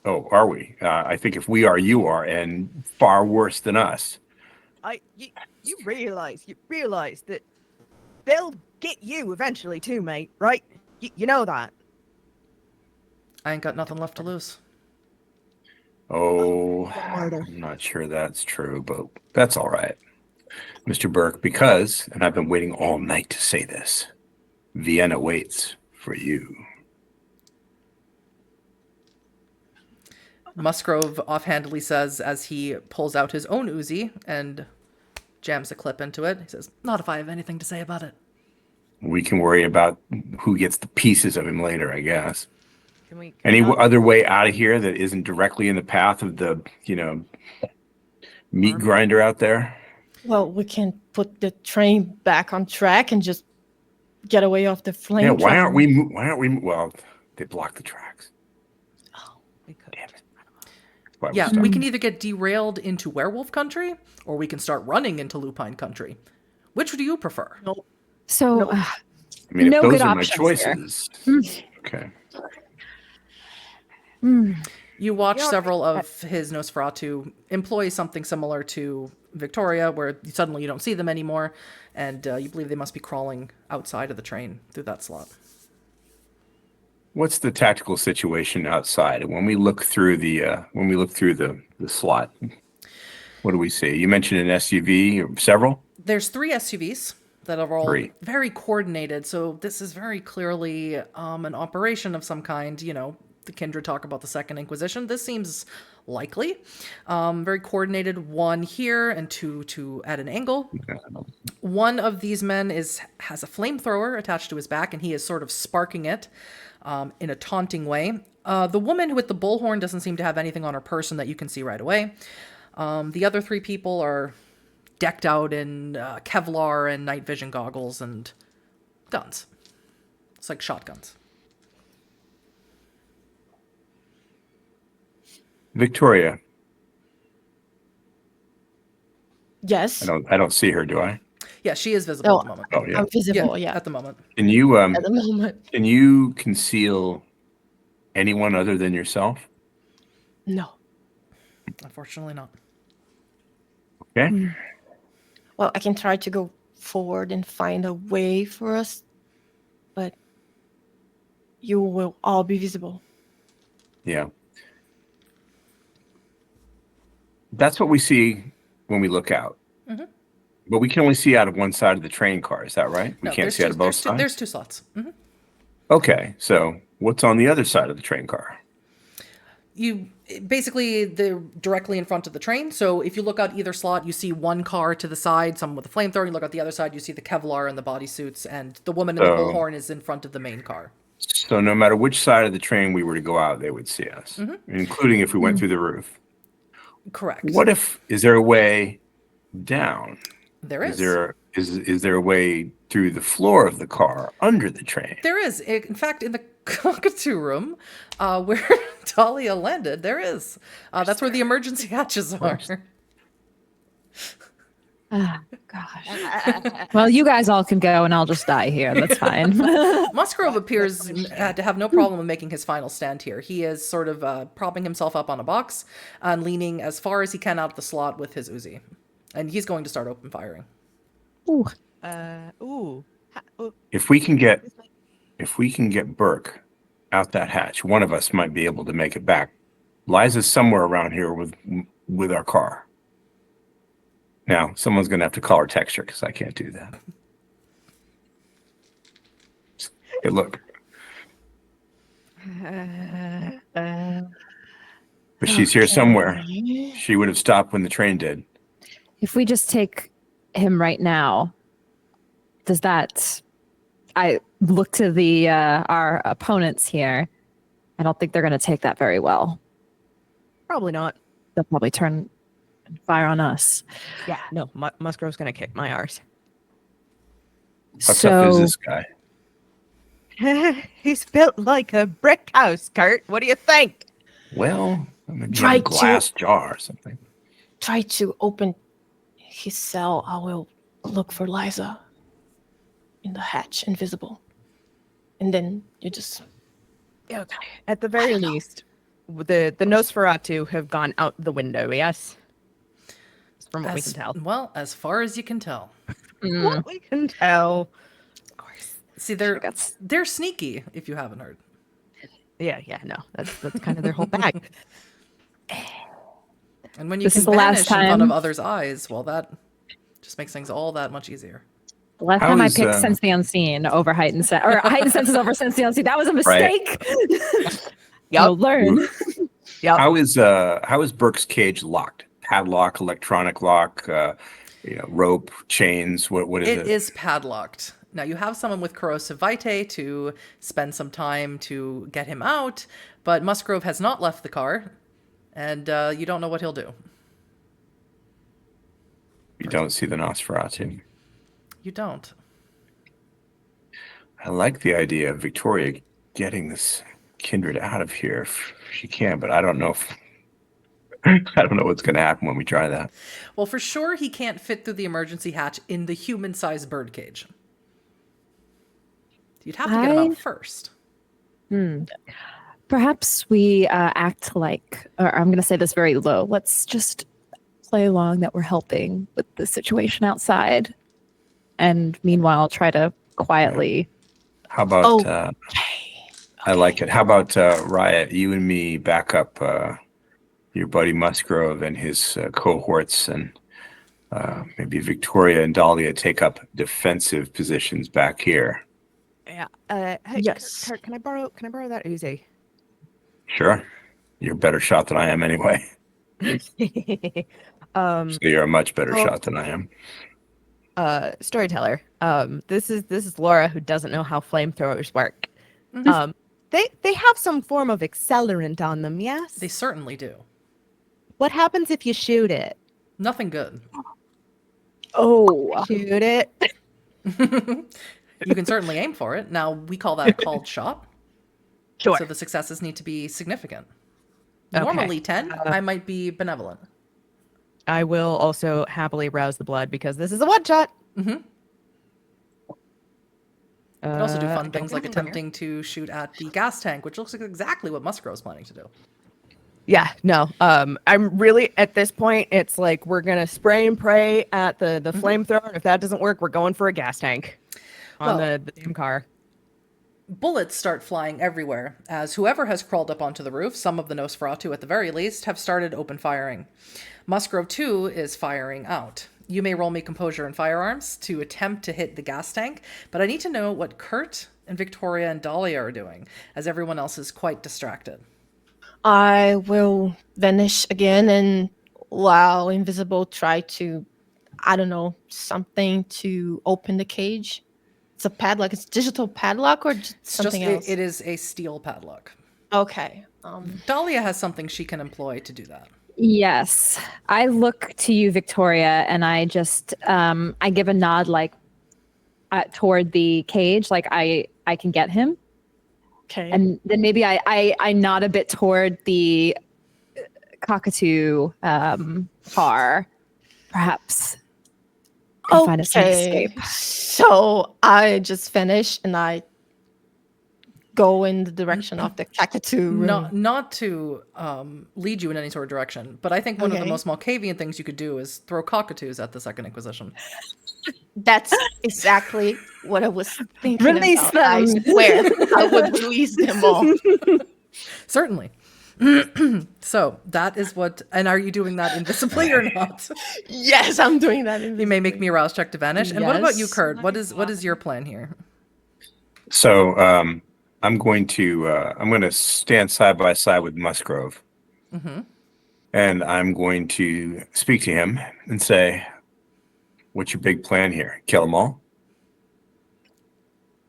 oh, are we? I think if we are, you are, and far worse than us. You realize that they'll get you eventually too, mate, right? You know that. I ain't got nothing left to lose. Oh, Murder. I'm not sure that's true, but that's all right. Mr. Burke, because, and I've been waiting all night to say this, Vienna waits for you. Musgrove offhandedly says, as he pulls out his own Uzi and jams a clip into it, he says, "Not if I have anything to say about it." We can worry about who gets the pieces of him later, I guess. Can we? Any other way out of here that isn't directly in the path of the, meat grinder out there? Well, we can put the train back on track and just get away off the flame. Yeah, why train. aren't we? Well, they block the tracks. We could. Damn it. Why Yeah, stopped. we can either get derailed into werewolf country, or we can start running into lupine country. Which do you prefer? So, I mean, no if those good are my options here. choices. Okay. You You watch Yeah, several of his Nosferatu employ something similar to Victoria, where suddenly you don't see them anymore, and you believe they must be crawling outside of the train through that slot. What's the tactical situation outside? When we look through the slot, what do we see? You mentioned an SUV or several? There's 3 SUVs that are all Three. very coordinated, so this is very clearly an operation of some kind. You know, the Kindred talk about the Second Inquisition. This seems likely. Very coordinated, 1 here and 2 at an angle. One of these men has a flamethrower attached to his back, and he is sort of sparking it in a taunting way. The woman with the bullhorn doesn't seem to have anything on her person that you can see right away. The other 3 people are decked out in Kevlar and night vision goggles and guns. It's like shotguns. Victoria. Yes. I don't see her, do I? Yeah, she is visible at the moment. Oh yeah. I'm visible, yeah. At the moment. Can you At the moment. can you conceal anyone other than yourself? No. Unfortunately not. Okay. Well, I can try to go forward and find a way for us, but you will all be visible. Yeah. That's what we see when we look out. Mhm. But we can only see out of one side of the train car. Is that right? We No, can't there's see out two- of both there's two- sides? There's 2 slots. Mhm. Okay. So what's on the other side of the train car? They're directly in front of the train. So if you look out either slot, you see 1 car to the side, someone with a flamethrower. You look out the other side, you see the Kevlar and the bodysuits, and the woman in the So- bullhorn is in front of the main car. So no matter which side of the train we were to go out, they would see us, including if we went through the roof. Correct. Is there a way down? There Is is. is there a way through the floor of the car under the train? There is. In fact, in the cockatoo room where Dahlia landed, there is. That's where the emergency hatches are. Oh, gosh. Well, you guys all can go and I'll just die here. That's fine. Musgrove appears to have no problem with making his final stand here. He is sort of propping himself up on a box and leaning as far as he can out the slot with his Uzi. And he's going to start open firing. Ooh. If we can get Burke out that hatch, one of us might be able to make it back. Liza's somewhere around here with our car. Now, someone's going to have to call her text her because I can't do that. Hey, look. But she's here somewhere. She would have stopped when the train did. If we just take him right now, does that... I look to the our opponents here. I don't think they're going to take that very well. Probably not. They'll probably turn and fire on us. Yeah, no, Musgrove's gonna kick my arse. How tough is this guy? He's built like a brick house, Kurt. What do you think? Well, maybe Try a glass jar or something. Try to open his cell. I will look for Liza in the hatch, invisible. And then you just... Okay. At the very least, the Nosferatu have gone out the window, yes? From what we can tell. Well, as far as you can tell. What we can tell. Of course. See, they're sneaky, if you haven't heard. Yeah, no. That's kind of their whole bag. And when you This can is the last vanish in front of time. others' eyes, well, that just makes things all that much easier. The last How time I is, picked Sense the Unseen over Heightened Sense, or Heightened Senses over Sense the Unseen, that was a mistake. You'll learn. Yep. How is Burke's cage locked? Padlock, electronic lock, rope, chains. What is it? It is padlocked. Now, you have someone with corrosive vitae to spend some time to get him out, but Musgrove has not left the car, and you don't know what he'll do. You don't see the Nosferatu. You don't. I like the idea of Victoria getting this kindred out of here if she can, but I don't know what's going to happen when we try that. Well, for sure, he can't fit through the emergency hatch in the human-sized birdcage. You'd have to get him out first. Perhaps we act like, or I'm going to say this very low. Let's just play along that we're helping with the situation outside, and meanwhile try to quietly. How about? Oh. I like it. How about Riot? You and me back up your buddy Musgrove and his cohorts, and maybe Victoria and Dahlia take up defensive positions back here. Yeah. Hey, Yes. Kurt, can I borrow that Uzi? Sure, you're a better shot than I am anyway. So you're a much better shot than I am. Storyteller. This is Laura, who doesn't know how flamethrowers work. They have some form of accelerant on them, yes? They certainly do. What happens if you shoot it? Nothing good. Oh, Shoot it. You can certainly aim for it. Now, we call that a called shot. Sure. So the successes need to be significant. Okay. Normally 10, I might be benevolent. I will also happily rouse the blood because this is a one shot. Mm-hmm. You can also do fun things like attempting to shoot at the gas tank, which looks like exactly what Musgrove's planning to do. Yeah, no. I'm really at this point. It's like we're gonna spray and pray at the flamethrower, and if that doesn't work, we're going for a gas tank on the damn car. Bullets start flying everywhere as whoever has crawled up onto the roof, some of the Nosferatu at the very least, have started open firing. Musgrove too is firing out. You may roll me composure and firearms to attempt to hit the gas tank, but I need to know what Kurt and Victoria and Dahlia are doing, as everyone else is quite distracted. I will vanish again, and while invisible, try to, I don't know, something to open the cage. It's a padlock. It's digital padlock or just something else? It is a steel padlock. Okay. Dahlia has something she can employ to do that. yes. I look to you, Victoria, and I just I give a nod like toward the cage, like I can get him. Okay. And then maybe I nod a bit toward the cockatoo car, perhaps. And find a safe escape. So I just finish and I go in the direction of the cockatoo room. Not to lead you in any sort of direction, but I think one of the most Malkavian things you could do is throw cockatoos at the Second Inquisition. That's exactly what I was thinking. Release about. I them. swear, I would release them all. Certainly. So that is what. And are you doing that invisibly or not? Yes, I'm doing that. You may make me a rouse check to vanish. And what about you, Yes. Kurt? What is your plan here? So I'm going to stand side by side with Musgrove, and I'm going to speak to him and say, "What's your big plan here? Kill them all?"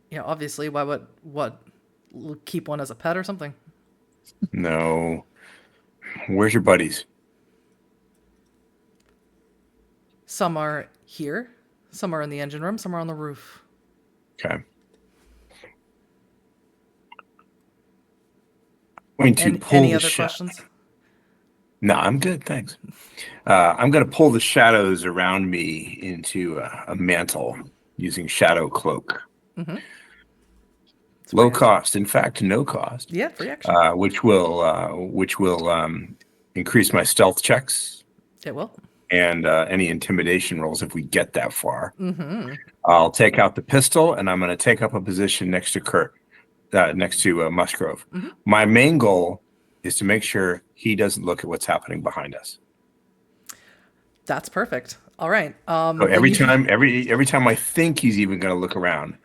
Yeah, obviously. Why would what? Keep one as a pet or something? No. Where's your buddies? Some are here. Some are in the engine room. Some are on the roof. Okay. Going to pull Any the other questions? No, I'm good, thanks. I'm going to pull the shadows around me into a mantle using shadow cloak. Mm-hmm. Low cost, in fact, no cost. Yeah, free action. Which will increase my stealth checks It will. and any intimidation rolls if we get that far. Mm-hmm. I'll take out the pistol and I'm going to take up a position next to Kurt, next to Musgrove. Mm-hmm. My main goal is to make sure he doesn't look at what's happening behind us. That's perfect. All right. So every time I think he's even going to look around,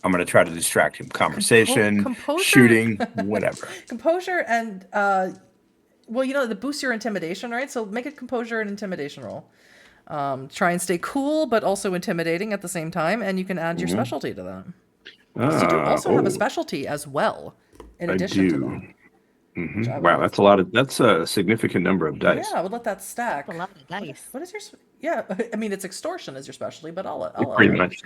I'm going to try to distract him. Conversation, composure. shooting, whatever. Composure and that boosts your intimidation, right? So make a composure and intimidation roll. Try and stay cool, but also intimidating at the same time, and you can add your specialty to that. So you do also have a specialty as well, in addition to that. Mm-hmm. Wow, that's a significant number of dice. Yeah, I would let that stack. A lot of dice. What is your? Yeah, I mean it's extortion is your specialty, but I'll Pretty much.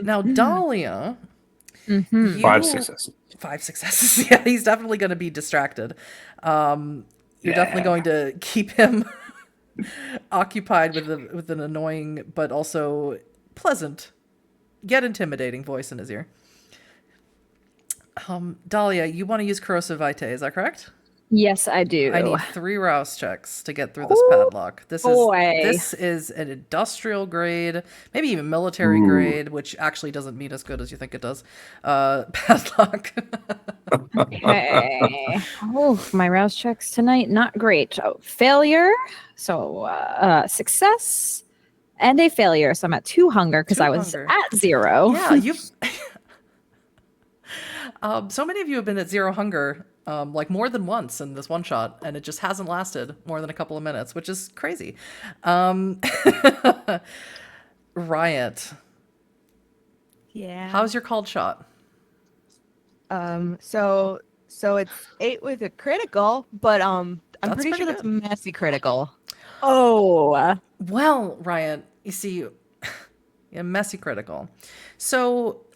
Now Dahlia, 5 successes. 5 successes. Yeah, he's definitely going to be distracted. You're definitely going to keep him occupied with an annoying but also pleasant, yet intimidating voice in his ear. Dahlia, you want to use corrosive vitae, is that correct? Yes, I do. I need 3 rouse checks to get through this Oh, padlock. boy. This is an industrial grade, maybe even military Ooh. grade, which actually doesn't mean as good as you think it does. Padlock. Okay. Oh, my rouse checks tonight, not great. Oh, failure. So success and a failure. So I'm at 2 hunger because 2 I was hunger. at 0. Yeah, you've. So many of you have been at 0 hunger, like more than once in this one shot, and it just hasn't lasted more than a couple of minutes, which is crazy. Riot, Yeah. how's your called shot? So it's 8 with a critical, but I'm That's pretty pretty sure that's good. messy critical. Oh. Well, Riot, you see, yeah, messy critical. So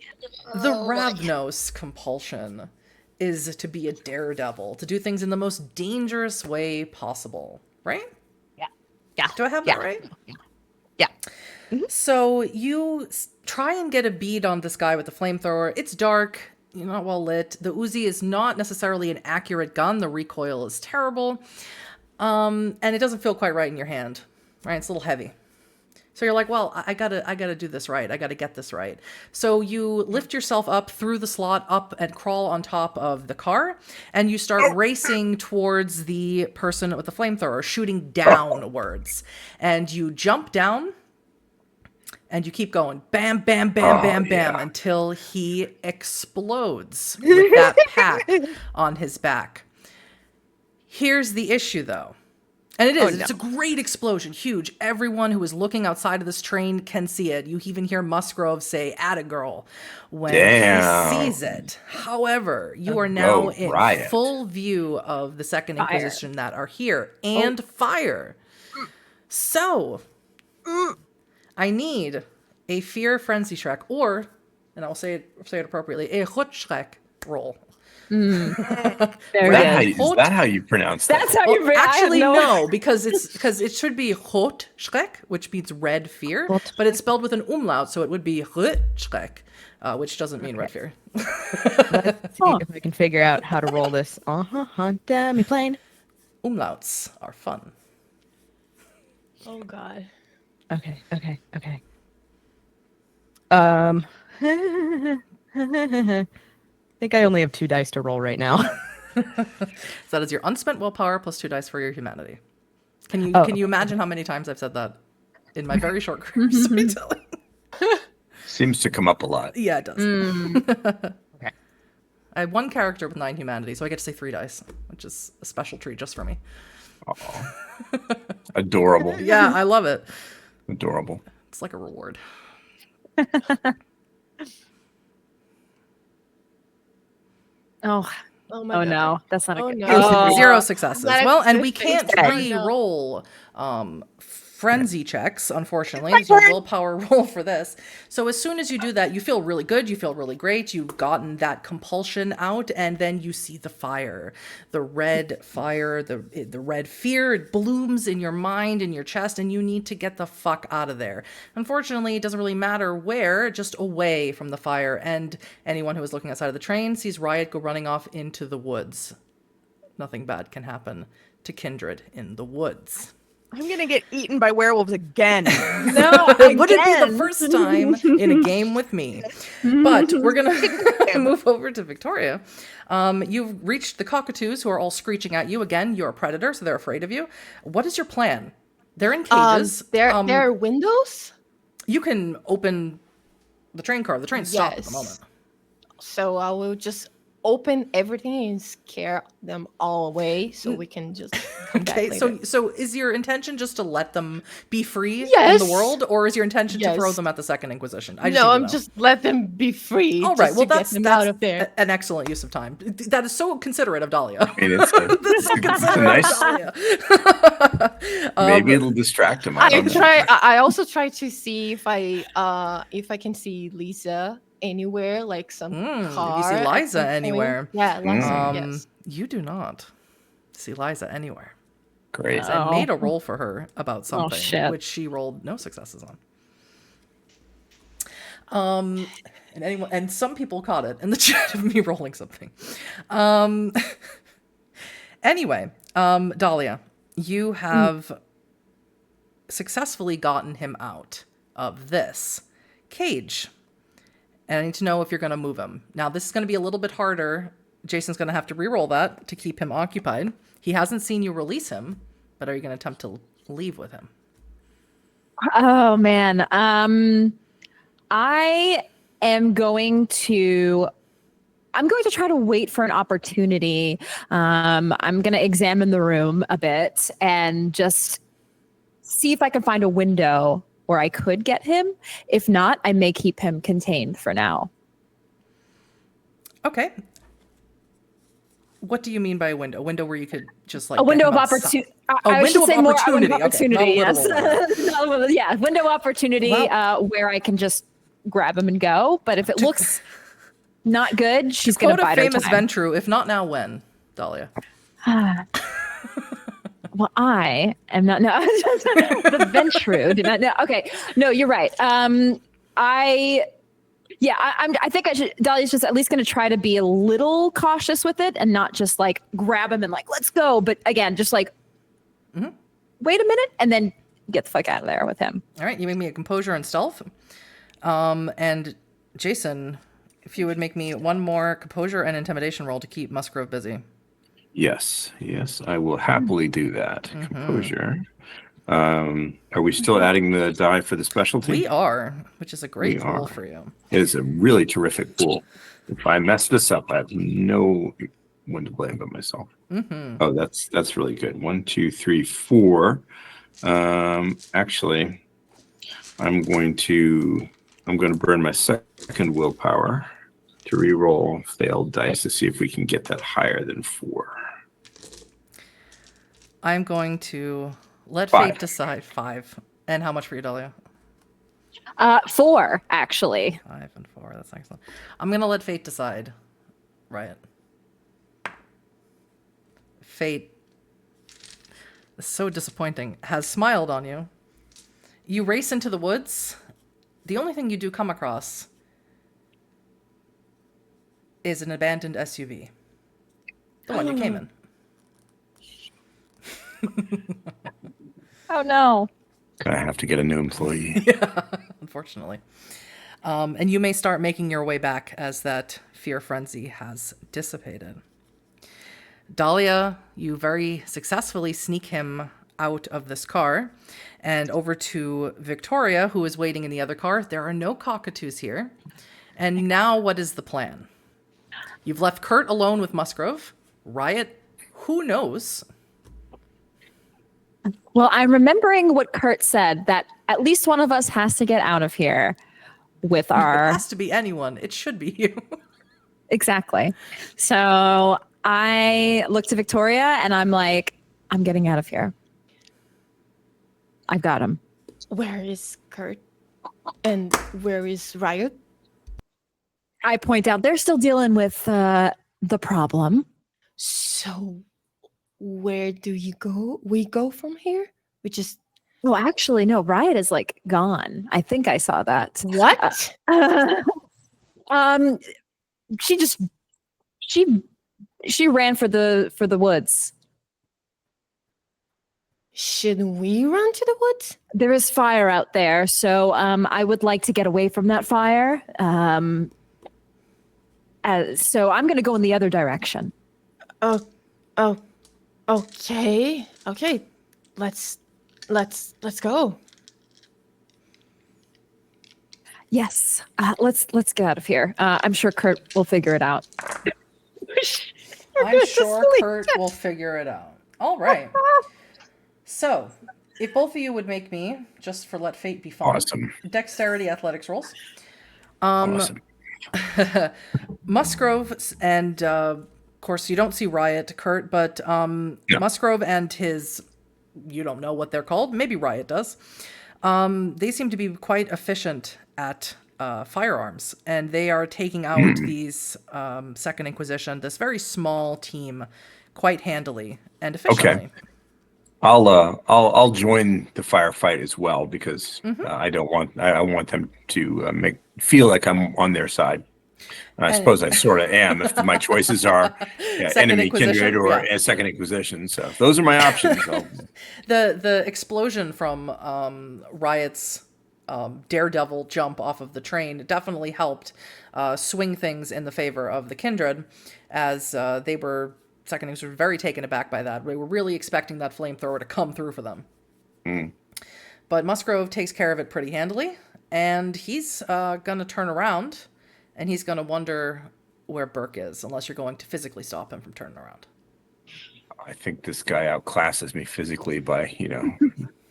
the Ravnos compulsion is to be a daredevil, to do things in the most dangerous way possible, right? Yeah. Do I have that right? Yeah. So you try and get a bead on this guy with the flamethrower. It's dark. You're not well lit. The Uzi is not necessarily an accurate gun. The recoil is terrible. And it doesn't feel quite right in your hand, right? It's a little heavy. So you're like, well, I gotta do this right. I gotta get this right. So you lift yourself up through the slot, up and crawl on top of the car, and you start racing towards the person with the flamethrower, shooting downwards. And you jump down, and you keep going, bam, bam, bam, bam, bam, yeah. until he explodes with that pack on his back. Here's the issue, though. And it is. no. It's a great explosion. Huge. Everyone who is looking outside of this train can see it. You even hear Musgrove say, "Atta girl," when Damn. he sees it. However, you are now Go, in Riot. full view of the Second Fire. Inquisition that are here. And fire. So, I need a Fear Frenzy Shrek, or, and I'll say it appropriately, a Rutschreck roll. Very Is good. that how you pronounce that? That's how Well, you actually, I have no, because it should be Rot Schreck, which means red fear, but it's spelled with an umlaut, so it would be Rut Schreck, which doesn't mean red fear. Let's see if I can figure out how to roll this. Demi plane. Umlauts are fun. Oh God. Okay. I think I only have 2 dice to roll right now. So that is your unspent willpower plus 2 dice for your humanity. Can you Oh. can you imagine how many times I've said that in my very short career of storytelling? Seems to come up a lot. Yeah, it does. Okay. I have 1 character with 9 humanity, so I get to say 3 dice, which is a special treat just for me. Aw. Adorable. Yeah, I love it. Adorable. It's like a reward. Oh, Oh my oh God. no, that's not a Oh, good. no. Oh. 0 successes. That Well, and we exists. can't Oh, no. re-roll frenzy checks, unfortunately. It's a willpower roll for this. So as soon as you do that, you feel really good. You feel really great. You've gotten that compulsion out, and then you see the fire. The red fire, the red fear, it blooms in your mind, in your chest, and you need to get the fuck out of there. Unfortunately, it doesn't really matter where, just away from the fire. And anyone who is looking outside of the train sees Riot go running off into the woods. Nothing bad can happen to Kindred in the woods. I'm gonna get eaten by werewolves again. No, It wouldn't be the again. first time in a game with me. But we're going to move over to Victoria. You've reached the cockatoos who are all screeching at you. Again, you're a predator, so they're afraid of you. What is your plan? They're in cages. There are windows. You can open the train car. The train's stopped at the Yes. moment. So I will just open everything and scare them all away, so we can just come back Okay, later. so is your intention just to let them be free in Yes. the world, or is your intention to throw Yes. them at the Second Inquisition? No, I'm just let them be free. All right, just well to that's get them out of that's there. an excellent use of time. That is so considerate of Dahlia. I mean, it's a nice. Maybe it'll distract him. I don't know. I also try to see if I can see Lisa anywhere, like some if car. you see at Liza some point. anywhere. Yeah, Liza. Mm. Yes. You do not see Liza anywhere. Great. I Oh. made a roll for her about something, shit. which she rolled no successes And some people caught it in the chat of me rolling something. Anyway, Dahlia, you have successfully gotten him out of this cage. And I need to know if you're going to move him. Now, this is going to be a little bit harder. Jason's going to have to re-roll that to keep him occupied. He hasn't seen you release him, but are you going to attempt to leave with him? Oh man. I am going to try to wait for an opportunity. I'm going to examine the room a bit and just see if I can find a window where I could get him. If not, I may keep him contained for now. Okay. What do you mean by a window? A window where you could just like a window of opportunity. A window of opportunity. Opportunity. Yes. Yeah, window opportunity where I can just grab him and go. But if it looks not good, she's going to bide her time. Famous Ventru. If not now, when, Dahlia? Well, I am not. No, the Ventru did not. No, okay. No, you're right. I think I should. Dahlia's just at least going to try to be a little cautious with it and not just like grab him and like let's go. But again, just like wait a minute and then get the fuck out of there with him. All right, you make me a composure and stealth. And Jason, if you would make me one more composure and intimidation roll to keep Musgrove busy. Yes, I will happily do that. Composure. Are we still adding the die for the specialty? We are, which is a great pool for you. It is a really terrific pool. If I mess this up, I have no one to blame but myself. Oh, that's really good. 1, 2, 3, 4. Actually, I'm going to burn my second willpower to re-roll failed dice to see if we can get that higher than 4. I'm going to let 5. fate decide. 5. And how much for you, Dahlia? 4, actually. 5 and 4. That's excellent. I'm going to let fate decide. Riot. Fate, so disappointing, has smiled on you. You race into the woods. The only thing you do come across is an abandoned SUV. The one you came in. Oh no. I have to get a new employee. Yeah, unfortunately. And you may start making your way back as that fear frenzy has dissipated. Dahlia, you very successfully sneak him out of this car and over to Victoria, who is waiting in the other car. There are no cockatoos here. And now what is the plan? You've left Kurt alone with Musgrove. Riot, who knows? Well, I'm remembering what Kurt said, that at least one of us has to get out of here with our... It has to be anyone. It should be you. Exactly. So I look to Victoria and I'm like, I'm getting out of here. I've got him. Where is Kurt? And where is Riot? I point out they're still dealing with the problem. So where do you go? We go from here? We just... Well, actually, no, Riot is like gone. I think I saw that. What? She ran for the woods. Should we run to the woods? There is fire out there, so I would like to get away from that fire. So I'm going to go in the other direction. Okay. Let's go. Yes. Let's get out of here. I'm sure Kurt will figure it out. I'm sure Kurt will figure it out. All right. So, if both of you would make me, just for let fate be fun, Awesome. Dexterity athletics rolls. Awesome. Musgrove and, of course, you don't see Riot, Kurt, but Musgrove and his, you don't know what they're called. Maybe Riot does. They seem to be quite efficient at firearms, and they are taking out these Second Inquisition, this very small team, quite handily and efficiently. I'll join the firefight as well because Mhm. I want them to feel like I'm on their side. And I And- suppose I sort of am if my choices are Second enemy, kindred, Inquisition, or yeah. a second Inquisition. So those are my options. The explosion from Riot's daredevil jump off of the train definitely helped swing things in the favor of the Kindred, as they were second were very taken aback by that. They were really expecting that flamethrower to come through for them. But Musgrove takes care of it pretty handily, and he's going to turn around, and he's going to wonder where Burke is, unless you're going to physically stop him from turning around. I think this guy outclasses me physically by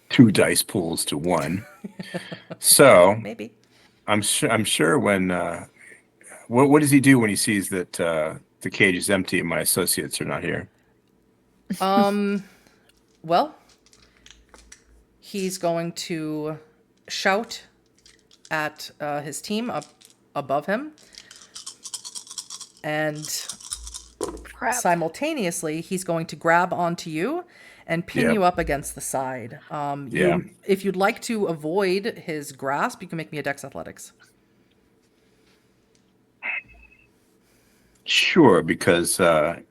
2 dice pools to 1. So Maybe. I'm sure when what does he do when he sees that the cage is empty and my associates are not here? Well, he's going to shout at his team up above him, and simultaneously he's going to grab onto you and pin you up against the side. If you'd like to avoid his grasp, you can make me a Dex Athletics. Sure, because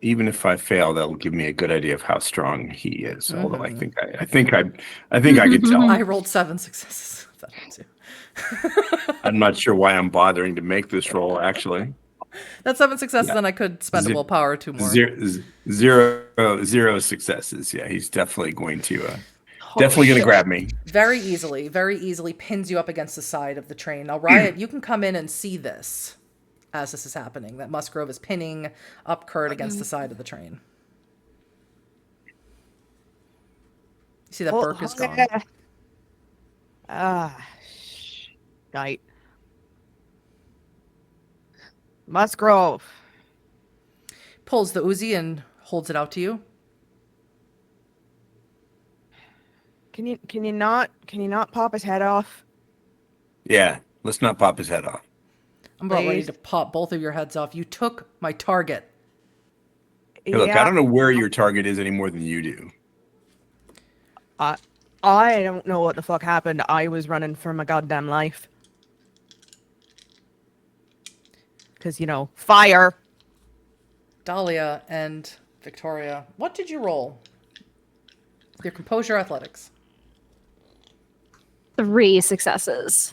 even if I fail, that'll give me a good idea of how strong he is. Although I think I can tell. I rolled 7 successes. If that helps you. I'm not sure why I'm bothering to make this roll. Actually, That's 7 successes, and I could spend a willpower 2 more. Zero successes. Yeah, he's definitely going to grab me. Very easily pins you up against the side of the train. Now, Riot, you can come in and see this as this is happening, that Musgrove is pinning up Kurt against the side of the train. You see that Burke is gone. Night. Musgrove. Pulls the Uzi and holds it out to you. Can you not pop his head off? Yeah, let's not pop his head off. I'm about ready to pop both of your heads off. You took my target. Hey, look, I don't know where your target is any more than you do. I don't know what the fuck happened. I was running for my goddamn life. Because, fire. Dahlia and Victoria, what did you roll? Your composure athletics. 3 successes.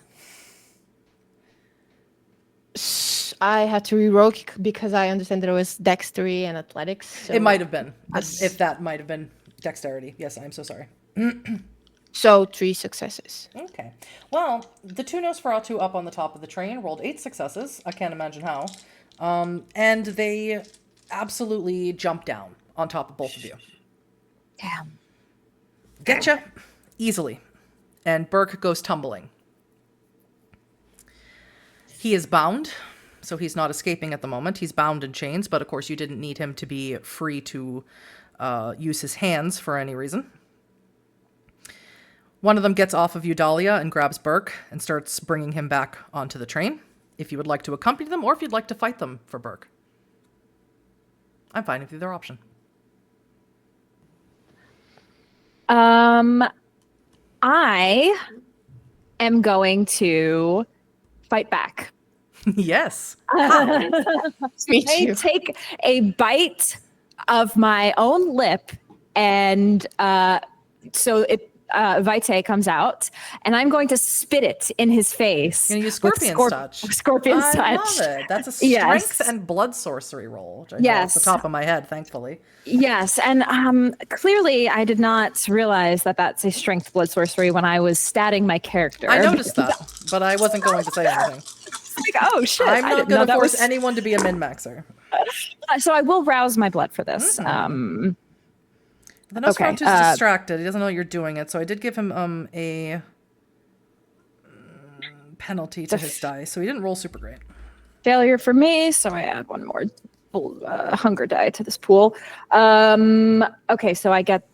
I had to reroll because I understand that it was dexterity and athletics. So It might have been. If that might have been dexterity. Yes, I'm so sorry. So 3 successes. Okay. Well, the 2 Nosferatu up on the top of the train rolled 8 successes. I can't imagine how. And they absolutely jump down on top of both of you. Damn. Getcha easily. And Burke goes tumbling. He is bound, so he's not escaping at the moment. He's bound in chains, but of course you didn't need him to be free to use his hands for any reason. One of them gets off of you, Dahlia, and grabs Burke and starts bringing him back onto the train. If you would like to accompany them, or if you'd like to fight them for Burke. I'm fine with either option. I am going to fight back. Yes. Me I too. take a bite of my own lip, and so Vitae comes out, and I'm going to spit it in his face. You're gonna use with Scorpion's Touch. Scorpion's I Touch. love it. That's a strength Yes. and blood sorcery roll, which I know off the Yes. top of my head, thankfully. Yes, and clearly I did not realize that that's a strength blood sorcery when I was statting my character. I noticed that, but I wasn't going to say anything. Like, oh shit! I'm I not didn't know going to that force was- anyone to be a min-maxer. So I will rouse my blood for this. The Okay, Nosferatu's distracted. He doesn't know you're doing it, so I did give him a penalty to his die, so he didn't roll super great. Failure for me, so I add one more hunger die to this pool. Okay, so I get,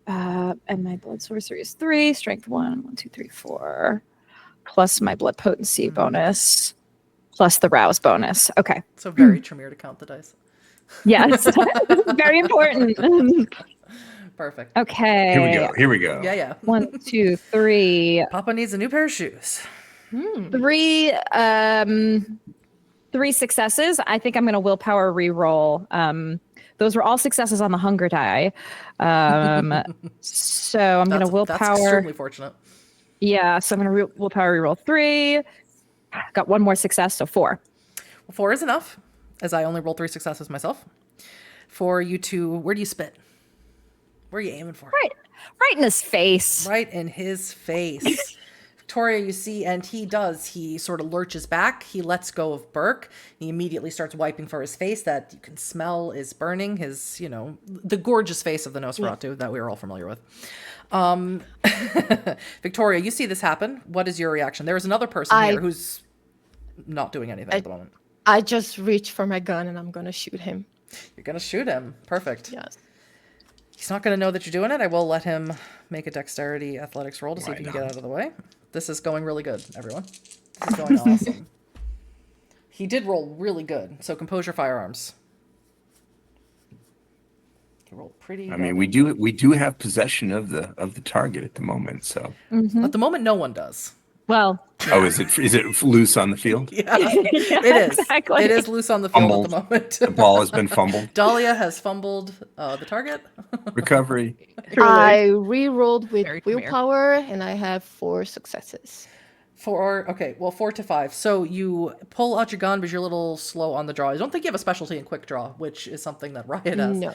and my blood sorcery is 3, strength 1, 2, 3, 4, plus my blood potency bonus, plus the rouse bonus. Okay. So very Tremere to count the dice. Yes. Very important. Perfect. Okay. Here we go. Yeah. 1, 2, 3. Papa needs a new pair of shoes. Three successes. I think I'm going to willpower reroll. Those were all successes on the hunger die. So I'm going to That's willpower. extremely fortunate. Yeah, so I'm going to willpower reroll 3. Got one more success, so 4. Well, 4 is enough, as I only rolled 3 successes myself. For you to, where do you spit? Where are you aiming for? Right in his face. Right in his face. Victoria, you see, and he sort of lurches back. He lets go of Burke. He immediately starts wiping for his face that you can smell is burning. His, the gorgeous face of the Nosferatu that we are all familiar with. Victoria, you see this happen. What is your reaction? There is another person here who's not doing anything at the moment. I just reach for my gun and I'm going to shoot him. You're going to shoot him. Perfect. Yes. He's not going to know that you're doing it. I will let him make a dexterity athletics roll to see if he can get out of the way. This is going really good, everyone. This is going awesome. He did roll really good. So compose your firearms. He rolled pretty good. I mean, we do have possession of the target at the moment, so. At the moment, no one does. Well, Oh, is it loose on the field? Yeah, it is. Exactly. It is loose on the field Fumbled. at the moment. The ball has been fumbled. Dahlia has fumbled the target. Recovery. I re-rolled with Very Tremere. willpower and I have 4 successes. 4 to 5. So you pull out your gun, but you're a little slow on the draw. I don't think you have a specialty in quick draw, which is something that Riot has. No.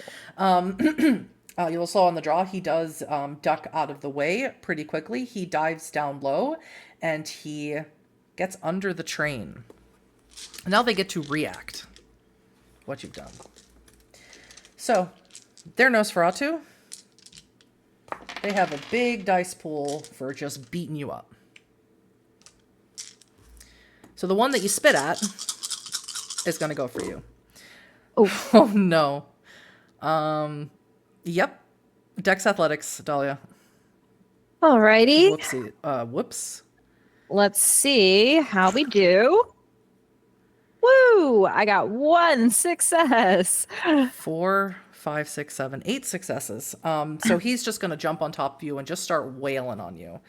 You're a little slow on the draw. He does duck out of the way pretty quickly. He dives down low, and he gets under the train. Now they get to react what you've done. So, they're Nosferatu. They have a big dice pool for just beating you up. So the one that you spit at is going to go for you. Oh no. Yep. Dex Athletics, Dahlia. alrighty. Whoopsie. Whoops. Let's see how we do. Woo! I got 1 success. 4, 5, 6, 7, 8 successes. So he's just going to jump on top of you and just start wailing on you.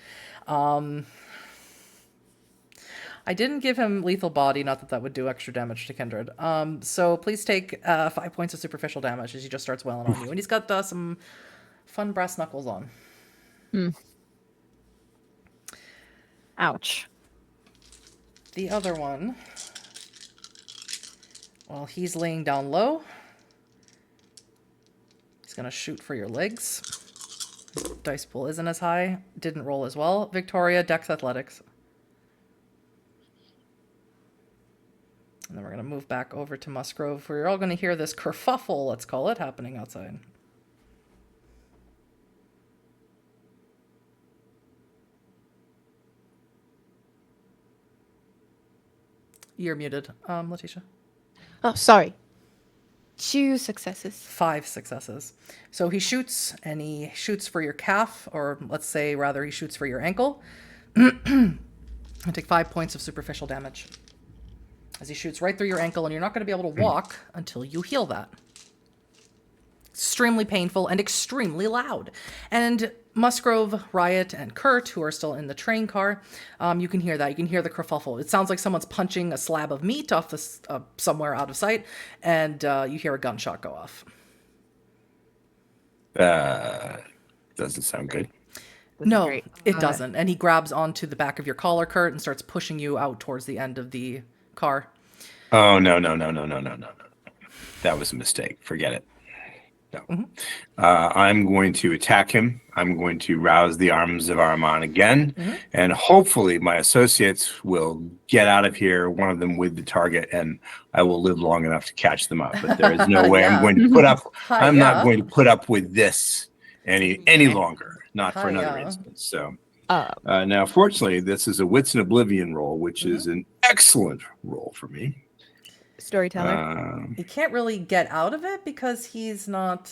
I didn't give him lethal body, not that that would do extra damage to Kindred. So please take 5 points of superficial damage as he just starts wailing on you. And he's got some fun brass knuckles on. Ouch. The other one, well, he's laying down low. He's going to shoot for your legs. Dice pool isn't as high. Didn't roll as well. Victoria, Dex Athletics. And then we're going to move back over to Musgrove. We're all going to hear this kerfuffle, let's call it, happening outside. You're muted, Letitia. Oh, sorry. 2 successes. 5 successes. So he shoots, and he shoots for your calf, or let's say rather he shoots for your ankle. And take 5 points of superficial damage. As he shoots right through your ankle, and you're not going to be able to walk until you heal that. Extremely painful and extremely loud. And Musgrove, Riot, and Kurt, who are still in the train car, you can hear that. You can hear the kerfuffle. It sounds like someone's punching a slab of meat off this somewhere out of sight, and you hear a gunshot go off. Doesn't sound good. No, great. it doesn't. And he grabs onto the back of your collar, Kurt, and starts pushing you out towards the end of the car. Oh, no. That was a mistake. Forget it. No. I'm going to attack him. I'm going to rouse the arms of Armand again. And hopefully my associates will get out of here, one of them with the target, and I will live long enough to catch them up. But there is no way I'm going to put up. I'm not going to put up with this any longer. Not for another instance. So now, fortunately, this is a Wits and Oblivion roll, which is an excellent roll for me. Storyteller. He can't really get out of it because he's not.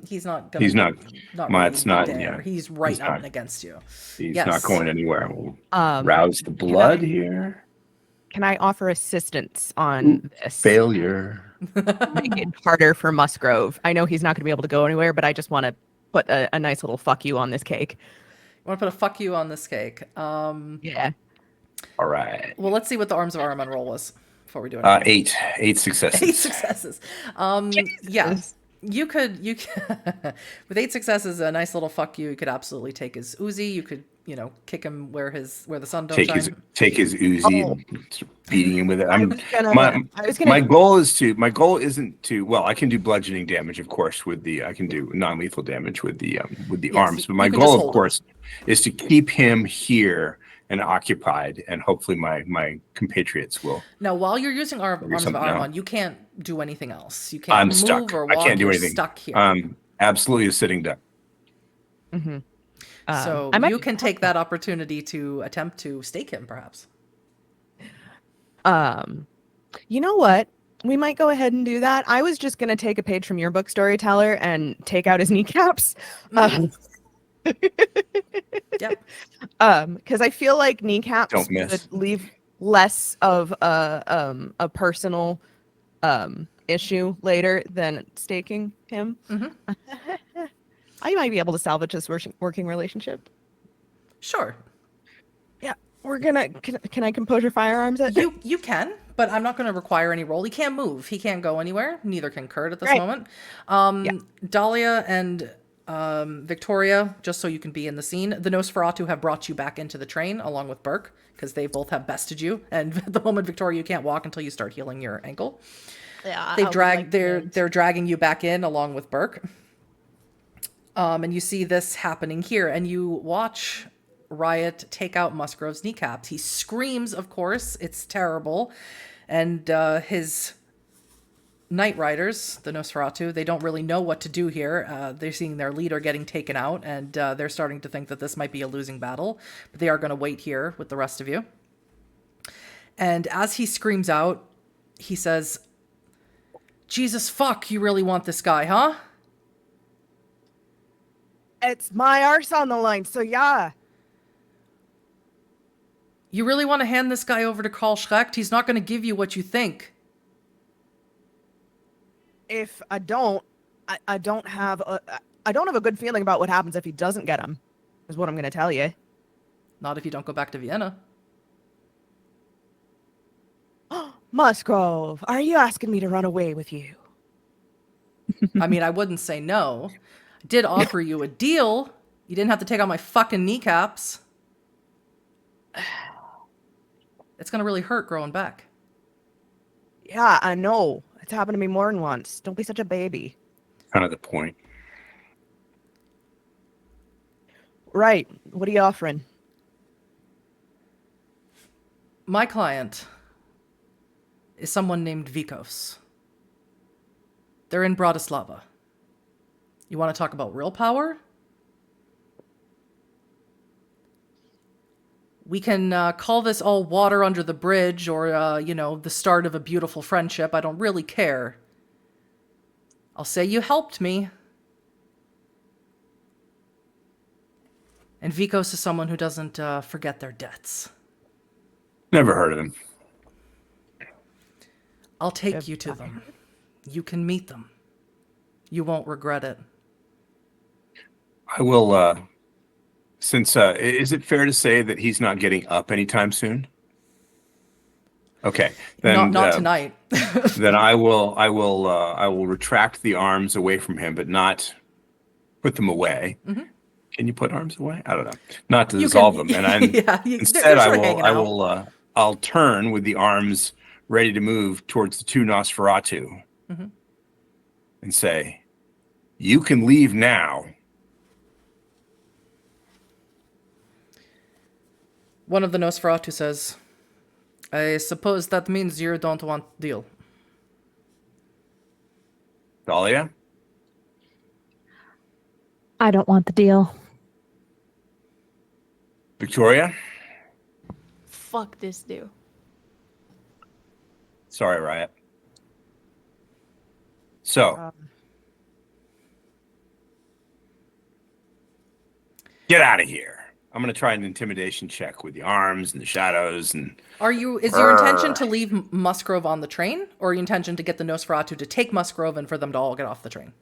He's not. He's not. Really It's not. there. Yeah, He's right he's up not. against you. he's Yes. not going anywhere. We'll rouse the blood here. Can I offer assistance on this? Failure. Make it harder for Musgrove. I know he's not going to be able to go anywhere, but I just want to put a nice little fuck you on this cake. You want to put a fuck you on this cake. Yeah. All right. Well, let's see what the Arms of Ahriman roll was before we do anything. 8 successes. 8 successes. Yeah. Jesus. You could with 8 successes, a nice little fuck you. You could absolutely take his Uzi. You could, kick him where the sun don't shine. Take his Uzi and beating him with it. My goal isn't to. Well, I can do bludgeoning damage, of course, I can do non-lethal damage with the arms. But my goal, of course, is to keep him here and occupied, and hopefully my compatriots will. Now, while you're using Arms of Ahriman, you can't do anything else. You can't I'm move stuck. or walk. I can't do You're anything. Stuck here. Absolutely a sitting duck. Mm-hmm. So you can take that opportunity to attempt to stake him, perhaps. You know what? We might go ahead and do that. I was just going to take a page from your book, Storyteller, and take out his kneecaps. Yep. Because I feel like kneecaps would leave less of a personal issue later than staking him. Mm-hmm. I might be able to salvage this working relationship. Sure. Yeah, we're gonna. Can I compose your firearms? You can, but I'm not going to require any roll. He can't move. He can't go anywhere. Neither can Kurt at this moment. Dahlia and Victoria, just so you can be in the scene, the Nosferatu have brought you back into the train along with Burke because they both have bested you. And at the moment, Victoria, you can't walk until you start healing your ankle. Yeah, They're dragging you back in along with Burke. And you see this happening here, and you watch Riot take out Musgrove's kneecaps. He screams, of course. It's terrible. And his Night Riders, the Nosferatu, they don't really know what to do here. They're seeing their leader getting taken out, and they're starting to think that this might be a losing battle. But they are going to wait here with the rest of you. And as he screams out, he says, "Jesus fuck, you really want this guy, huh?" It's my arse on the line, so yeah. You really want to hand this guy over to Karl Schrecht? He's not going to give you what you think. If I don't, I don't have a good feeling about what happens if he doesn't get him, is what I'm going to tell you. Not if you don't go back to Vienna. Musgrove, are you asking me to run away with you? I mean, I wouldn't say no. I did offer you a deal. You didn't have to take out my fucking kneecaps. It's going to really hurt growing back. Yeah, I know. It's happened to me more than once. Don't be such a baby. Kind of the point. Right. What are you offering? My client is someone named Vikos. They're in Bratislava. You want to talk about real power? We can call this all water under the bridge or, the start of a beautiful friendship. I don't really care. I'll say you helped me. And Vikos is someone who doesn't forget their debts. Never heard of him. I'll take you to them. You can meet them. You won't regret it. I will, is it fair to say that he's not getting up anytime soon? Okay. Then not tonight. Then I will retract the arms away from him, but not put them away. Mm-hmm. Can you put arms away? I don't know. Not to dissolve them. And instead I'll turn with the arms ready to move towards the two Nosferatu and say, "You can leave now." One of the Nosferatu says, "I suppose that means you don't want deal." Dahlia? I don't want the deal. Victoria? Fuck this dude. Sorry, Riot. So, get out of here. I'm going to try an intimidation check with the arms and the shadows. And is your intention to leave Musgrove on the train, or your intention to get the Nosferatu to take Musgrove and for them to all get off the train?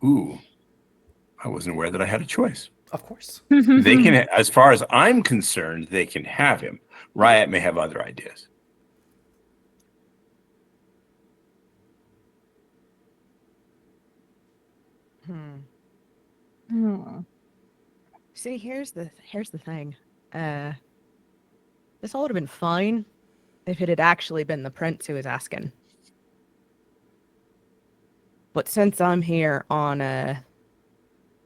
Ooh. I wasn't aware that I had a choice. Of course. They can, as far as I'm concerned, they can have him. Riot may have other ideas. See, here's the thing. This all would have been fine if it had actually been the prince who was asking. But since I'm here on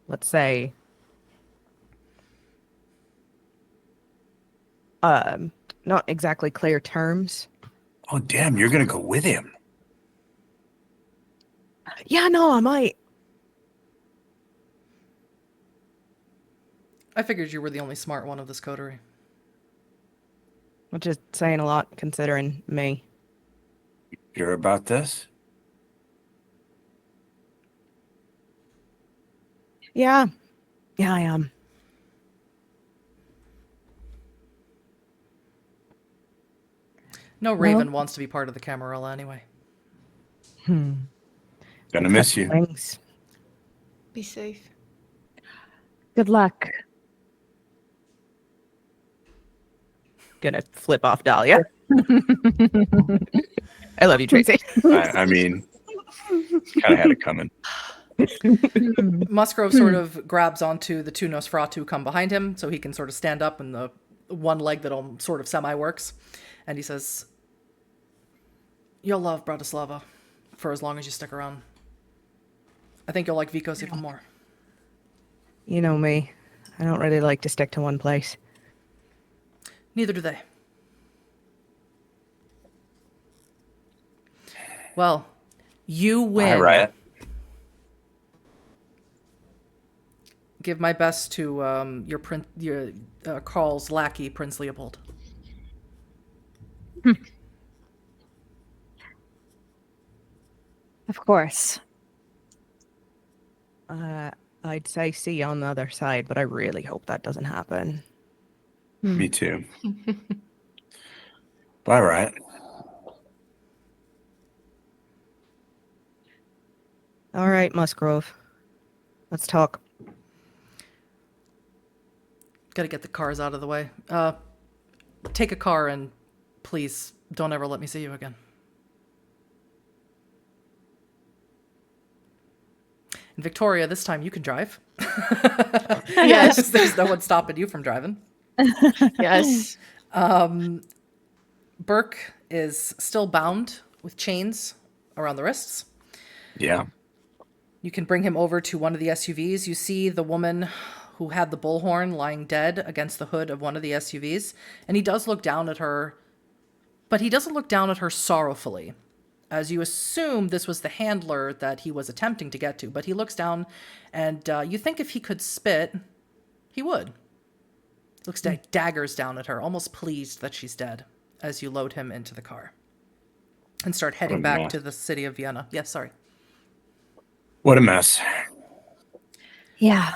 let's say, not exactly clear terms. Oh, damn, you're going to go with him. Yeah, no, I might. I figured you were the only smart one of this coterie. Which is saying a lot considering me. You're about this? Yeah. Yeah, I am. No Raven wants to be part of the Camarilla anyway. Gonna miss you. Thanks. Be safe. Good luck. Gonna flip off Dahlia. I love you, Tracy. I mean, kind of had it coming. Musgrove sort of grabs onto the two Nosferatu come behind him so he can sort of stand up in the one leg that sort of semi-works. And he says, "You'll love Bratislava for as long as you stick around. I think you'll like Vikos even more." You know me. I don't really like to stick to one place. Neither do they. Well, you win. Hi, Riot. Give my best to your Carl's lackey, Prince Leopold. Of course. I'd say see you on the other side, but I really hope that doesn't happen. Me too. Bye, Riot. All right, Musgrove. Let's talk. Gotta get the cars out of the way. Take a car and please don't ever let me see you again. And Victoria, this time you can drive. Yes. There's no one stopping you from driving. Yes. Burke is still bound with chains around the wrists. Yeah. You can bring him over to one of the SUVs. You see the woman who had the bullhorn lying dead against the hood of one of the SUVs. And he does look down at her, but he doesn't look down at her sorrowfully, as you assume this was the handler that he was attempting to get to. But he looks down, and you think if he could spit, he would. Looks daggers down at her, almost pleased that she's dead, as you load him into the car and start heading back to the city of Vienna. Yes, sorry. What a mess. Yeah.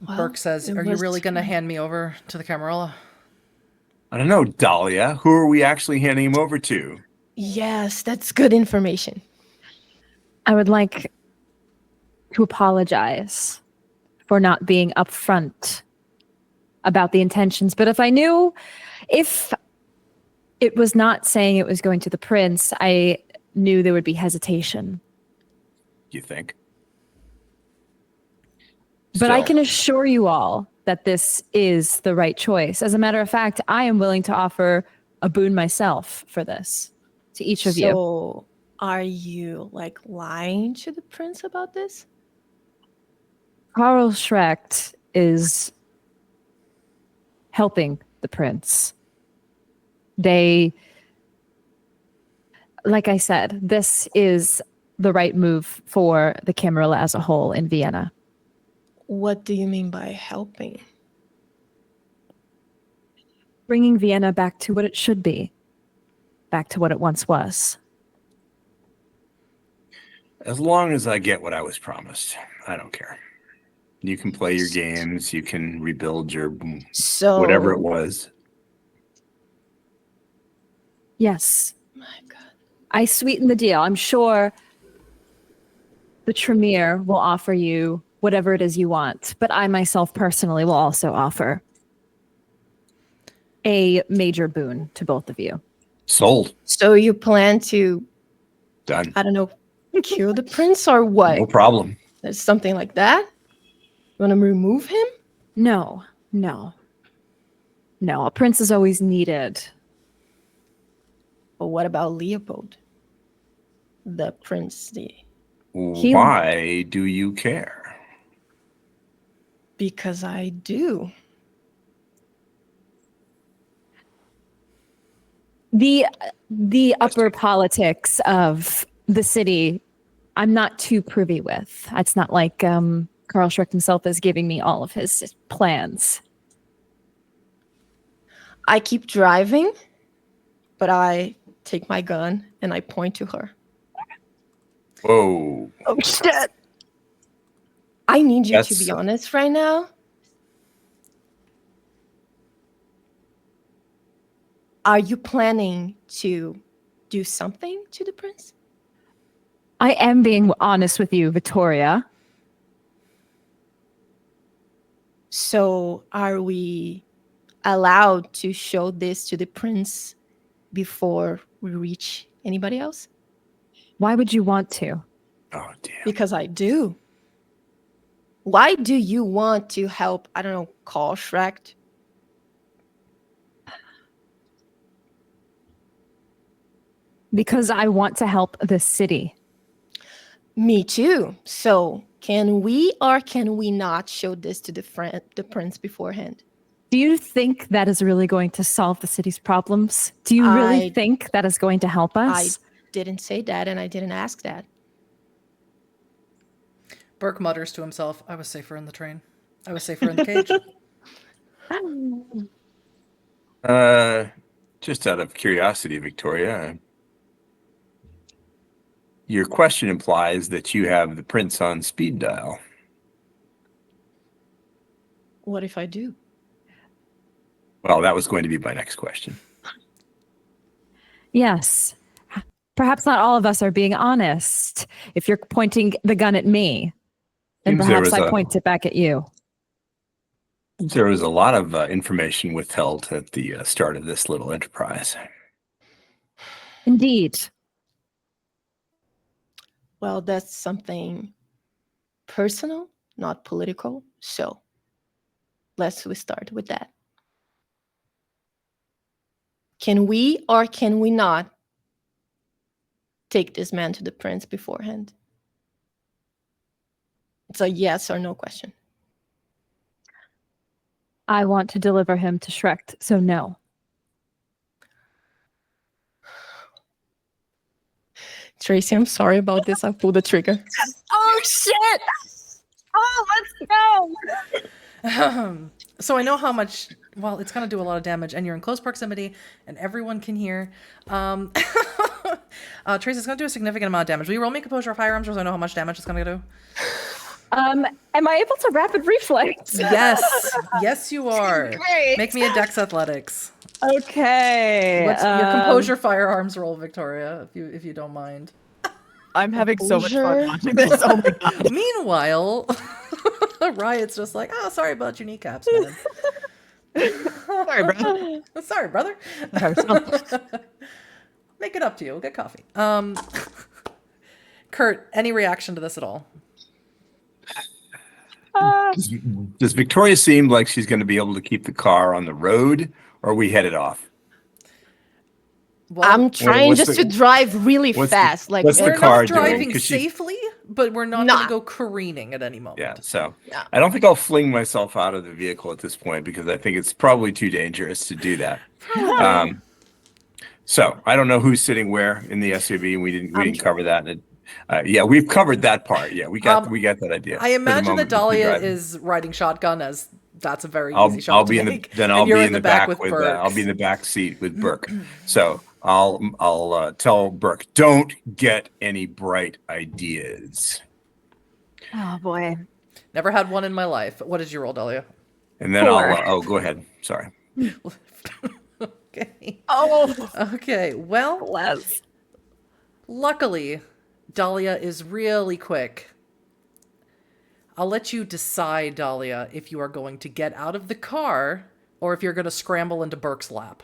Well, Burke says, it "Are you was really going to time. hand me over to the Camarilla?" I don't know, Dahlia. Who are we actually handing him over to? Yes, that's good information. I would like to apologize for not being upfront about the intentions. But if it was not saying it was going to the prince, I knew there would be hesitation. You think? But I Still, can assure you all that this is the right choice. As a matter of fact, I am willing to offer a boon myself for this to each of you. So, are you like lying to the prince about this? Karl Schrecht is helping the prince. Like I said, this is the right move for the Camarilla as a whole in Vienna. What do you mean by helping? Bringing Vienna back to what it should be, back to what it once was. as long as I get what I was promised, I don't care. You can play your games. You can rebuild your whatever it was. Yes. My God. I sweetened the deal. I'm sure the Tremere will offer you whatever it is you want, but I myself personally will also offer a major boon to both of you. Sold. So you plan to, Done. I don't know, kill the prince or what? No problem. There's something like that? You want to remove him? No. A prince is always needed. But what about Leopold? The prince, Why do you care? because I do. The upper politics of the city, I'm not too privy with. It's not like Carl Schreck himself is giving me all of his plans. I keep driving, but I take my gun and I point to her. Whoa. Oh, shit. I need you to That's- be honest right now. Are you planning to do something to the prince? I am being honest with you, Victoria. So are we allowed to show this to the prince before we reach anybody else? Why would you want to? Oh, damn. Because I do. Why do you want to help, I don't know, Carl Schreck? Because I want to help the city. Me too. So can we or can we not show this to the prince beforehand? Do you think that is really going to solve the city's problems? Do you really think that is going to help I us? didn't say that and I didn't ask that. Burke mutters to himself, I was safer in the train. I was safer in the cage. Just out of curiosity, Victoria, your question implies that you have the prince on speed dial. What if I do? Well, that was going to be my next question. Yes. Perhaps not all of us are being honest. If you're pointing the gun at me, then Seems there perhaps was I point it back at you. There was a lot of information withheld at the start of this little enterprise. Indeed. Well, that's something personal, not political. So let's we start with that. Can we or can we not take this man to the prince beforehand? It's a yes or no question. I want to deliver him to Schreck, so no. Tracy, I'm sorry about this. I pulled the trigger. Oh, shit! Oh, let's go! So I know how much, well, it's going to do a lot of damage, and you're in close proximity, and everyone can hear. Tracy's going to do a significant amount of damage. Will you roll me Composure of Firearms, so I know how much damage it's going to do? Am I able to rapid reflex? Yes. Yes, you are. Great. Make me a Dex Athletics. Okay. What's your Composure Firearms roll, Victoria, if you don't mind? I'm having so much fun Composure? watching this. Oh my god. Meanwhile, Riot's just like, oh, sorry about your kneecaps, man. Sorry, bro. Sorry, brother. Make it up to you. We'll get coffee. Kurt, any reaction to this at all? Does Victoria seem like she's going to be able to keep the car on the road, or are we headed off? Well, I'm trying what's just the- to drive really what's the- fast. Like what's the we're car not doing? driving 'Cause she- safely, but we're not Nah. going to go careening at any moment. Yeah, so Yeah. I don't think I'll fling myself out of the vehicle at this point because I think it's probably too dangerous to do that. So I don't know who's sitting where in the SUV, and we didn't cover that. And yeah, we've covered that part. Yeah, we got that idea. I For the imagine moment, that just be Dahlia driving. is riding shotgun, as that's a very I'll easy shot I'll to be in the make. then and I'll you're be in the back with Burke. I'll be in the back seat with Burke. So I'll tell Burke, don't get any bright ideas. Oh, boy. Never had one in my life. What did you roll, Dahlia? And then Four. I'll go ahead. Sorry. Okay. Oh, Okay. Well, bless. luckily, Dahlia is really quick I'll let you decide, Dahlia, if you are going to get out of the car or if you're going to scramble into Burke's lap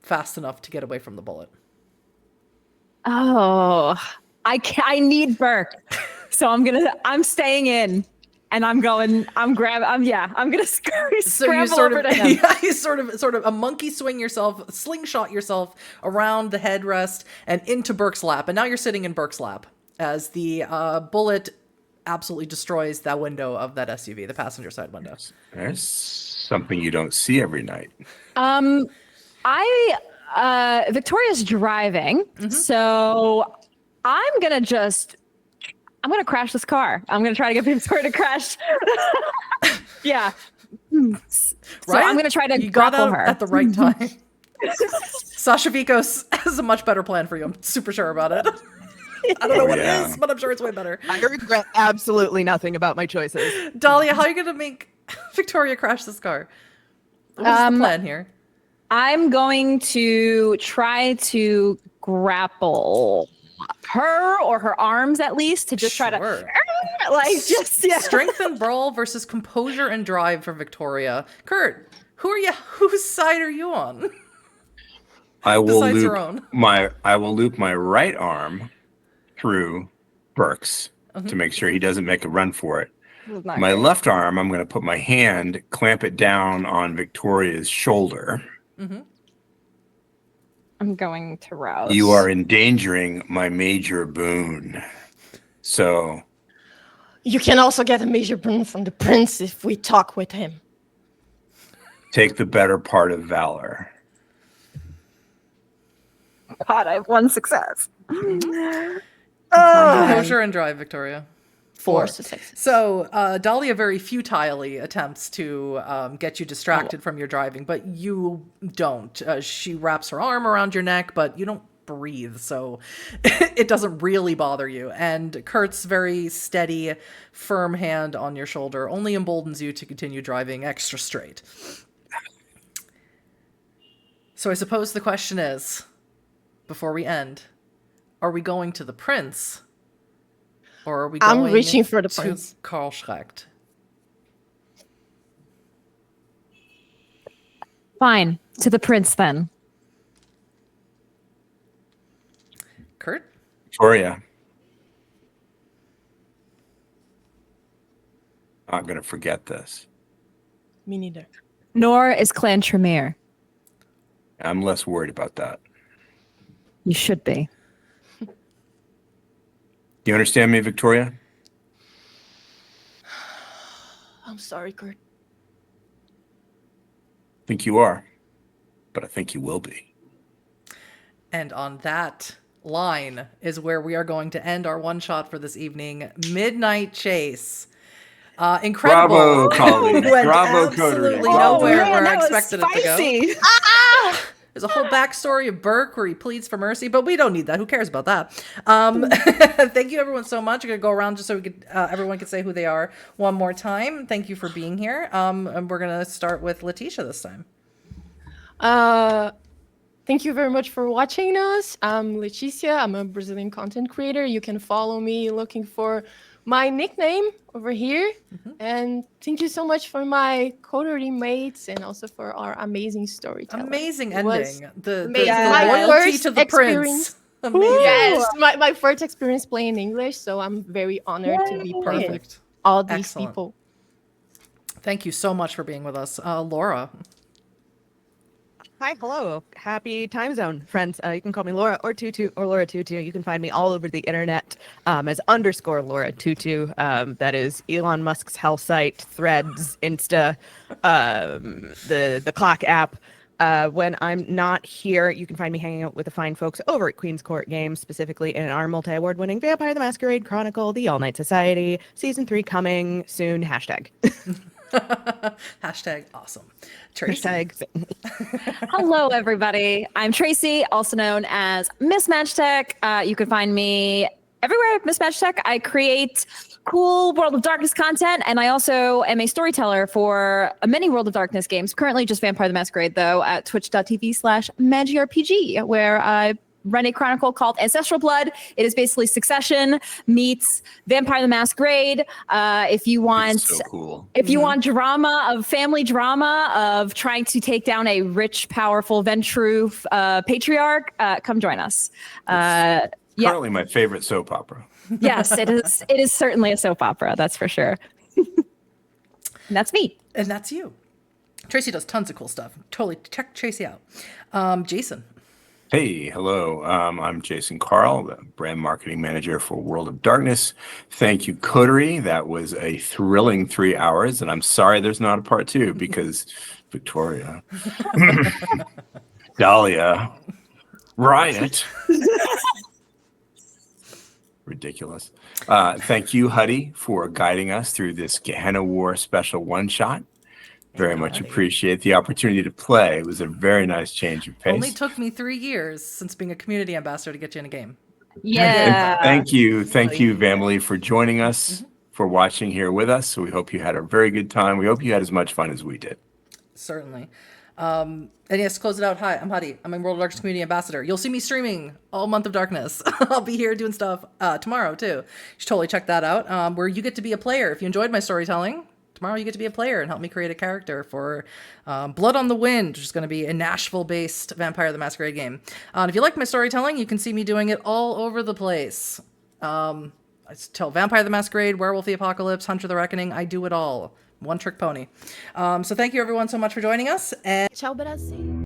fast enough to get away from the bullet. Oh, I need Burke. So I'm staying in and I'm gonna scramble So you sort over of, to him. yeah, you sort of a monkey swing yourself, slingshot yourself around the headrest and into Burke's lap. And now you're sitting in Burke's lap as the bullet absolutely destroys that window of that SUV, the passenger side window. There's something you don't see every night. Victoria's driving, so I'm gonna crash this car. I'm gonna try to get Victoria to crash. Yeah. So Right? I'm gonna try to You got grapple out her at the right time. Sasha Vikos has a much better plan for you. I'm super sure about it. I don't know what it is, but I'm sure it's way better. I regret absolutely nothing about my choices. Dahlia, how are you going to make Victoria crash this car? What's the plan here? I'm going to try to grapple her or her arms at least to just try to Strength and brawl versus composure and drive for Victoria. Kurt, whose side are you on? I will Besides your own. loop my right arm through Burke's to make sure he doesn't make a run for it. My left arm, I'm going to put my hand, clamp it down on Victoria's shoulder. I'm going to rouse. You are endangering my major boon. So You can also get a major boon from the prince if we talk with him. take the better part of valor. God, I have one success. Composure and drive, Victoria. 4 successes. So Dahlia very futilely attempts to get you distracted from your driving, but you don't. She wraps her arm around your neck, but you don't breathe, so it doesn't really bother you. And Kurt's very steady, firm hand on your shoulder only emboldens you to continue driving extra straight. So I suppose the question is, before we end, are we going to the prince? Or are we going I'm reaching for the to prince. Karl Schrecht? Fine, to the prince then. Kurt? Victoria. Not going to forget this. Me neither. Nor is Clan Tremere. I'm less worried about that. You should be. Do you understand me, Victoria? I'm sorry, Kurt. I think you are, but I think you will be. And on that line is where we are going to end our one shot for this evening. Midnight Chase. Incredible. Bravo, colleagues. Went Bravo, absolutely coterie. nowhere man, where I that was expected it to go. spicy. There's a whole backstory of Burke where he pleads for mercy, but we don't need that. Who cares about that? Thank you, everyone, so much. I'm going to go around just so we could, everyone can say who they are one more time. Thank you for being here. And we're going to start with Letitia this time. Thank you very much for watching us. I'm Leticia. I'm a Brazilian content creator. You can follow me looking for my nickname over here. And thank you so much for my coterie mates and also for our amazing storytelling. Amazing It was ending. The amazing. loyalty My first to the experience. prince. Amazing. Yes, my first experience playing English, so I'm very honored to be playing with Perfect. all these Excellent. people. Thank you so much for being with us. Laura. Hi, hello. Happy time zone, friends. You can call me Laura or Tutu or LauraTutu. You can find me all over the internet as _LauraTutu. That is Elon Musk's hell site, Threads, Insta, the Clock app. When I'm not here, you can find me hanging out with the fine folks over at Queen's Court Games, specifically in our multi-award winning Vampire the Masquerade Chronicle, The All Night Society, Season 3 coming soon, hashtag. Hashtag awesome. Tracy. Hashtag. Hello, everybody. I'm Tracy, also known as MissMagitek. You can find me everywhere at MissMagitek. I create cool World of Darkness content, and I also am a storyteller for many World of Darkness games. Currently just Vampire the Masquerade, though, at twitch.tv/MagiRPG, where I run a chronicle called Ancestral Blood. It is basically Succession meets Vampire the Masquerade. If you want, It's so cool. if you want drama of family drama of trying to take down a rich, powerful Ventru patriarch, come join us. Currently my favorite soap opera. Yes, it is. It is certainly a soap opera. That's for sure. And that's me. And that's you. Tracy does tons of cool stuff. Totally check Tracy out. Jason. Hey, hello. I'm Jason Carl, the brand marketing manager for World of Darkness. Thank you, Coterie. That was a thrilling 3 hours, and I'm sorry there's not a part 2 because Victoria, Dahlia, Riot. Ridiculous. Thank you, Huddy, for guiding us through this Gehenna War special one-shot. Very much appreciate the opportunity to play. It was a very nice change of pace. Only took me 3 years since being a community ambassador to get you in a game. Yeah. Thank you, Vamily, for joining us, for watching here with us. So we hope you had a very good time. We hope you had as much fun as we did. Certainly. And yes, close it out. Hi, I'm Huddy. I'm a World of Darkness community ambassador. You'll see me streaming all month of darkness. I'll be here doing stuff tomorrow too. You should totally check that out. Where you get to be a player. If you enjoyed my storytelling, tomorrow you get to be a player and help me create a character for Blood on the Wind, which is going to be a Nashville-based Vampire the Masquerade game. If you like my storytelling, you can see me doing it all over the place. I tell Vampire the Masquerade, Werewolf the Apocalypse, Hunter the Reckoning. I do it all. One trick pony. So thank you everyone so much for joining us. And Tchau, Brasil.